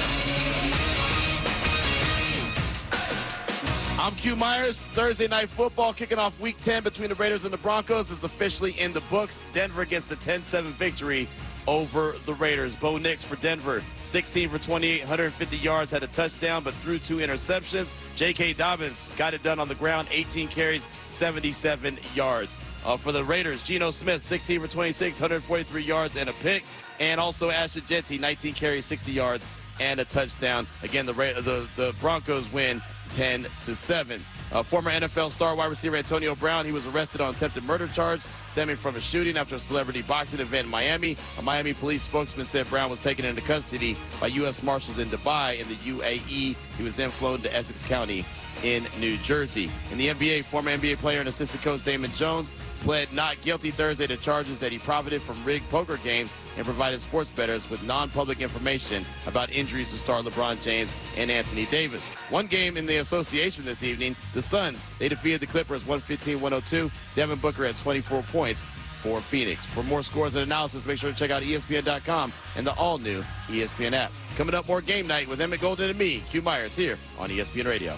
I'm Q Myers. Thursday Night Football kicking off Week 10 between the Raiders and the Broncos is officially in the books. Denver gets the 10-7 victory over the Raiders. Bo Nix for Denver, 16 for 28, 150 yards, had a touchdown, but threw 2 interceptions. J.K. Dobbins got it done on the ground, 18 carries, 77 yards. For the Raiders, Geno Smith, 16 for 26, 143 yards and a pick. And also Ashton Jeanty, 19 carries, 60 yards and a touchdown. Again, the Broncos win 10-7. Former NFL star wide receiver Antonio Brown, he was arrested on attempted murder charge stemming from a shooting after a celebrity boxing event in Miami. A Miami police spokesman said Brown was taken into custody by U.S. Marshals in Dubai in the UAE. He was then flown to Essex County in New Jersey. In the NBA, former NBA player and assistant coach Damon Jones pled not guilty Thursday to charges that he profited from rigged poker games and provided sports bettors with non-public information about injuries to star LeBron James and Anthony Davis. One game in the association this evening, the Suns, they defeated the Clippers 115-102. Devin Booker had 24 points for Phoenix. For more scores and analysis, make sure to check out ESPN.com and the all-new ESPN app. Coming up, more Game Night with Emmett Golden and me, Q Myers, here on ESPN Radio.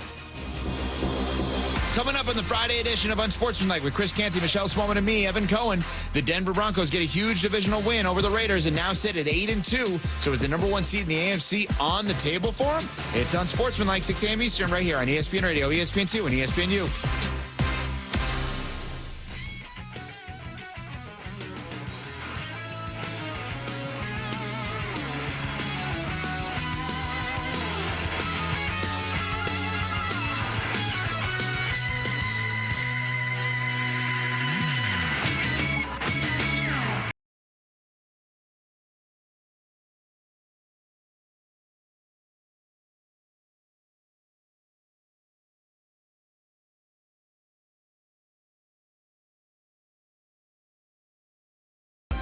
Coming up on the Friday edition of Unsportsmanlike with Chris Canty, Michelle Smallman, and me, Evan Cohen, the Denver Broncos get a huge divisional win over the Raiders and now sit at 8-2. So is the number 1 seed in the AFC on the table for them? It's Unsportsmanlike, 6 a.m. Eastern, right here on ESPN Radio, ESPN2, and ESPNU.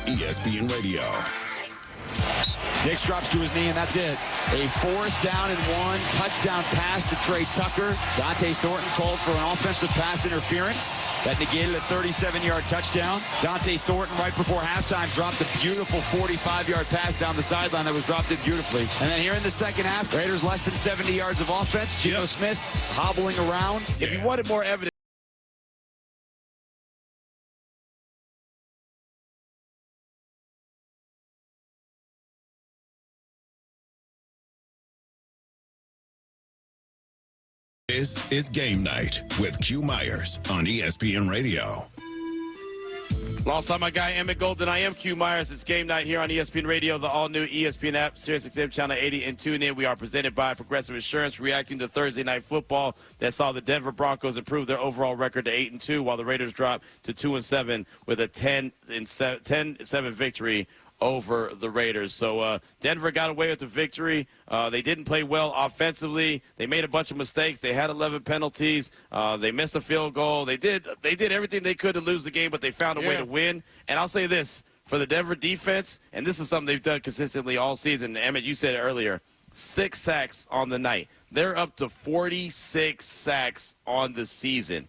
ESPN Radio. Nix drops to his knee, and that's it. A 4th down and 1 touchdown pass to Trey Tucker. Dante Thornton called for an offensive pass interference that negated a 37-yard touchdown. Dante Thornton, right before halftime, dropped a beautiful 45-yard pass down the sideline that was dropped in beautifully. And then here in the second half, Raiders less than 70 yards of offense. Geno Smith hobbling around. If you wanted more evidence, This is Game Night with Q Myers on ESPN Radio. Alongside my guy Emmett Golden, I am Q Myers. It's Game Night here on ESPN Radio, the all-new ESPN app, SiriusXM Channel 80, and tune in. We are presented by Progressive Insurance, reacting to Thursday Night Football that saw the Denver Broncos improve their overall record to 8-2, while the Raiders dropped to 2-7 with a 10-7 victory over the Raiders. So Denver got away with the victory. They didn't play well offensively. They made a bunch of mistakes. They had 11 penalties. They missed a field goal. They did everything they could to lose the game, but they found a way to win. And I'll say this, for the Denver defense, and this is something they've done consistently all season. Emmett, you said it earlier, 6 sacks on the night. They're up to 46 sacks on the season.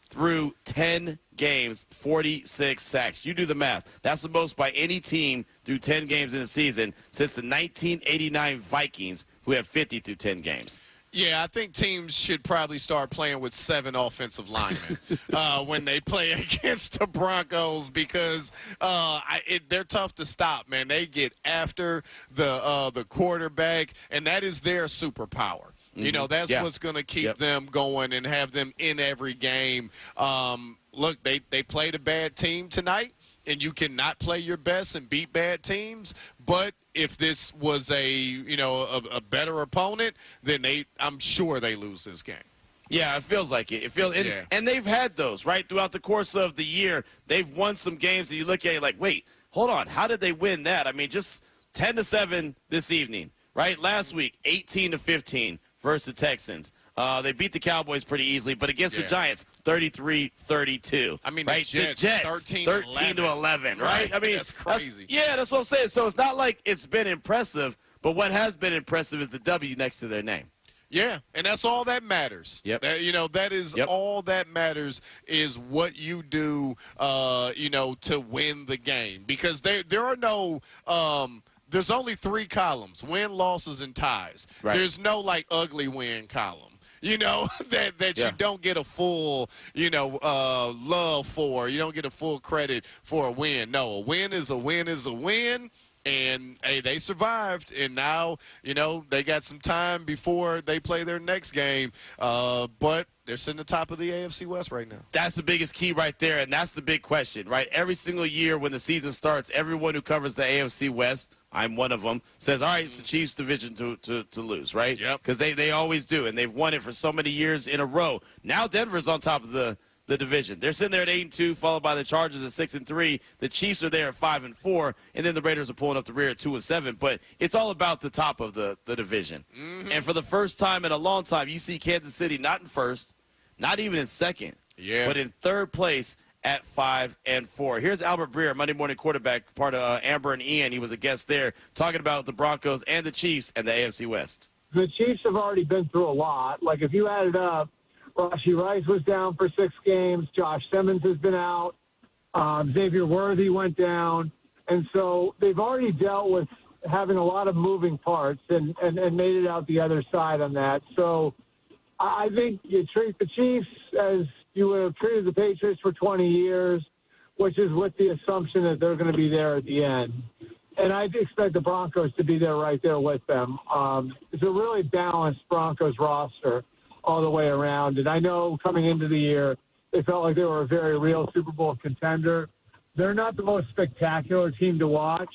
Through 10 games, 46 sacks. You do the math. That's the most by any team through 10 games in the season since the 1989 Vikings, who have 50 through 10 games. Yeah, I think teams should probably start playing with 7 offensive linemen when they play against the Broncos, because they're tough to stop, man. They get after the quarterback, and that is their superpower. You know, that's what's going to keep them going and have them in every game. Look, they played a bad team tonight, and you cannot play your best and beat bad teams. But if this was a better opponent, then I'm sure they lose this game. Yeah, it feels like it. And they've had those, right, throughout the course of the year. They've won some games, and you look at it like, wait, hold on, how did they win that? I mean, just 10-7 this evening, right? Last week, 18-15. Versus the Texans. They beat the Cowboys pretty easily, but against the Giants, 33-32. I mean, right? the Jets 13-11, right? I mean, that's crazy. That's what I'm saying. So it's not like it's been impressive, but what has been impressive is the W next to their name. Yeah, and that's all that matters. Yep. That is all that matters is what you do, to win the game. Because there are no there's only 3 columns: win, losses, and ties. Right. There's no ugly win column. That you don't get a full, love for. You don't get a full credit for a win. No, a win is a win is a win. And, hey, they survived, and now, they got some time before they play their next game. But they're sitting at the top of the AFC West right now. That's the biggest key right there, and that's the big question, right? Every single year when the season starts, everyone who covers the AFC West, I'm one of them, says, all right, it's the Chiefs' division to lose, right? Yep. Because they always do, and they've won it for so many years in a row. Now Denver's on top of the division. They're sitting there at 8-2, followed by the Chargers at 6-3. The Chiefs are there at 5-4, and then the Raiders are pulling up the rear at 2-7. But it's all about the top of the division. Mm-hmm. And for the first time in a long time, you see Kansas City not in first, not even in second, but in third place at 5-4. Here's Albert Breer, Monday Morning Quarterback, part of Amber and Ian. He was a guest there talking about the Broncos and the Chiefs and the AFC West. The Chiefs have already been through a lot. Like, if you added up, Rashee Rice was down for 6 games. Josh Simmons has been out. Xavier Worthy went down. And so they've already dealt with having a lot of moving parts and made it out the other side on that. So I think you treat the Chiefs as you would have treated the Patriots for 20 years, which is with the assumption that they're going to be there at the end. And I expect the Broncos to be there right there with them. It's a really balanced Broncos roster all the way around. And I know coming into the year, they felt like they were a very real Super Bowl contender. They're not the most spectacular team to watch,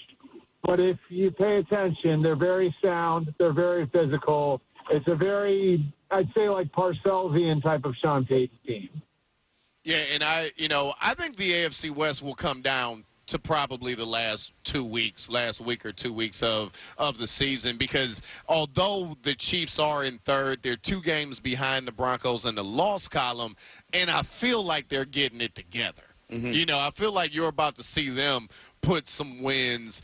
but if you pay attention, they're very sound. They're very physical. It's a very, I'd say, like Parcelsian type of Sean Payton team. Yeah, and I think the AFC West will come down to probably the last week or 2 weeks of the season, because although the Chiefs are in third, they're 2 games behind the Broncos in the loss column, and I feel like they're getting it together. Mm-hmm. I feel like you're about to see them put some wins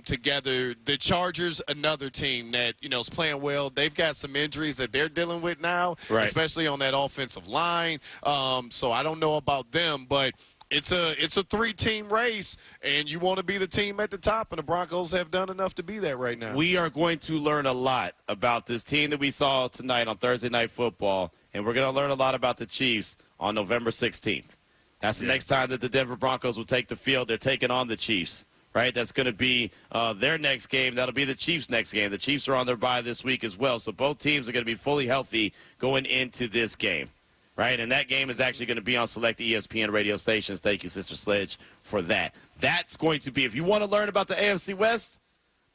together. The Chargers, another team that, is playing well. They've got some injuries that they're dealing with now, especially on that offensive line. So I don't know about them, but it's a 3-team race, and you want to be the team at the top, and the Broncos have done enough to be that right now. We are going to learn a lot about this team that we saw tonight on Thursday Night Football, and we're going to learn a lot about the Chiefs on November 16th. That's the next time that the Denver Broncos will take the field. They're taking on the Chiefs, right? That's going to be their next game. That'll be the Chiefs' next game. The Chiefs are on their bye this week as well, so both teams are going to be fully healthy going into this game. Right, and that game is actually going to be on select ESPN radio stations. Thank you, Sister Sledge, for that. That's going to be, if you want to learn about the AFC West,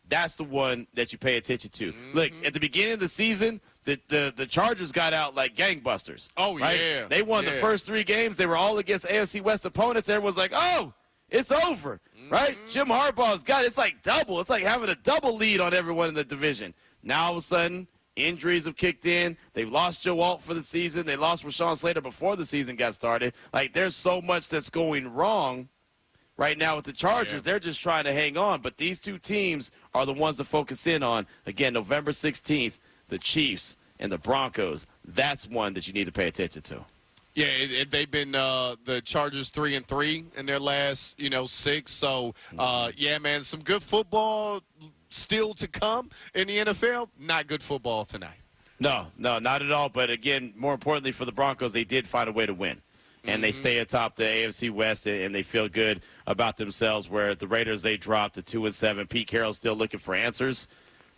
that's the one that you pay attention to. Mm-hmm. Look, at the beginning of the season, the Chargers got out like gangbusters. Oh, right? yeah. They won the first 3 games. They were all against AFC West opponents. Everyone's like, oh, it's over, right? Jim Harbaugh's got it. It's like double. It's like having a double lead on everyone in the division. Now, all of a sudden, injuries have kicked in. They've lost Joe Alt for the season. They lost Rashawn Slater before the season got started. Like, there's so much that's going wrong right now with the Chargers. Yeah. They're just trying to hang on. But these 2 teams are the ones to focus in on. Again, November 16th, the Chiefs and the Broncos. That's one that you need to pay attention to. Yeah, they've been the Chargers 3-3 in their last, 6. So, yeah, man, some good football still to come in the NFL. Not good football tonight. No, not at all. But, again, more importantly for the Broncos, they did find a way to win. And they stay atop the AFC West, and they feel good about themselves, where the Raiders, they dropped to 2-7. Pete Carroll's still looking for answers,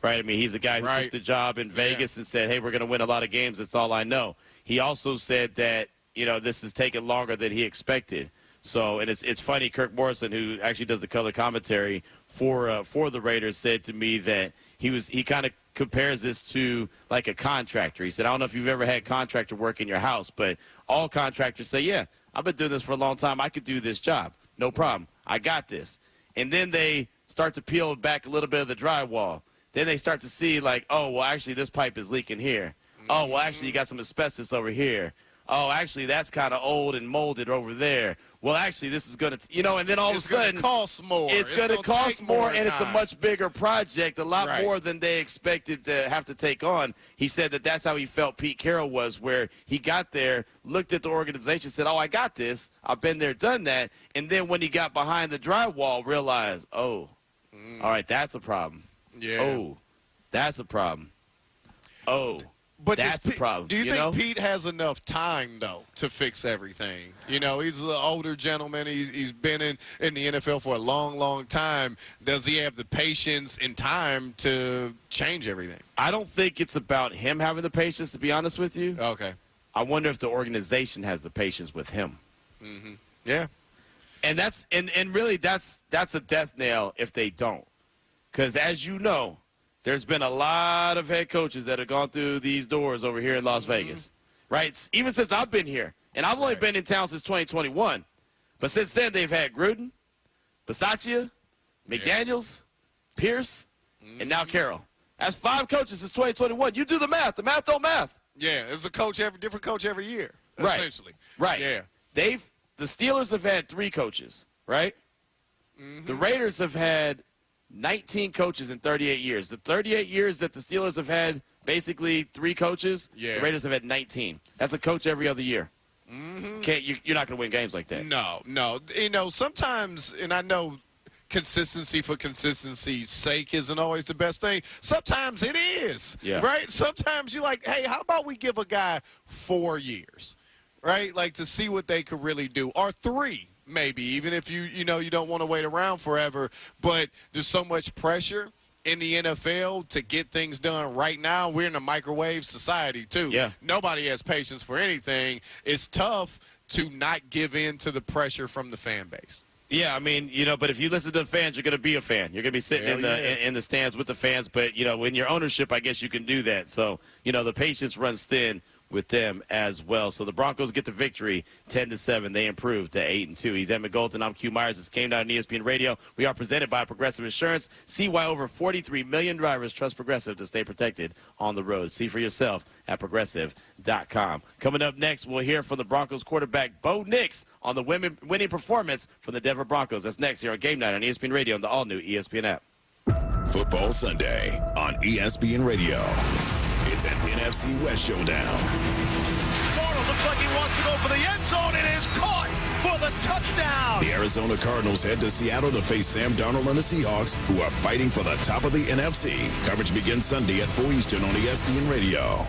right? I mean, he's the guy who took the job in Vegas and said, hey, we're going to win a lot of games. That's all I know. He also said that, this is taking longer than he expected. So, and it's funny, Kirk Morrison, who actually does the color commentary for the Raiders, said to me that he kind of compares this to like a contractor. He said, I don't know if you've ever had contractor work in your house, but all contractors say, yeah, I've been doing this for a long time. I could do this job. No problem. I got this. And then they start to peel back a little bit of the drywall. Then they start to see like, oh, well, actually, this pipe is leaking here. Oh, well, actually, you got some asbestos over here. Oh, actually, that's kind of old and molded over there. Well, actually, this is going to, and then all of a sudden, it's going to cost more. It's going to cost more, and it's a time. much bigger project, a lot more than they expected to have to take on. He said that that's how he felt Pete Carroll was, where he got there, looked at the organization, said, oh, I got this. I've been there, done that. And then when he got behind the drywall, realized, oh, all right, that's a problem. Yeah. Oh, that's a problem. Oh. But that's the problem. Do you think Pete has enough time, though, to fix everything? You know, he's an older gentleman. He's been in the NFL for a long, long time. Does he have the patience and time to change everything? I don't think it's about him having the patience, to be honest with you. Okay. I wonder if the organization has the patience with him. Mm-hmm. Yeah. And that's really that's a death nail if they don't. Because as you know, there's been a lot of head coaches that have gone through these doors over here in Las Vegas, right? Even since I've been here. And I've only been in town since 2021. But since then, they've had Gruden, Bisaccia, McDaniels, Pierce, and now Carroll. That's 5 coaches since 2021. You do the math. The math don't math. Yeah, it's a different coach every year, right. essentially. Right. Yeah. The Steelers have had 3 coaches, right? Mm-hmm. The Raiders have had 19 coaches in 38 years. The 38 years that the Steelers have had basically 3 coaches, the Raiders have had 19. That's a coach every other year. Mm-hmm. You're not going to win games like that. No. You know, sometimes, and I know consistency for consistency's sake isn't always the best thing. Sometimes it is, right? Sometimes you're like, hey, how about we give a guy 4 years, right? Like to see what they could really do, or 3. Maybe, even if you don't want to wait around forever. But there's so much pressure in the NFL to get things done right now. We're in a microwave society, too. Yeah. Nobody has patience for anything. It's tough to not give in to the pressure from the fan base. Yeah, I mean, but if you listen to the fans, you're going to be a fan. You're going to be sitting in the stands with the fans. But, in your ownership, I guess you can do that. So, the patience runs thin with them as well. So the Broncos get the victory 10-7. They improve to 8-2. He's Emmett Golden. I'm Q Myers. This came down on ESPN Radio. We are presented by Progressive Insurance. See why over 43 million drivers trust Progressive to stay protected on the road. See for yourself at Progressive.com. Coming up next, we'll hear from the Broncos quarterback Bo Nix on the winning performance from the Denver Broncos. That's next here on Game Night on ESPN Radio and the all-new ESPN app. Football Sunday on ESPN Radio. It's an NFC West showdown. Darnold looks like he wants to go for the end zone. It is caught for the touchdown. The Arizona Cardinals head to Seattle to face Sam Darnold and the Seahawks, who are fighting for the top of the NFC. Coverage begins Sunday at 4 Eastern on ESPN Radio.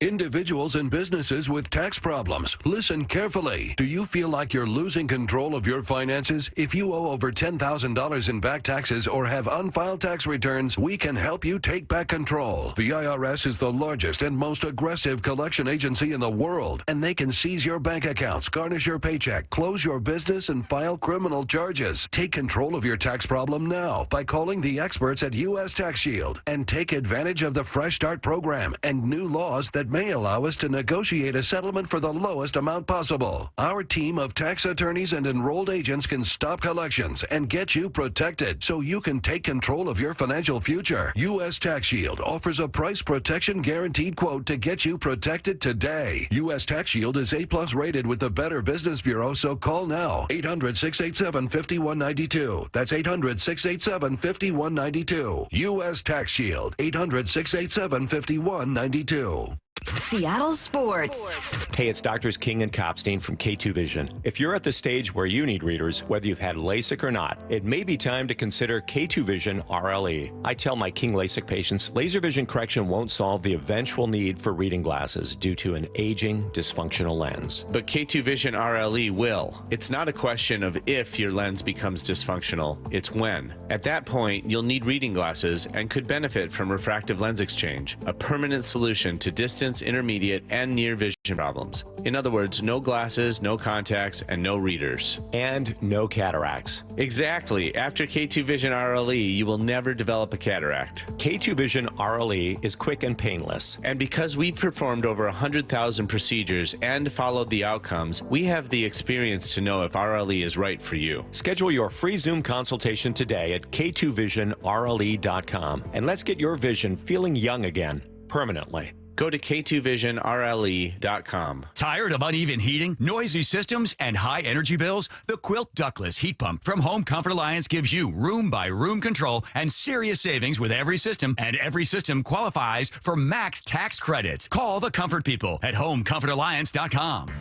Individuals and businesses with tax problems, listen carefully. Do you feel like you're losing control of your finances? If you owe over $10,000 in back taxes or have unfiled tax returns, we can help you take back control. The IRS is the largest and most aggressive collection agency in the world, and they can seize your bank accounts, garnish your paycheck, close your business, and file criminal charges. Take control of your tax problem now by calling the experts at U.S. Tax Shield and take advantage of the Fresh Start program and new laws that may allow us to negotiate a settlement for the lowest amount possible. Our team of tax attorneys and enrolled agents can stop collections and get you protected so you can take control of your financial future. U.S. Tax Shield offers a price protection guaranteed quote to get you protected today. U.S. Tax Shield is A+ rated with the Better Business Bureau, so call now. 800-687-5192. That's 800-687-5192. U.S. Tax Shield. 800-687-5192. Seattle Sports. Hey, it's Doctors King and Kopstein from K2 Vision. If you're at the stage where you need readers, whether you've had LASIK or not, it may be time to consider K2 Vision RLE. I tell my King LASIK patients, laser vision correction won't solve the eventual need for reading glasses due to an aging, dysfunctional lens. But K2 Vision RLE will. It's not a question of if your lens becomes dysfunctional, it's when. At that point, you'll need reading glasses and could benefit from refractive lens exchange, a permanent solution to distance, intermediate, and near vision problems. In other words, no glasses, no contacts, and no readers. And no cataracts. Exactly. After K2 Vision RLE, you will never develop a cataract. K2 Vision RLE is quick and painless. And because we've performed over 100,000 procedures and followed the outcomes, we have the experience to know if RLE is right for you. Schedule your free Zoom consultation today at K2VisionRLE.com, and let's get your vision feeling young again, permanently. Go to K2VisionRLE.com. Tired of uneven heating, noisy systems, and high energy bills? The Quilt Ductless Heat Pump from Home Comfort Alliance gives you room-by-room control and serious savings with every system, and every system qualifies for max tax credits. Call the Comfort People at HomeComfortAlliance.com.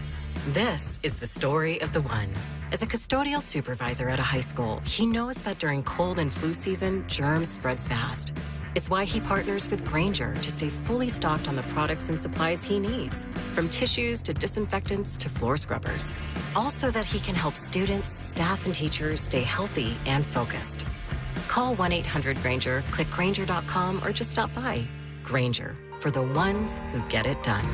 This is the story of the one. As a custodial supervisor at a high school, he knows that during cold and flu season, germs spread fast. It's why he partners with Grainger to stay fully stocked on the products and supplies he needs, from tissues to disinfectants to floor scrubbers. All so that he can help students, staff, and teachers stay healthy and focused. Call 1-800-GRAINGER, click Grainger.com, or just stop by. Grainger, for the ones who get it done.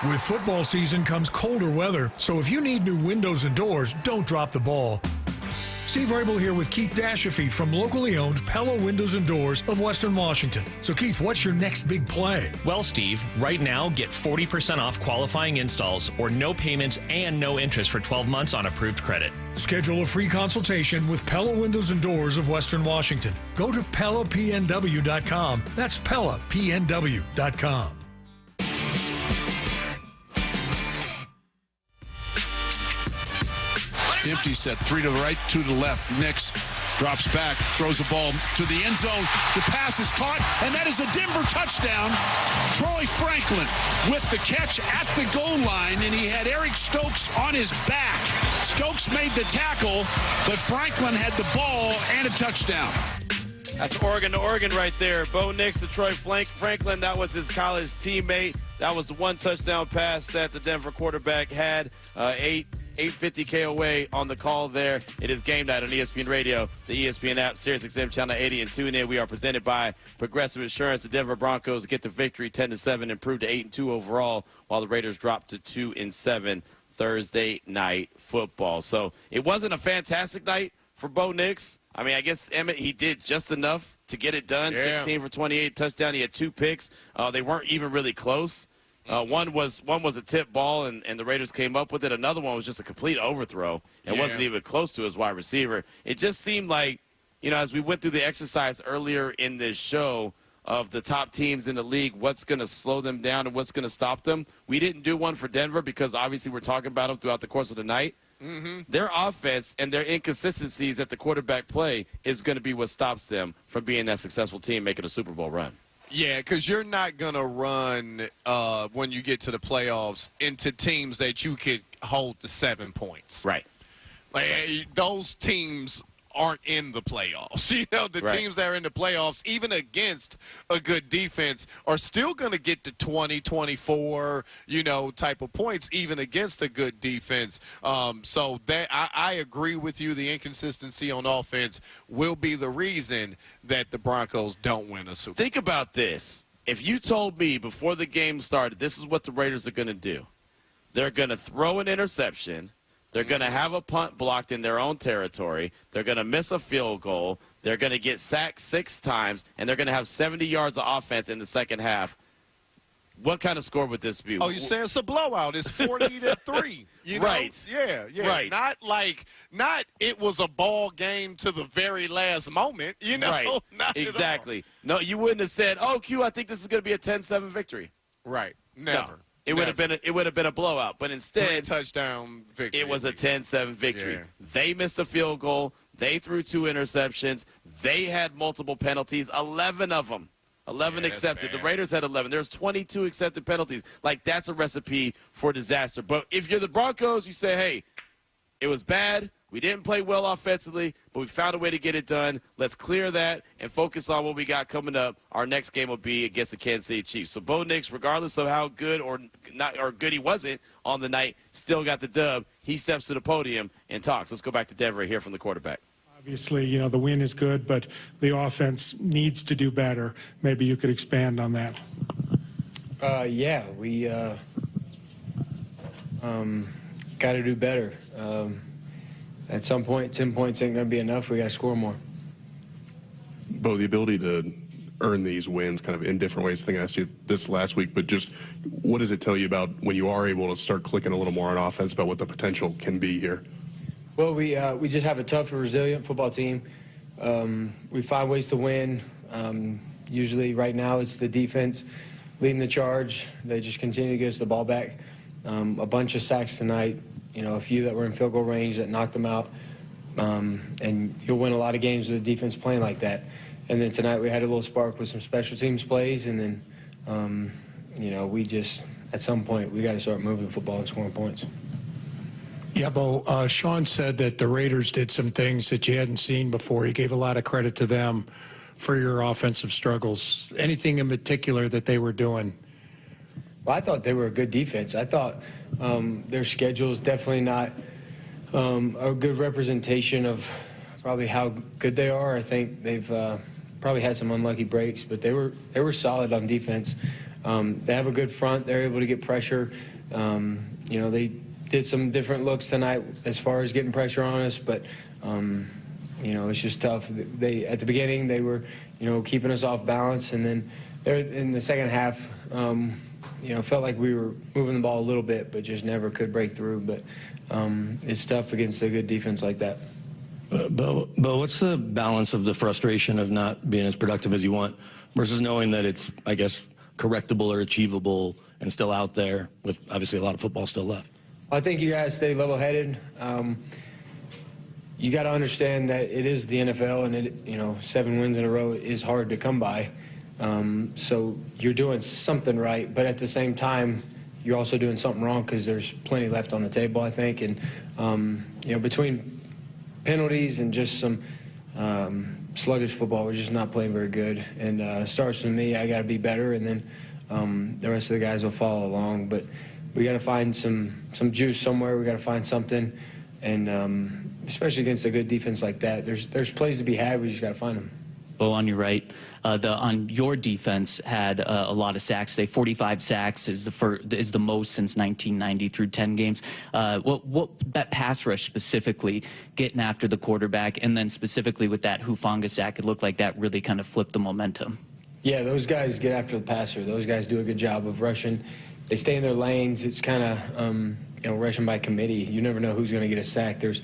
With football season comes colder weather, so if you need new windows and doors, don't drop the ball. Steve Rabel here with Keith Dashafi from locally owned Pella Windows and Doors of Western Washington. So Keith, what's your next big play? Well, Steve, right now get 40% off qualifying installs or no payments and no interest for 12 months on approved credit. Schedule a free consultation with Pella Windows and Doors of Western Washington. Go to PellaPNW.com. That's PellaPNW.com. Empty set, 3 to the right, 2 to the left. Nix drops back, throws the ball to the end zone. The pass is caught, and that is a Denver touchdown. Troy Franklin with the catch at the goal line, and he had Eric Stokes on his back. Stokes made the tackle, but Franklin had the ball and a touchdown. That's Oregon to Oregon right there. Bo Nix to Troy Franklin. That was his college teammate. That was the one touchdown pass that the Denver quarterback had. 850 KOA on the call there. It is game night on ESPN Radio, the ESPN app, SiriusXM Channel 80, and tune in. We are presented by Progressive Insurance. The Denver Broncos get the victory 10-7, improved to 8-2 overall, while the Raiders dropped to 2-7 Thursday night football. So it wasn't a fantastic night for Bo Nix. I mean, I guess Emmett, he did just enough to get it done. 16 for 28, touchdown. He had 2 picks. They weren't even really close. One was a tip ball, and the Raiders came up with it. Another one was just a complete overthrow. It wasn't even close to his wide receiver. It just seemed like, as we went through the exercise earlier in this show of the top teams in the league, what's going to slow them down and what's going to stop them. We didn't do one for Denver because obviously we're talking about them throughout the course of the night. Mm-hmm. Their offense and their inconsistencies at the quarterback play is going to be what stops them from being that successful team making a Super Bowl run. Yeah, because you're not going to run when you get to the playoffs into teams that you could hold to 7 points. Right. Like, those teams aren't in the playoffs. The teams that are in the playoffs, even against a good defense, are still going to get to 20, 24, type of points, even against a good defense. So that I agree with you. The inconsistency on offense will be the reason that the Broncos don't win a Super Bowl. Think about this. If you told me before the game started, this is what the Raiders are going to do. They're going to throw an interception. They're going to have a punt blocked in their own territory. They're going to miss a field goal. They're going to get sacked 6 times, and they're going to have 70 yards of offense in the second half. What kind of score would this be? Oh, you say it's a blowout. It's 40-3. Right. Yeah. Right. Not it was a ball game to the very last moment. Right. Not exactly. No, you wouldn't have said, "Oh, Q, I think this is going to be a 10-7 victory." Right. Never. No. It would have been a blowout, but instead, 3-touchdown victory. It was a 10-7 victory. Yeah. They missed a field goal. They threw 2 interceptions. They had multiple penalties, 11 of them. 11 accepted. The Raiders had 11. There's 22 accepted penalties. Like, that's a recipe for disaster. But if you're the Broncos, you say, hey, it was bad. We didn't play well offensively, but we found a way to get it done. Let's clear that and focus on what we got coming up. Our next game will be against the Kansas City Chiefs. So Bo Nix, regardless of how good or not or good he wasn't on the night, still got the dub. He steps to the podium and talks. Let's go back to Denver and hear from the quarterback. Obviously, the win is good, but the offense needs to do better. Maybe you could expand on that. Yeah, we got to do better. At some point, 10 points ain't going to be enough. We got to score more. Bo, the ability to earn these wins kind of in different ways. I think I asked you this last week, but just what does it tell you about when you are able to start clicking a little more on offense about what the potential can be here? Well, we just have a tough and resilient football team. We find ways to win. Usually right now it's the defense leading the charge. They just continue to get us the ball back. A bunch of sacks tonight. A few that were in field goal range that knocked them out. And you'll win a lot of games with the defense playing like that. And then tonight we had a little spark with some special teams plays. And then, we just, at some point, we got to start moving the football and scoring points. Yeah, Bo, Sean said that the Raiders did some things that you hadn't seen before. He gave a lot of credit to them for your offensive struggles. Anything in particular that they were doing? Well, I thought they were a good defense. I thought their schedule is definitely not a good representation of probably how good they are. I think they've probably had some unlucky breaks, but they were solid on defense. They have a good front. They're able to get pressure. They did some different looks tonight as far as getting pressure on us, but it's just tough. At the beginning they were keeping us off balance, and then in the second half felt like we were moving the ball a little bit, but just never could break through. But it's tough against a good defense like that. But what's the balance of the frustration of not being as productive as you want versus knowing that it's, I guess, correctable or achievable and still out there with obviously a lot of football still left? I think you guys stay level-headed. You got to understand that it is the NFL, and 7 wins in a row is hard to come by. So you're doing something right, but at the same time, you're also doing something wrong because there's plenty left on the table, I think. And between penalties and just some sluggish football, we're just not playing very good. And it starts with me. I got to be better, and then the rest of the guys will follow along. But we got to find some juice somewhere. We got to find something, and especially against a good defense like that, there's plays to be had. We just got to find them. Bo, on your right, on your defense had a lot of sacks. Say 45 sacks is the most since 1990 through 10 games. What that pass rush specifically, getting after the quarterback, and then specifically with that Hufanga sack, it looked like that really kind of flipped the momentum. Yeah, those guys get after the passer. Those guys do a good job of rushing. They stay in their lanes. It's kind of rushing by committee. You never know who's going to get a sack. There's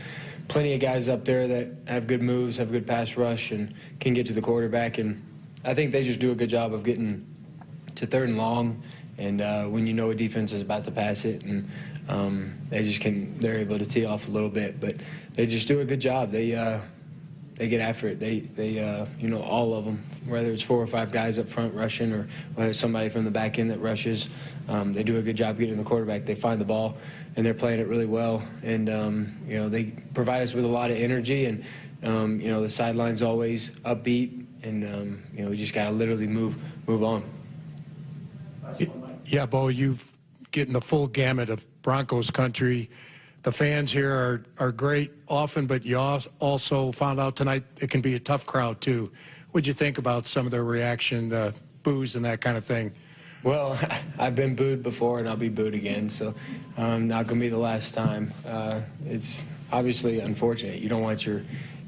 plenty of guys up there that have good moves, have good pass rush, and can get to the quarterback. And I think they just do a good job of getting to 3rd and long, and when a defense is about to pass it, and they're able to tee off a little bit. But they just do a good job. They get after it. They all of them, whether it's 4 or 5 guys up front rushing or whether it's somebody from the back end that rushes, they do a good job getting the quarterback. They find the ball, and they're playing it really well. And, they provide us with a lot of energy, and, the sideline's always upbeat, and, we just got to literally move on. Yeah, Bo, you've getting the full gamut of Broncos country. The fans here are great often, but you also found out tonight it can be a tough crowd, too. What'd you think about some of their reaction, the boos and that kind of thing? Well, I've been booed before, and I'll be booed again, so not going to be the last time. It's obviously unfortunate. You don't want your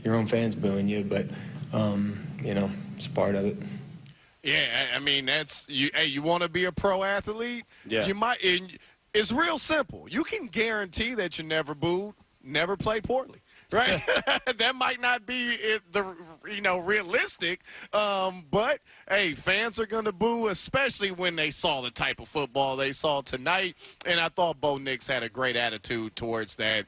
own fans booing you, but, it's part of it. Yeah, I mean, that's you. Hey, you want to be a pro athlete? Yeah. You might. It's real simple. You can guarantee that you never booed, never play poorly, right? That might not be realistic, but hey, fans are gonna boo, especially when they saw the type of football they saw tonight. And I thought Bo Nix had a great attitude towards that.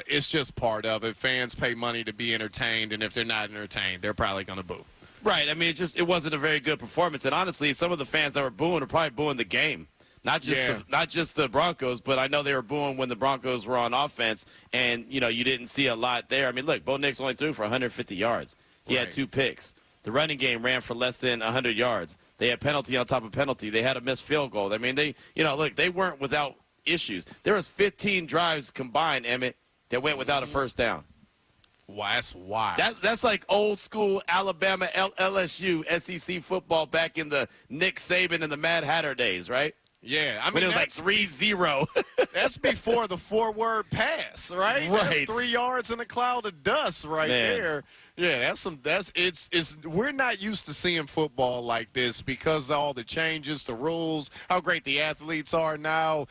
It's just part of it. Fans pay money to be entertained, and if they're not entertained, they're probably gonna boo. Right. I mean, it wasn't a very good performance. And honestly, some of the fans that were booing are probably booing the game. Not just the Broncos, but I know they were booing when the Broncos were on offense, and, you didn't see a lot there. I mean, look, Bo Nix only threw for 150 yards. He had 2 picks. The running game ran for less than 100 yards. They had penalty on top of penalty. They had a missed field goal. I mean, they weren't without issues. There was 15 drives combined, Emmett, that went without a first down. Wow, that's wild. That's like old school Alabama, LSU, SEC football back in the Nick Saban and the Mad Hatter days, right? Yeah, I mean, when it was like 3-0. That's before the 4-word pass, right? Right. That's 3 yards in a cloud of dust right there. Yeah, we're not used to seeing football like this because of all the changes, the rules, how great the athletes are now.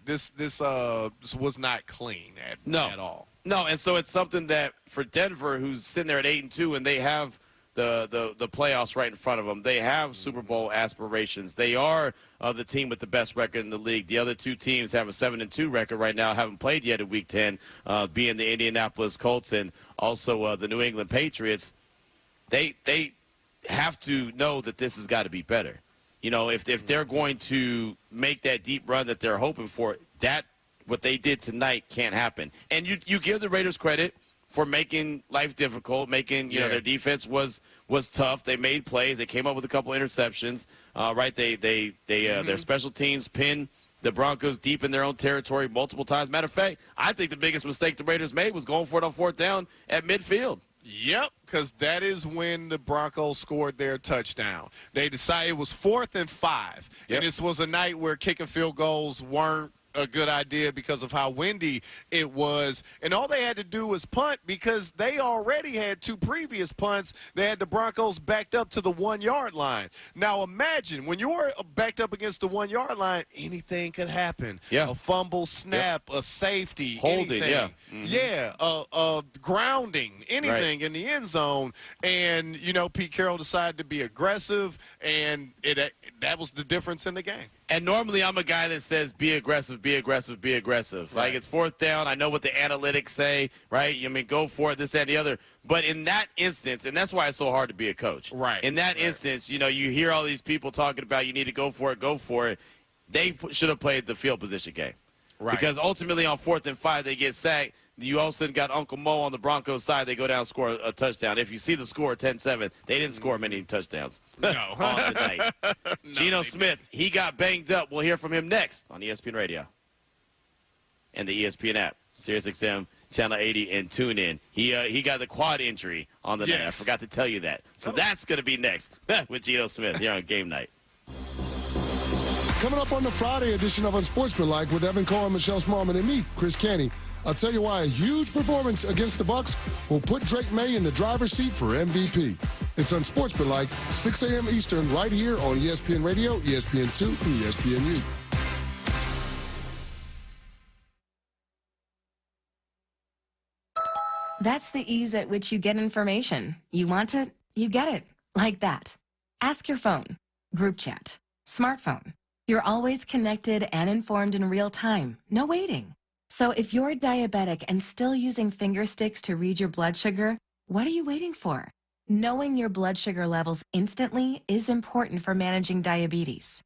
This was not clean at all. No, and so it's something that for Denver, who's sitting there at 8-2, and they have the playoffs right in front of them. They have Super Bowl aspirations. They are the team with the best record in the league. The other 2 teams have a 7-2 record right now, haven't played yet in Week 10, being the Indianapolis Colts and also the New England Patriots. They have to know that this has got to be better. If they're going to make that deep run that they're hoping for, that what they did tonight can't happen. And you give the Raiders credit for making life difficult, making, their defense was tough. They made plays. They came up with a couple interceptions, right? Their special teams pinned the Broncos deep in their own territory multiple times. Matter of fact, I think the biggest mistake the Raiders made was going for it on fourth down at midfield. Yep, because that is when the Broncos scored their touchdown. They decided it was 4th and 5, and this was a night where kicking field goals weren't a good idea because of how windy it was, and all they had to do was punt because they already had 2 previous punts. They had the Broncos backed up to the 1-yard line. Now imagine when you're backed up against the 1-yard line, anything could happen. A fumble, snap, a safety, holding, anything. Grounding, anything in the end zone. And Pete Carroll decided to be aggressive, and that was the difference in the game. And normally I'm a guy that says be aggressive, be aggressive, be aggressive. Right. Like it's fourth down. I know what the analytics say, right? Go for it, this, that, and the other. But in that instance, and that's why it's so hard to be a coach. Right. In that instance, you hear all these people talking about you need to go for it, go for it. They should have played the field position game. Right. Because ultimately on 4th and 5, they get sacked. You all of a sudden got Uncle Mo on the Broncos side. They go down and score a touchdown. If you see the score, 10-7, they didn't score many touchdowns on the night. Geno Smith, he got banged up. We'll hear from him next on ESPN Radio and the ESPN app, SiriusXM, Channel 80, and TuneIn. He got the quad injury on the night. I forgot to tell you that. So that's going to be next with Geno Smith here on Game Night. Coming up on the Friday edition of Unsportsmanlike with Evan Cohen, Michelle Smallman, and me, Chris Canty. I'll tell you why a huge performance against the Bucs will put Drake May in the driver's seat for MVP. It's Unsportsmanlike, 6 a.m. Eastern, right here on ESPN Radio, ESPN2, and ESPNU. That's the ease at which you get information. You want it, you get it. Like that. Ask your phone. Group chat. Smartphone. You're always connected and informed in real time. No waiting. So if you're diabetic and still using finger sticks to read your blood sugar, what are you waiting for? Knowing your blood sugar levels instantly is important for managing diabetes.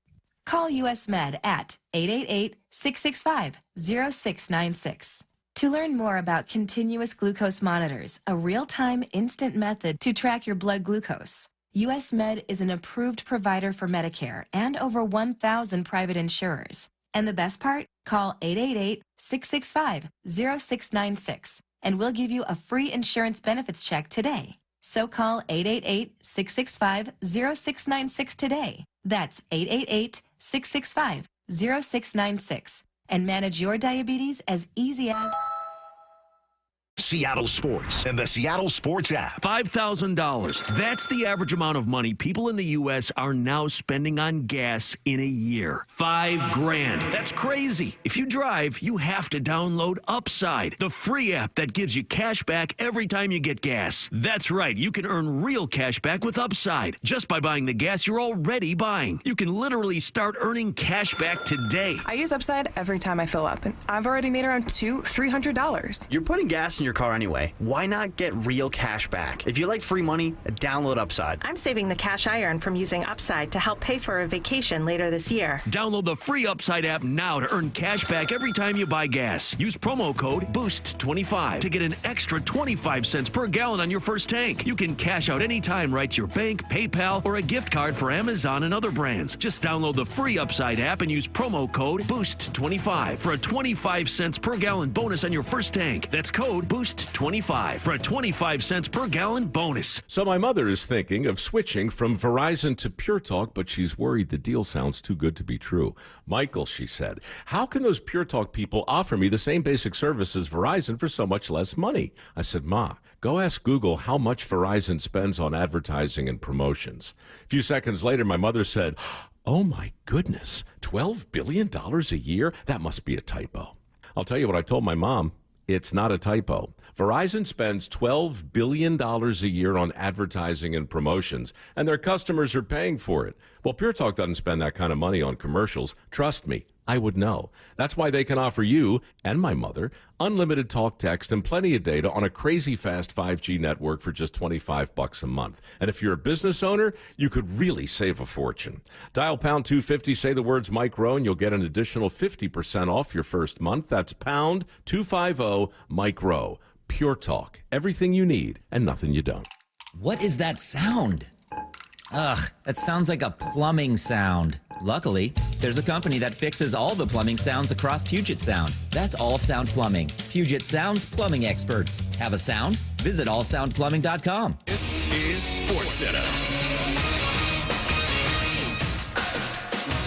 Call US Med at 888-665-0696. To learn more about continuous glucose monitors, a real-time instant method to track your blood glucose, US Med is an approved provider for Medicare and over 1,000 private insurers. And the best part? Call 888-665-0696 and we'll give you a free insurance benefits check today. So call 888-665-0696 today. That's 888-665-0696 and manage your diabetes as easy as Seattle Sports and the Seattle Sports app. $5,000. That's the average amount of money people in the U.S. are now spending on gas in a year. $5,000. That's crazy. If you drive, you have to download Upside, the free app that gives you cash back every time you get gas. That's right. You can earn real cash back with Upside just by buying the gas you're already buying. You can literally start earning cash back today. I use Upside every time I fill up, and I've already made around $200-$300. You're putting gas in your car anyway. Why not get real cash back? If you like free money, download Upside. I'm saving the cash I earn from using Upside to help pay for a vacation later this year. Download the free Upside app now to earn cash back every time you buy gas. Use promo code BOOST25 to get an extra 25 cents per gallon on your first tank. You can cash out anytime right to your bank, PayPal, or a gift card for Amazon and other brands. Just download the free Upside app and use promo code BOOST25 for a 25 cents per gallon bonus on your first tank. That's code BOOST25 for a 25 cents per gallon bonus. So my mother is thinking of switching from Verizon to Pure Talk, but she's worried the deal sounds too good to be true. Michael, she said, how can those Pure Talk people offer me the same basic service as Verizon for so much less money? I said, Ma, go ask Google how much Verizon spends on advertising and promotions. A few seconds later, my mother said, oh my goodness, $12 billion a year? That must be a typo. I'll tell you what I told my mom. It's not a typo. Verizon spends $12 billion a year on advertising and promotions, and their customers are paying for it. Well, Pure Talk doesn't spend that kind of money on commercials. Trust me, I would know. That's why they can offer you and my mother unlimited talk, text, and plenty of data on a crazy fast 5G network for just $25 a month. And if you're a business owner, you could really save a fortune. Dial pound 250, say the words Mike Rowe, and you'll get an additional 50% off your first month. That's pound 250 Mike Rowe. Pure Talk. Everything you need and nothing you don't. What is that sound? Ugh, that sounds like a plumbing sound. Luckily, there's a company that fixes all the plumbing sounds across Puget Sound. That's All Sound Plumbing. Puget Sound's plumbing experts. Have a sound? Visit allsoundplumbing.com. This is Sports Center.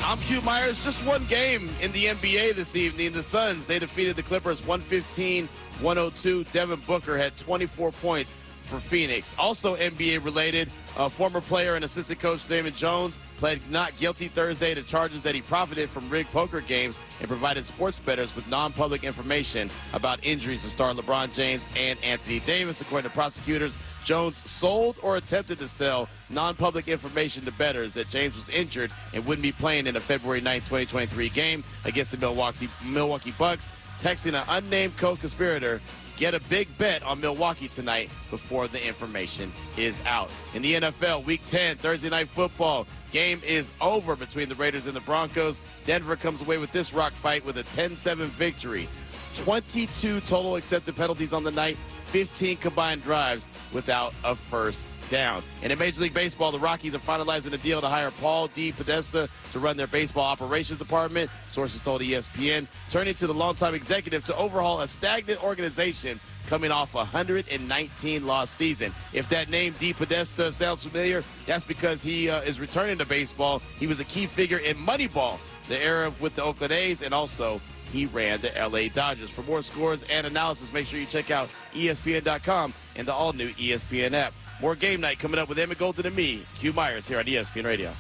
I'm Q Myers. Just one game in the NBA this evening. The Suns, they defeated the Clippers 115-102. Devin Booker had 24 points for Phoenix. Also NBA related, former player and assistant coach Damon Jones pled not guilty Thursday to charges that he profited from rigged poker games and provided sports bettors with non-public information about injuries to star LeBron James and Anthony Davis. According to prosecutors, Jones sold or attempted to sell non-public information to bettors that James was injured and wouldn't be playing in a February 9, 2023 game against the Milwaukee Bucks, texting an unnamed co-conspirator, "Get a big bet on Milwaukee tonight," before the information is out. In the NFL, Week 10, Thursday Night Football, game is over between the Raiders and the Broncos. Denver comes away with this rock fight with a 10-7 victory. 22 total accepted penalties on the night, 15 combined drives without a first down. And in Major League Baseball, the Rockies are finalizing a deal to hire Paul D. Podesta to run their baseball operations department, sources told ESPN, turning to the longtime executive to overhaul a stagnant organization coming off a 119-loss season. If that name D. Podesta sounds familiar, that's because he is returning to baseball. He was a key figure in Moneyball, the era with the Oakland A's, and also he ran the LA Dodgers. For more scores and analysis, make sure you check out ESPN.com and the all-new ESPN app. More game night coming up with Emmett Golden and me, Q Myers, here on ESPN Radio.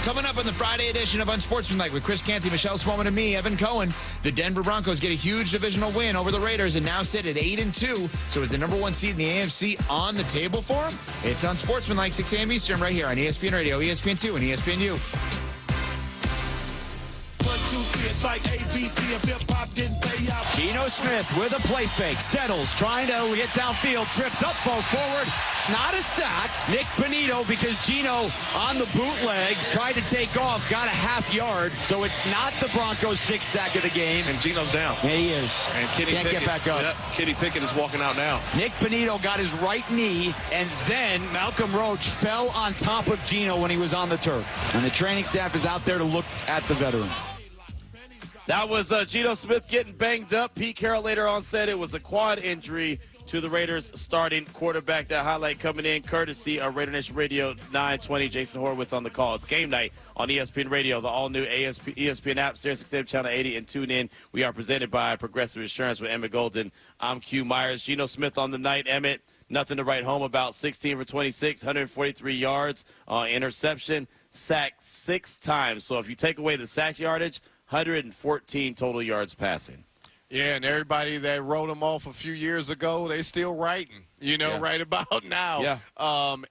Coming up on the Friday edition of Unsportsmanlike with Chris Canty, Michelle Smallman, and me, Evan Cohen, the Denver Broncos get a huge divisional win over the Raiders and now sit at 8-2. So is the number one seed in the AFC on the table for them? It's Unsportsmanlike, 6 a.m. Eastern, right here on ESPN Radio, ESPN2, and ESPNU. It's like ABC if hip-hop didn't pay out. Geno Smith with a play fake, settles, trying to get downfield, tripped up, falls forward. It's not a sack. Nick Bonito, because Geno on the bootleg tried to take off, got a half yard, so it's not the Broncos' sixth sack of the game. And Geno's down. Yeah, he is. And Kenny Can't Pickett, get back up. Yep, Kenny Pickett is walking out now. Nick Bonito got his right knee, and then Malcolm Roach fell on top of Geno when he was on the turf. And the training staff is out there to look at the veteran. That was Geno Smith getting banged up. Pete Carroll later on said it was a quad injury to the Raiders starting quarterback. That highlight coming in courtesy of Raider Nation Radio 920. Jason Horowitz on the call. It's game night on ESPN Radio, the all-new ESPN app, Sirius XM Channel 80, and tune in. We are presented by Progressive Insurance with Emmett Golden. I'm Q Myers. Geno Smith on the night. Emmett, nothing to write home about. 16 for 26, 143 yards, interception, sacked 6 times. So if you take away the sack yardage, 114 total yards passing. Yeah, and everybody that wrote him off a few years ago, they still writing, right about now. Yeah.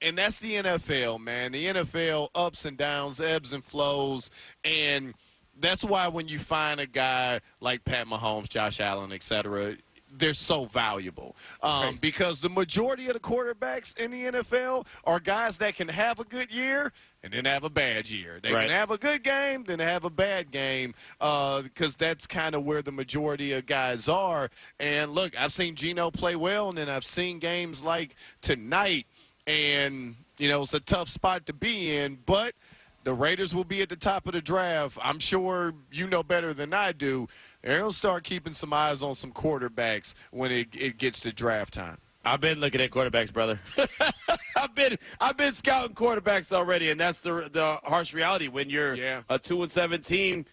And that's the NFL, man. The NFL, ups and downs, ebbs and flows, and that's why when you find a guy like Pat Mahomes, Josh Allen, et cetera, they're so valuable because the majority of the quarterbacks in the NFL are guys that can have a good year and then have a bad year. They can have a good game, then have a bad game because that's kind of where the majority of guys are. And, look, I've seen Geno play well, and then I've seen games like tonight, and, it's a tough spot to be in, but the Raiders will be at the top of the draft. I'm sure you know better than I do. They're going to start keeping some eyes on some quarterbacks when it gets to draft time. I've been looking at quarterbacks, brother. I've been scouting quarterbacks already, and that's the harsh reality. When you're a 2-7 team,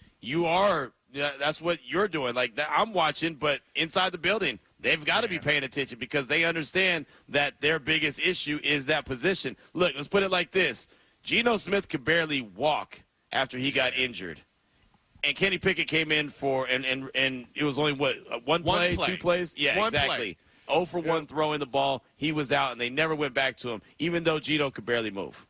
that's what you're doing. Like I'm watching, but inside the building, they've got to be paying attention because they understand that their biggest issue is that position. Look, let's put it like this. Geno Smith could barely walk after he got injured. And Kenny Pickett came in for, and it was only, one play, 2 plays? Yeah, one exactly. 0 for 1 throwing the ball. He was out, and they never went back to him, even though Geno could barely move.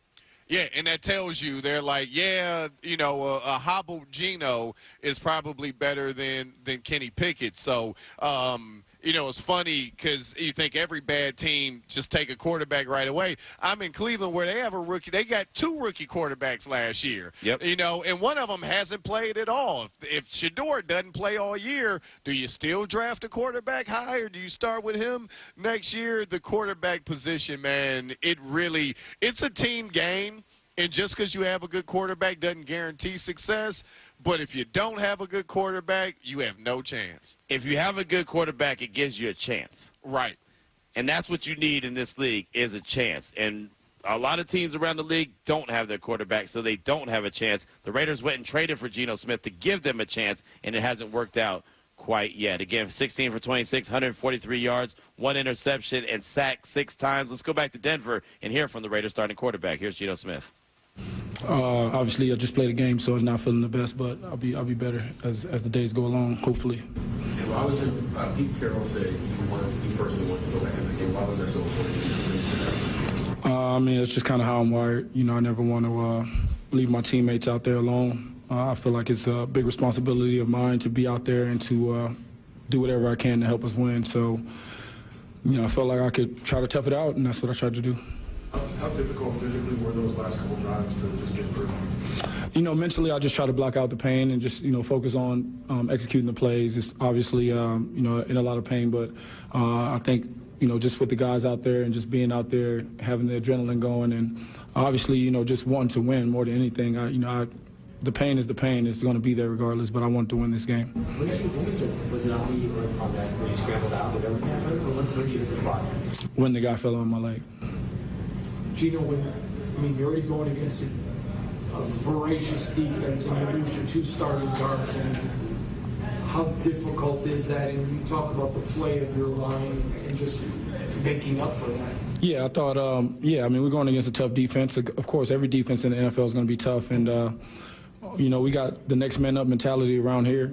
Yeah, and that tells you they're like, yeah, you know, a hobbled Geno is probably better than Kenny Pickett. So, you know, it's funny because you think every bad team just take a quarterback right away. I'm in Cleveland where they have a rookie. They got 2 rookie quarterbacks last year. Yep. You know, and one of them hasn't played at all. If Shador doesn't play all year, do you still draft a quarterback high or do you start with him next year? The quarterback position, man, it's a team game. And just because you have a good quarterback doesn't guarantee success. But if you don't have a good quarterback, you have no chance. If you have a good quarterback, it gives you a chance. Right. And that's what you need in this league is a chance. And a lot of teams around the league don't have their quarterback, so they don't have a chance. The Raiders went and traded for Geno Smith to give them a chance, and it hasn't worked out quite yet. Again, 16 for 26, 143 yards, 1 interception, and sacked 6 times. Let's go back to Denver and hear from the Raiders starting quarterback. Here's Geno Smith. Obviously, I just played a game, so I'm not feeling the best, but I'll be better as the days go along, hopefully. And why was it, Pete Carroll said you personally want to go back in the game. Why was that so important? I mean, it's just kind of how I'm wired. You know, I never want to leave my teammates out there alone. I feel like it's a big responsibility of mine to be out there and to do whatever I can to help us win. So, you know, I felt like I could try to tough it out, and that's what I tried to do. How difficult physically were those last couple drives to just get through? You know, mentally, I just try to block out the pain and just, you know, focus on executing the plays. It's obviously, you know, in a lot of pain, but I think, you know, just with the guys out there and just being out there, having the adrenaline going, and obviously, you know, just wanting to win more than anything. The pain is the pain. It's going to be there regardless, but I want to win this game. Was it on you on that when you scrambled out? Was everything happening, or when you hit the spot? When the guy fell on my leg. Geno, you're already going against a voracious defense, and you lose your 2 starting guards. And how difficult is that? And you talk about the play of your line and just making up for that. Yeah, I thought, we're going against a tough defense. Of course, every defense in the NFL is going to be tough. And, you know, we got the next man up mentality around here.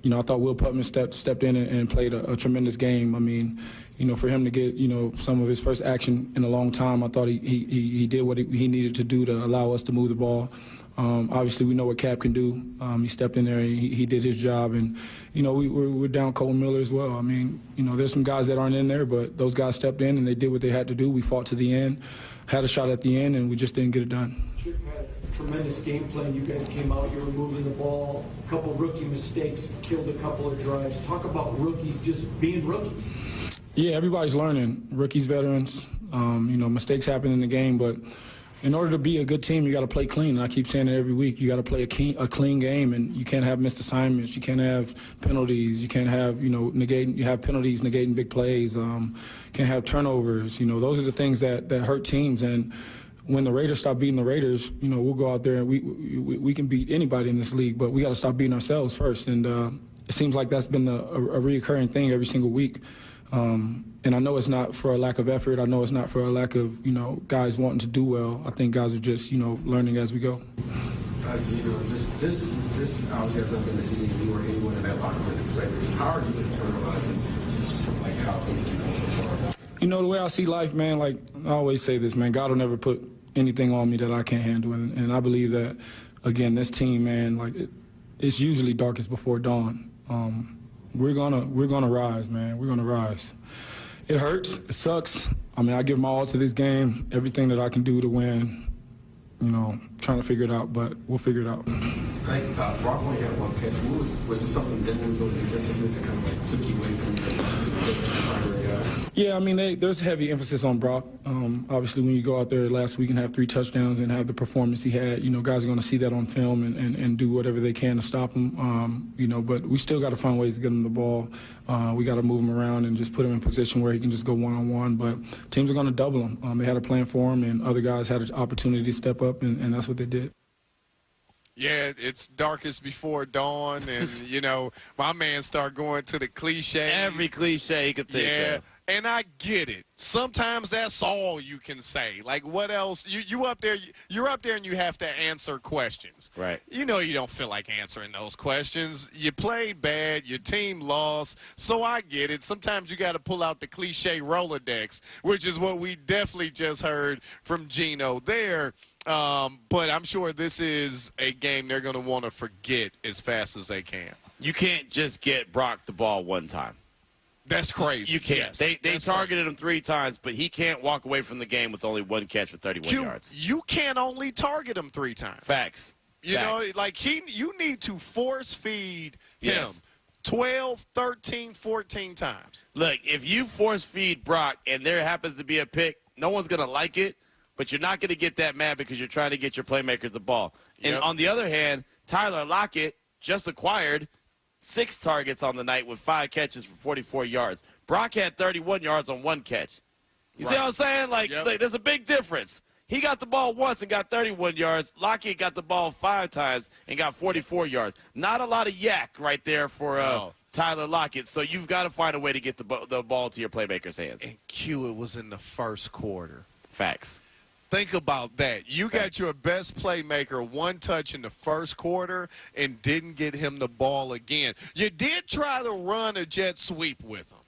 You know, I thought Will Putman stepped in and played a tremendous game. I mean, you know, for him to get, you know, some of his first action in a long time, I thought he did what he needed to do to allow us to move the ball. Obviously, we know what Cap can do. He stepped in there and he did his job. And, you know, we're down Cole Miller as well. I mean, you know, there's some guys that aren't in there, but those guys stepped in and they did what they had to do. We fought to the end, had a shot at the end, and we just didn't get it done. Chip had a tremendous game plan. You guys came out, you were moving the ball, a couple rookie mistakes, killed a couple of drives. Talk about rookies just being rookies. Yeah, everybody's learning. Rookies, veterans, you know, mistakes happen in the game, but in order to be a good team, you got to play clean. And I keep saying it every week. You got to play a clean game, and you can't have missed assignments. You can't have penalties. You can't have, you know, you have penalties negating big plays. Can't have turnovers. You know, those are the things that hurt teams. And when the Raiders stop beating the Raiders, you know, we'll go out there and we can beat anybody in this league, but we got to stop beating ourselves first. And it seems like that's been a reoccurring thing every single week. And I know it's not for a lack of effort. I know it's not for a lack of, you know, guys wanting to do well. I think guys are just, you know, learning as we go. Geno, this obviously has not been the season you or anyone in that locker room expected. How are you internalizing just like how things have been so far? You know, the way I see life, man, like I always say this, man, God will never put anything on me that I can't handle. And I believe that, again, this team, man, like it's usually darkest before dawn. We're gonna rise, man. We're gonna rise. It hurts. It sucks. I mean, I give my all to this game, everything that I can do to win. You know, trying to figure it out, but we'll figure it out. Like Brock only had 1 catch. Was there something different going defensively that kind of like took you away from the primary guy? Yeah, I mean, there's heavy emphasis on Brock. Obviously, when you go out there last week and have 3 touchdowns and have the performance he had, you know, guys are going to see that on film and do whatever they can to stop him. You know, but we still got to find ways to get him the ball. We got to move him around and just put him in position where he can just go one-on-one. But teams are going to double him. They had a plan for him, and other guys had an opportunity to step up, and that's what they did. Yeah, it's darkest before dawn, and, you know, my man start going to the cliches. Every cliche you could think of. And I get it. Sometimes that's all you can say. Like, what else? You're up there and you have to answer questions. Right. You know you don't feel like answering those questions. You played bad. Your team lost. So I get it. Sometimes you got to pull out the cliche Rolodex, which is what we definitely just heard from Geno there. But I'm sure this is a game they're going to want to forget as fast as they can. You can't just get Brock the ball one time. That's crazy. You can't. Yes, They targeted him 3 times, but he can't walk away from the game with only 1 catch for 31 yards. You can't only target him 3 times. Facts. You know, like you need to force feed him 12, 13, 14 times. Look, if you force feed Brock and there happens to be a pick, no one's going to like it, but you're not going to get that mad because you're trying to get your playmakers the ball. And on the other hand, Tyler Lockett just acquired 6 targets on the night with 5 catches for 44 yards. Brock had 31 yards on 1 catch. You see what I'm saying? Like, there's a big difference. He got the ball once and got 31 yards. Lockett got the ball 5 times and got 44 yards. Not a lot of yak right there for Tyler Lockett. So you've got to find a way to get the ball to your playmakers' hands. And Q, it was in the first quarter. Facts. Think about that. You got your best playmaker 1 touch in the first quarter and didn't get him the ball again. You did try to run a jet sweep with him.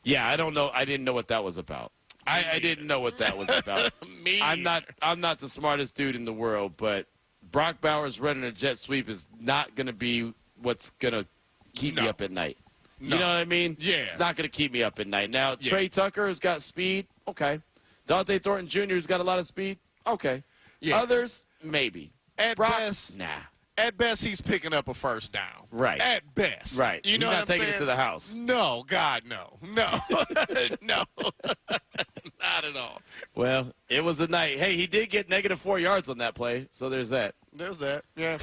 Yeah, I don't know. I didn't know what that was about. I didn't know what that was about. I'm not the smartest dude in the world, but Brock Bowers running a jet sweep is not going to be what's going to keep me up at night. You know what I mean? Yeah. It's not going to keep me up at night. Now, Trey Tucker has got speed. Okay. Dante Thornton Jr. has got a lot of speed. Okay. Yeah. Others, maybe. At Brock, best, nah. At best, he's picking up a first down. Right. At best. Right. You know he's what not I'm taking saying? it to the house. No, God, no. No. No. Not at all. Well, it was a night. Hey, he did get -4 yards on that play, so there's that. There's that. Yeah.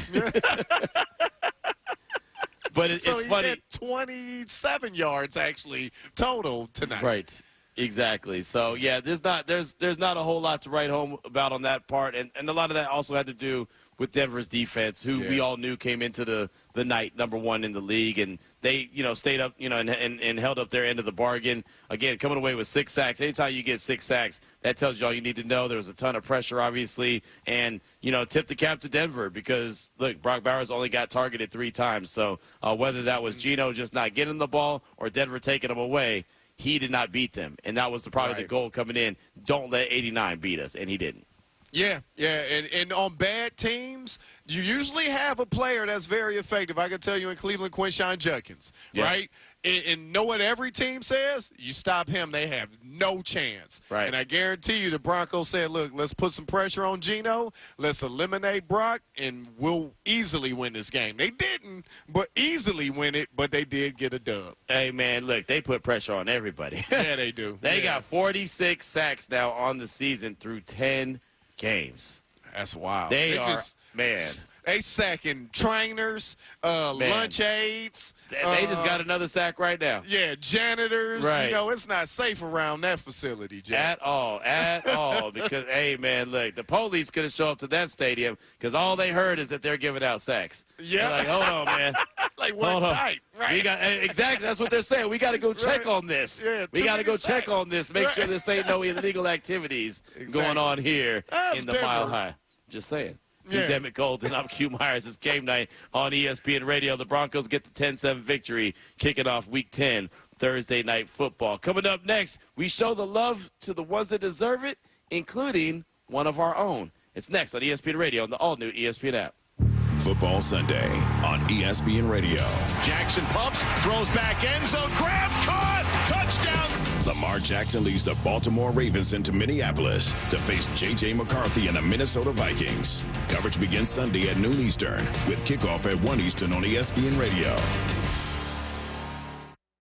But it's so funny. He had 27 yards actually total tonight. Right. Exactly. So yeah, there's not a whole lot to write home about on that part, and a lot of that also had to do with Denver's defense, who we all knew came into the night #1 in the league, and they stayed up and held up their end of the bargain. Again, coming away with 6 sacks. Anytime you get 6 sacks, that tells you all you need to know. There was a ton of pressure, obviously, and tip the cap to Denver because look, Brock Bowers only got targeted 3 times. So whether that was Geno just not getting the ball or Denver taking him away, he did not beat them, and that was probably the goal coming in. Don't let 89 beat us, and he didn't. Yeah, and on bad teams, you usually have a player that's very effective. I can tell you in Cleveland, Quinshon Judkins, right? And know what every team says? You stop him, they have no chance. Right. And I guarantee you the Broncos said, look, let's put some pressure on Geno. Let's eliminate Brock, and we'll easily win this game. They didn't, but easily win it, but they did get a dub. Hey, man, look, they put pressure on everybody. Yeah, they do. They got 46 sacks now on the season through 10 games. That's wild. They are, man. They sacking trainers, lunch aides. They just got another sack right now. Yeah, janitors. Right. It's not safe around that facility, Jack. At all. Because, hey, man, look, the police could have shown up to that stadium because all they heard is that they're giving out sacks. Yeah. They're like, hold on, man. Like what type? Right. We got, exactly. That's what they're saying. We got to go check on this. Yeah, we got to go sacks. check on this. Make sure this ain't no illegal activities going on here in the Mile High. Just saying. He's Emmett Golden. I'm Q Myers. It's game night on ESPN Radio. The Broncos get the 10-7 victory, kicking off Week 10 Thursday Night Football. Coming up next, we show the love to the ones that deserve it, including one of our own. It's next on ESPN Radio on the all-new ESPN app. Football Sunday on ESPN Radio. Jackson pumps, throws back end zone, grab, caught, touchdown. Lamar Jackson leads the Baltimore Ravens into Minneapolis to face J.J. McCarthy and the Minnesota Vikings. Coverage begins Sunday at noon Eastern with kickoff at 1 Eastern on ESPN Radio.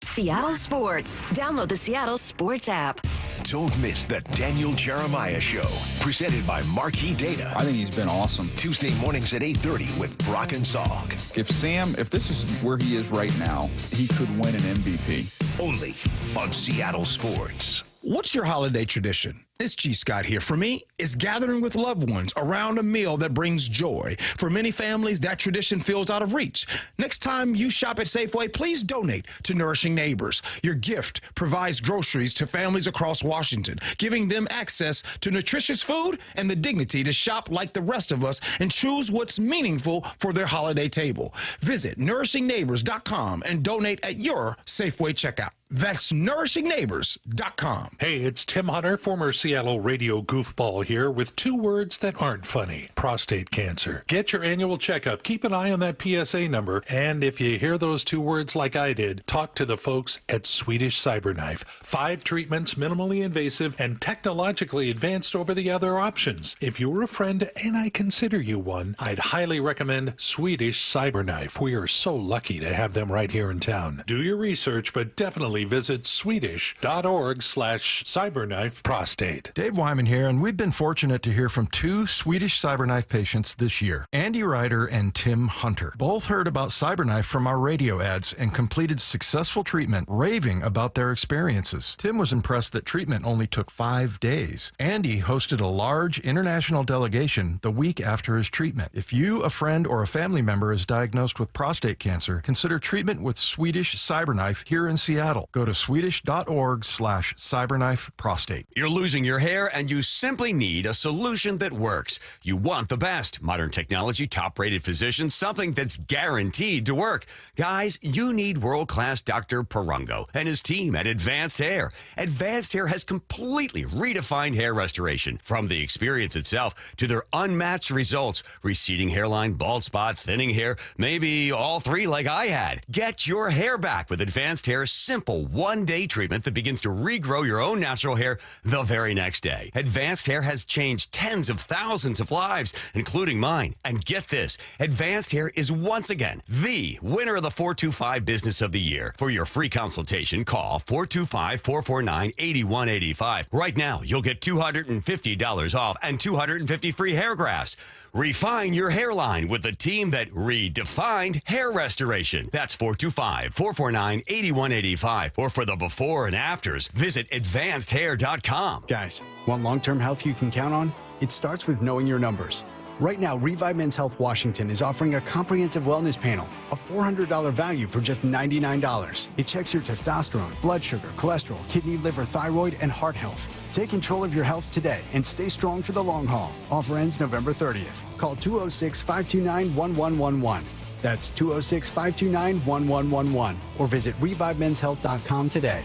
Seattle Sports. Download the Seattle Sports app. Don't miss the Daniel Jeremiah Show, presented by Marquee Data. I think he's been awesome. Tuesday mornings at 8:30 with Brock and Salk. If this is where he is right now, he could win an MVP. Only on Seattle Sports. What's your holiday tradition? It's G. Scott here. For me, it's gathering with loved ones around a meal that brings joy. For many families, that tradition feels out of reach. Next time you shop at Safeway, please donate to Nourishing Neighbors. Your gift provides groceries to families across Washington, giving them access to nutritious food and the dignity to shop like the rest of us and choose what's meaningful for their holiday table. Visit nourishingneighbors.com and donate at your Safeway checkout. That's nourishingneighbors.com. Hey, it's Tim Hunter, former Seattle radio goofball here with 2 words that aren't funny. Prostate cancer. Get your annual checkup. Keep an eye on that PSA number. And if you hear those 2 words like I did, talk to the folks at Swedish Cyberknife. 5 treatments, minimally invasive and technologically advanced over the other options. If you were a friend, and I consider you one, I'd highly recommend Swedish Cyberknife. We are so lucky to have them right here in town. Do your research, but definitely visit swedish.org/cyberknife prostate. Dave Wyman here, and we've been fortunate to hear from 2 Swedish Cyberknife patients this year, Andy Ryder and Tim Hunter. Both heard about Cyberknife from our radio ads and completed successful treatment, raving about their experiences. Tim was impressed that treatment only took 5 days. Andy hosted a large international delegation the week after his treatment. If you, a friend, or a family member is diagnosed with prostate cancer, consider treatment with Swedish Cyberknife here in Seattle. Go to swedish.org/cyberknife prostate. You're losing your hair and you simply need a solution that works. You want the best. Modern technology, top-rated physicians, something that's guaranteed to work. Guys, you need world-class Dr. Perungo and his team at Advanced Hair. Advanced Hair has completely redefined hair restoration. From the experience itself to their unmatched results. Receding hairline, bald spot, thinning hair, maybe all 3 like I had. Get your hair back with Advanced Hair's simple 1-day treatment that begins to regrow your own natural hair the very next day. Advanced Hair has changed tens of thousands of lives, including mine. And get this, Advanced Hair is once again the winner of the 425 Business of the Year. For your free consultation, call 425-449-8185. Right now, you'll get $250 off and 250 free hair grafts. Refine your hairline with the team that redefined hair restoration. That's 425-449-8185. Or for the before and afters, visit advancedhair.com. Guys, want long-term health you can count on? It starts with knowing your numbers. Right now, Revive Men's Health Washington is offering a comprehensive wellness panel, a $400 value for just $99. It checks your testosterone, blood sugar, cholesterol, kidney, liver, thyroid, and heart health. Take control of your health today and stay strong for the long haul. Offer ends November 30th. Call 206-529-1111. That's 206-529-1111. Or visit ReviveMen'sHealth.com today.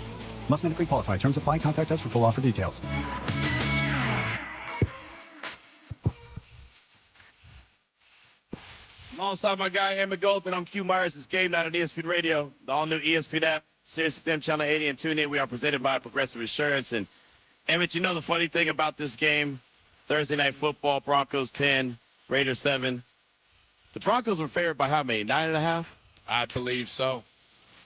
Must medically qualify. Terms apply. Contact us for full offer details. Alongside my guy, Emmett Goldman, I'm Q Myers. It's Game Night on ESPN Radio, the all-new ESPN app, SiriusXM Channel 80, and tune in. We are presented by Progressive Insurance. And, Emmett, you know the funny thing about this game, Thursday Night Football, Broncos 10, Raiders 7. The Broncos were favored by how many, 9.5? I believe so.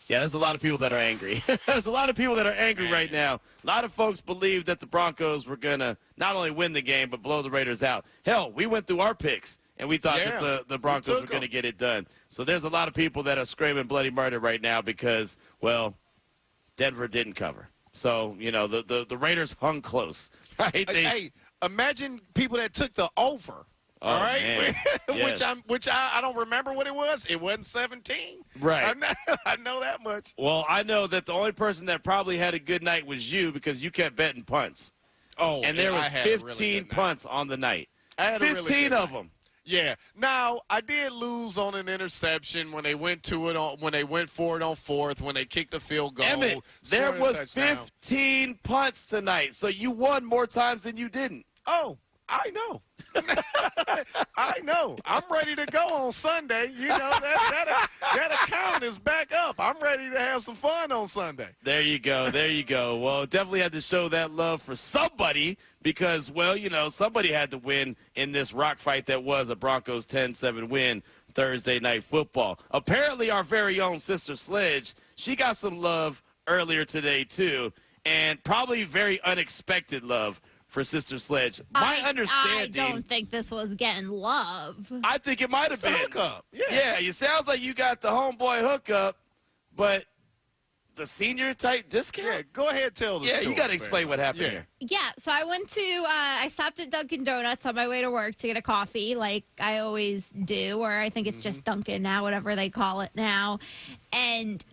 Yeah, there's a lot of people that are angry. There's a lot of people that are angry right now. A lot of folks believe that the Broncos were going to not only win the game, but blow the Raiders out. Hell, we went through our picks. And we thought that the Broncos were going to get it done. So there's a lot of people that are screaming bloody murder right now because, well, Denver didn't cover. So, you know, the Raiders hung close. Right? Hey, imagine people that took the over. Oh, all right? Man. Yes. which I don't remember what it was. It wasn't 17. Right. I know that much. Well, I know that the only person that probably had a good night was you because you kept betting punts. Oh, and there was 15 punts on the night. I had 15 of them. Yeah. Now, I did lose on an interception when they went for it on 4th, when they kicked a field goal. Emmett, there was 15 punts tonight, so you won more times than you didn't. Oh, I know. I know. I'm ready to go on Sunday. You know, that account is back up. I'm ready to have some fun on Sunday. There you go. There you go. Well, definitely had to show that love for somebody because, well, you know, somebody had to win in this rock fight that was a Broncos 10-7 win Thursday Night Football. Apparently, our very own Sister Sledge, she got some love earlier today, too, and probably very unexpected love for Sister Sledge. My understanding. I don't think this was getting love. I think it might have been. Hookup. Yeah, it sounds like you got the homeboy hookup, but the senior type discount? Yeah, go ahead, tell the story. Yeah, you got to explain what happened here. Yeah, so I went to, I stopped at Dunkin' Donuts on my way to work to get a coffee, like I always do, or I think it's just Dunkin' now, whatever they call it now. And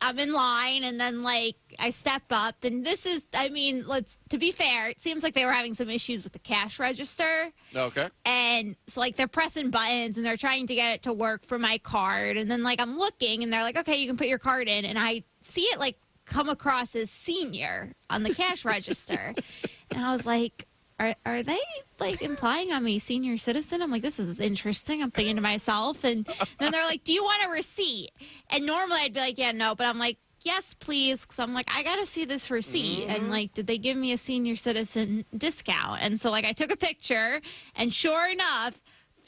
I'm in line, and then, like, I step up, and this is, I mean, to be fair, it seems like they were having some issues with the cash register. Okay. And so, like, they're pressing buttons, and they're trying to get it to work for my card. And then, like, I'm looking, and they're like, okay, you can put your card in. And I see it, like, come across as senior on the cash register. And I was like, are they, like, implying I'm a senior citizen? I'm like, this is interesting. I'm thinking to myself. And then they're like, do you want a receipt? And normally I'd be like, yeah, no. But I'm like, yes, please. Because I'm like, I got to see this receipt. And, like, did they give me a senior citizen discount? And so, like, I took a picture. And sure enough,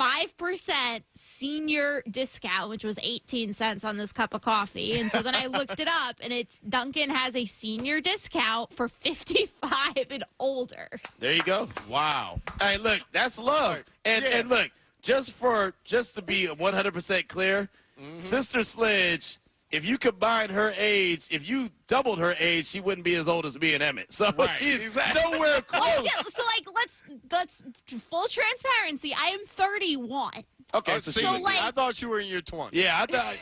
5% senior discount, which was 18 cents on this cup of coffee. And so then I looked it up, and it's Dunkin' has a senior discount for 55 and older. There you go. Wow. Hey, look, that's love. And look, just to be 100% clear, Sister Sledge, if you combine her age, if you doubled her age, she wouldn't be as old as me and Emmett. So she's nowhere close. Oh, yeah, so, like, let's full transparency. I am 31. Okay, I thought you were in your 20s. Yeah, I thought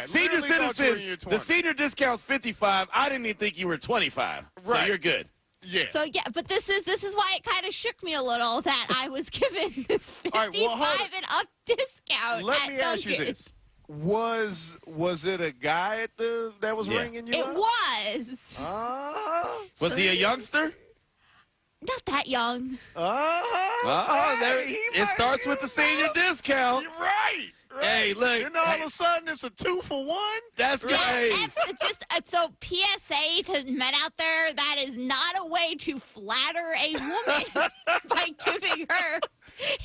senior citizen. The senior discount's 55. I didn't even think you were 25. Right. So you're good. Yeah. So yeah, but this is why it kind of shook me a little that I was given this 55 and up discount. Let me ask you this. Was it a guy that was ringing you up? It was. Was he a youngster? Not that young. It starts with the senior discount. You're right. Hey, look. And all of a sudden, it's a 2-for-1? That's good. So PSA to men out there, that is not a way to flatter a woman by giving her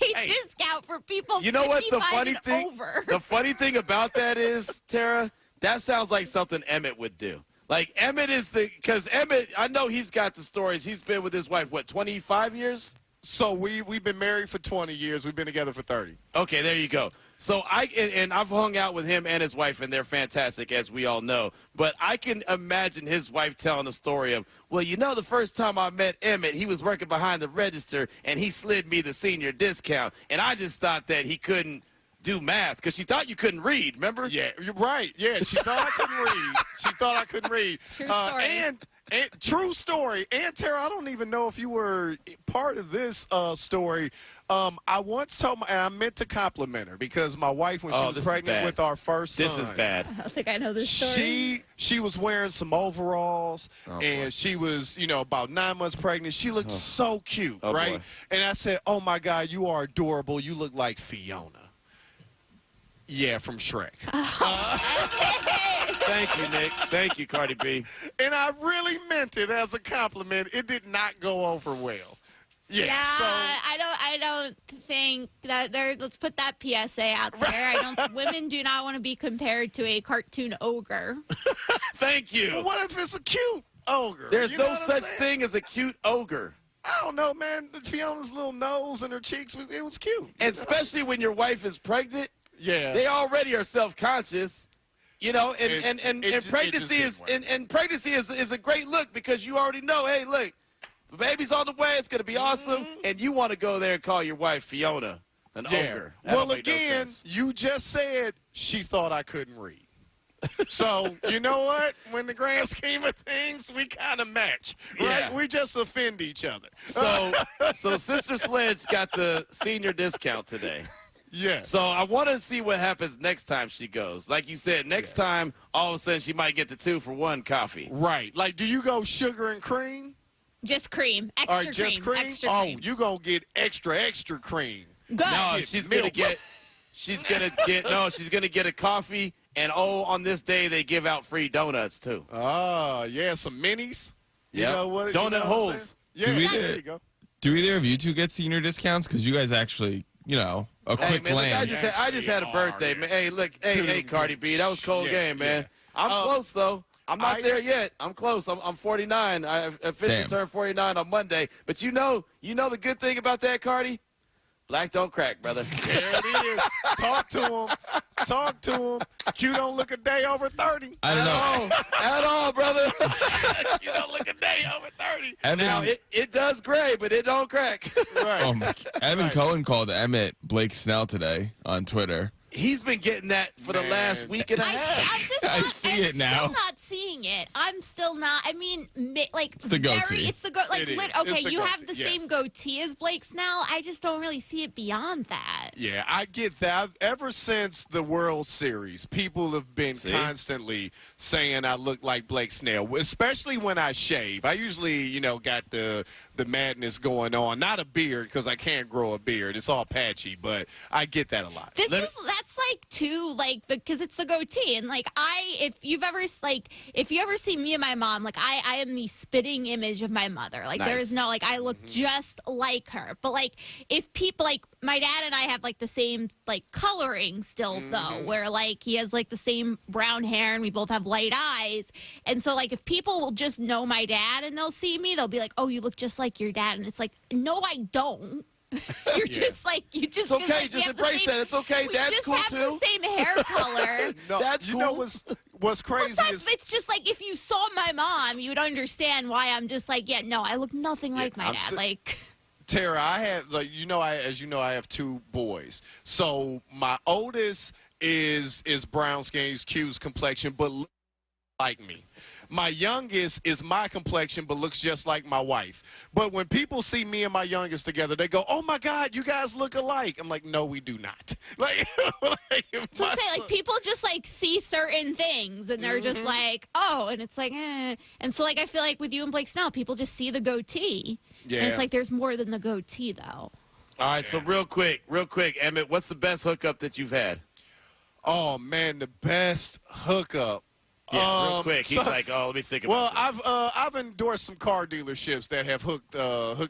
a discount for people. You know what the funny thing? Over. The funny thing about that is, Tara, that sounds like something Emmett would do. Like Emmett because Emmett, I know he's got the stories. He's been with his wife, what, 25 years? So we've been married for 20 years. We've been together for 30. Okay, there you go. So I've hung out with him and his wife, and they're fantastic, as we all know. But I can imagine his wife telling the story of, well, you know, the first time I met Emmett, he was working behind the register, and he slid me the senior discount. And I just thought that he couldn't do math because she thought you couldn't read, remember? Yeah, you're right. Yeah, she thought I couldn't read. She thought I couldn't read. True story. And true story. And Tara, I don't even know if you were part of this story. I once told and I meant to compliment her because my wife, when she was pregnant with our first son. This is bad. I don't think I know this story. She was wearing some overalls, and she was, about 9 months pregnant. She looked so cute, right? Boy. And I said, oh, my God, you are adorable. You look like Fiona. Yeah, from Shrek. Thank you, Nick. Thank you, Cardi B. And I really meant it as a compliment. It did not go over well. Yeah. So I don't think that let's put that PSA out there. Women do not want to be compared to a cartoon ogre. Thank you. Well, what if it's a cute ogre? There's no such thing as a cute ogre. I don't know, man. Fiona's little nose and her cheeks, it was cute. And especially when your wife is pregnant. Yeah. They already are self-conscious. And pregnancy is a great look because you already know, hey, look, the baby's on the way. It's going to be awesome. And you want to go there and call your wife Fiona an ogre. Well, again, you just said she thought I couldn't read. So, you know what? When the grand scheme of things, we kind of match, right? Yeah. We just offend each other. So Sister Sledge got the senior discount today. Yeah. So I want to see what happens next time she goes. Like you said, next time, all of a sudden, she might get the 2-for-1 coffee. Right. Like, do you go sugar and cream? Just cream. Extra All right, just cream? Extra cream. You going to get extra cream. Good. No, she's going to get a coffee. And, on this day, they give out free donuts, too. Oh, yeah, some minis. You know what? Donut holes. Yeah, there you go. Do either of you two get senior discounts? Because you guys actually, a quick glance. Look, I just had a birthday, man. Hey, look, hey, Cardi B, that was a cold game, man. I'm close, though. I'm not there yet. I'm close. I'm 49. I officially turned 49 on Monday. But you know the good thing about that, Cardi? Black don't crack, brother. There it is. Talk to him. Talk to him. Q don't look a day over 30. I don't know. At all, brother. You don't look a day over 30. Now, it does gray, but it don't crack. Right. Evan Cohen called Emmett Blake Snell today on Twitter. He's been getting that for the last week and a half. I see it now. I'm still not seeing loving it. I'm still not. I mean, like it's the goatee. It's the okay, you have the yes. same goatee as Blake Snell. I just don't really see it beyond that. Yeah, I get that. Ever since the World Series, people have been constantly saying I look like Blake Snell, especially when I shave. I usually, got the madness going on. Not a beard, because I can't grow a beard. It's all patchy, but I get that a lot. That's like too, like, because it's the goatee, and like if you ever see me and my mom, like I am the spitting image of my mother. Like there is no, like, I look just like her. But like if people, like my dad and I have like the same like coloring still though, where like he has like the same brown hair and we both have light eyes, and so like if people will just know my dad and they'll see me, they'll be like, oh, you look just like your dad, and it's like, no, I don't. You're just like, you just. It's okay. Like, just embrace that. It's okay. Dad's cool too. We just have the same hair color. No, That's cool. You know what's crazy is it's just like if you saw my mom, you would understand why I'm just like, yeah, no, I look nothing like my dad. Like. Tara, I have, like, I have two boys. So my oldest is brown skin, he's Q's complexion, but like me. My youngest is my complexion, but looks just like my wife. But when people see me and my youngest together, they go, "Oh my God, you guys look alike." I'm like, "No, we do not." Like, so I'm saying, like, people just like see certain things and they're just like, "Oh," and it's like, eh. And so like I feel like with you and Blake Snell, people just see the goatee. Yeah. And it's like there's more than the goatee though. All right, so real quick, Emmett, what's the best hookup that you've had? Oh man, the best hookup. Yeah, real quick. He's like, oh, let me think about this. Well, I've endorsed some car dealerships that have hooked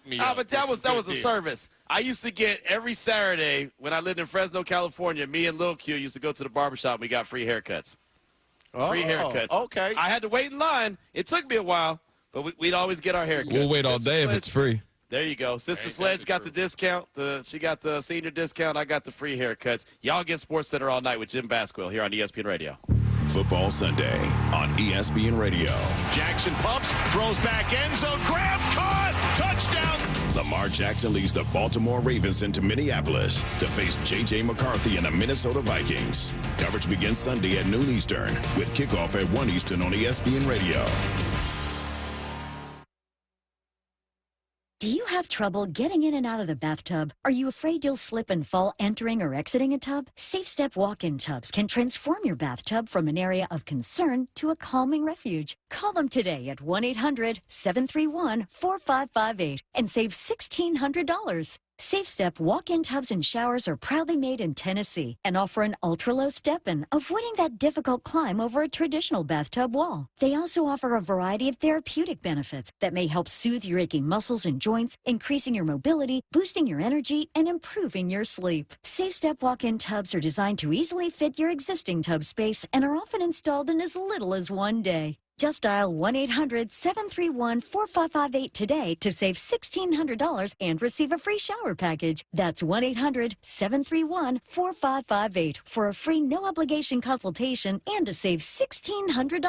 me up. But that was a service. I used to get every Saturday when I lived in Fresno, California. Me and Lil Q used to go to the barbershop and we got free haircuts. Free haircuts. Okay. I had to wait in line. It took me a while, but we'd always get our haircuts. We'll wait all day if it's free. There you go. Sister Sledge got the discount. She got the senior discount. I got the free haircuts. Y'all get Sports Center all night with Jim Basquill here on ESPN Radio. Football Sunday on ESPN Radio. Jackson pumps, throws back end zone, grab, caught, touchdown. Lamar Jackson leads the Baltimore Ravens into Minneapolis to face J.J. McCarthy and the Minnesota Vikings. Coverage begins Sunday at noon Eastern with kickoff at 1 Eastern on ESPN Radio. Do you have trouble getting in and out of the bathtub? Are you afraid you'll slip and fall entering or exiting a tub? Safe Step walk-in tubs can transform your bathtub from an area of concern to a calming refuge. Call them today at 1-800-731-4558 and save $1,600. Safe Step walk-in tubs and showers are proudly made in Tennessee and offer an ultra-low step-in, avoiding that difficult climb over a traditional bathtub wall. They also offer a variety of therapeutic benefits that may help soothe your aching muscles and joints, increasing your mobility, boosting your energy, and improving your sleep. Safe Step walk-in tubs are designed to easily fit your existing tub space and are often installed in as little as 1 day. Just dial 1-800-731-4558 today to save $1,600 and receive a free shower package. That's 1-800-731-4558 for a free no-obligation consultation and to save $1,600.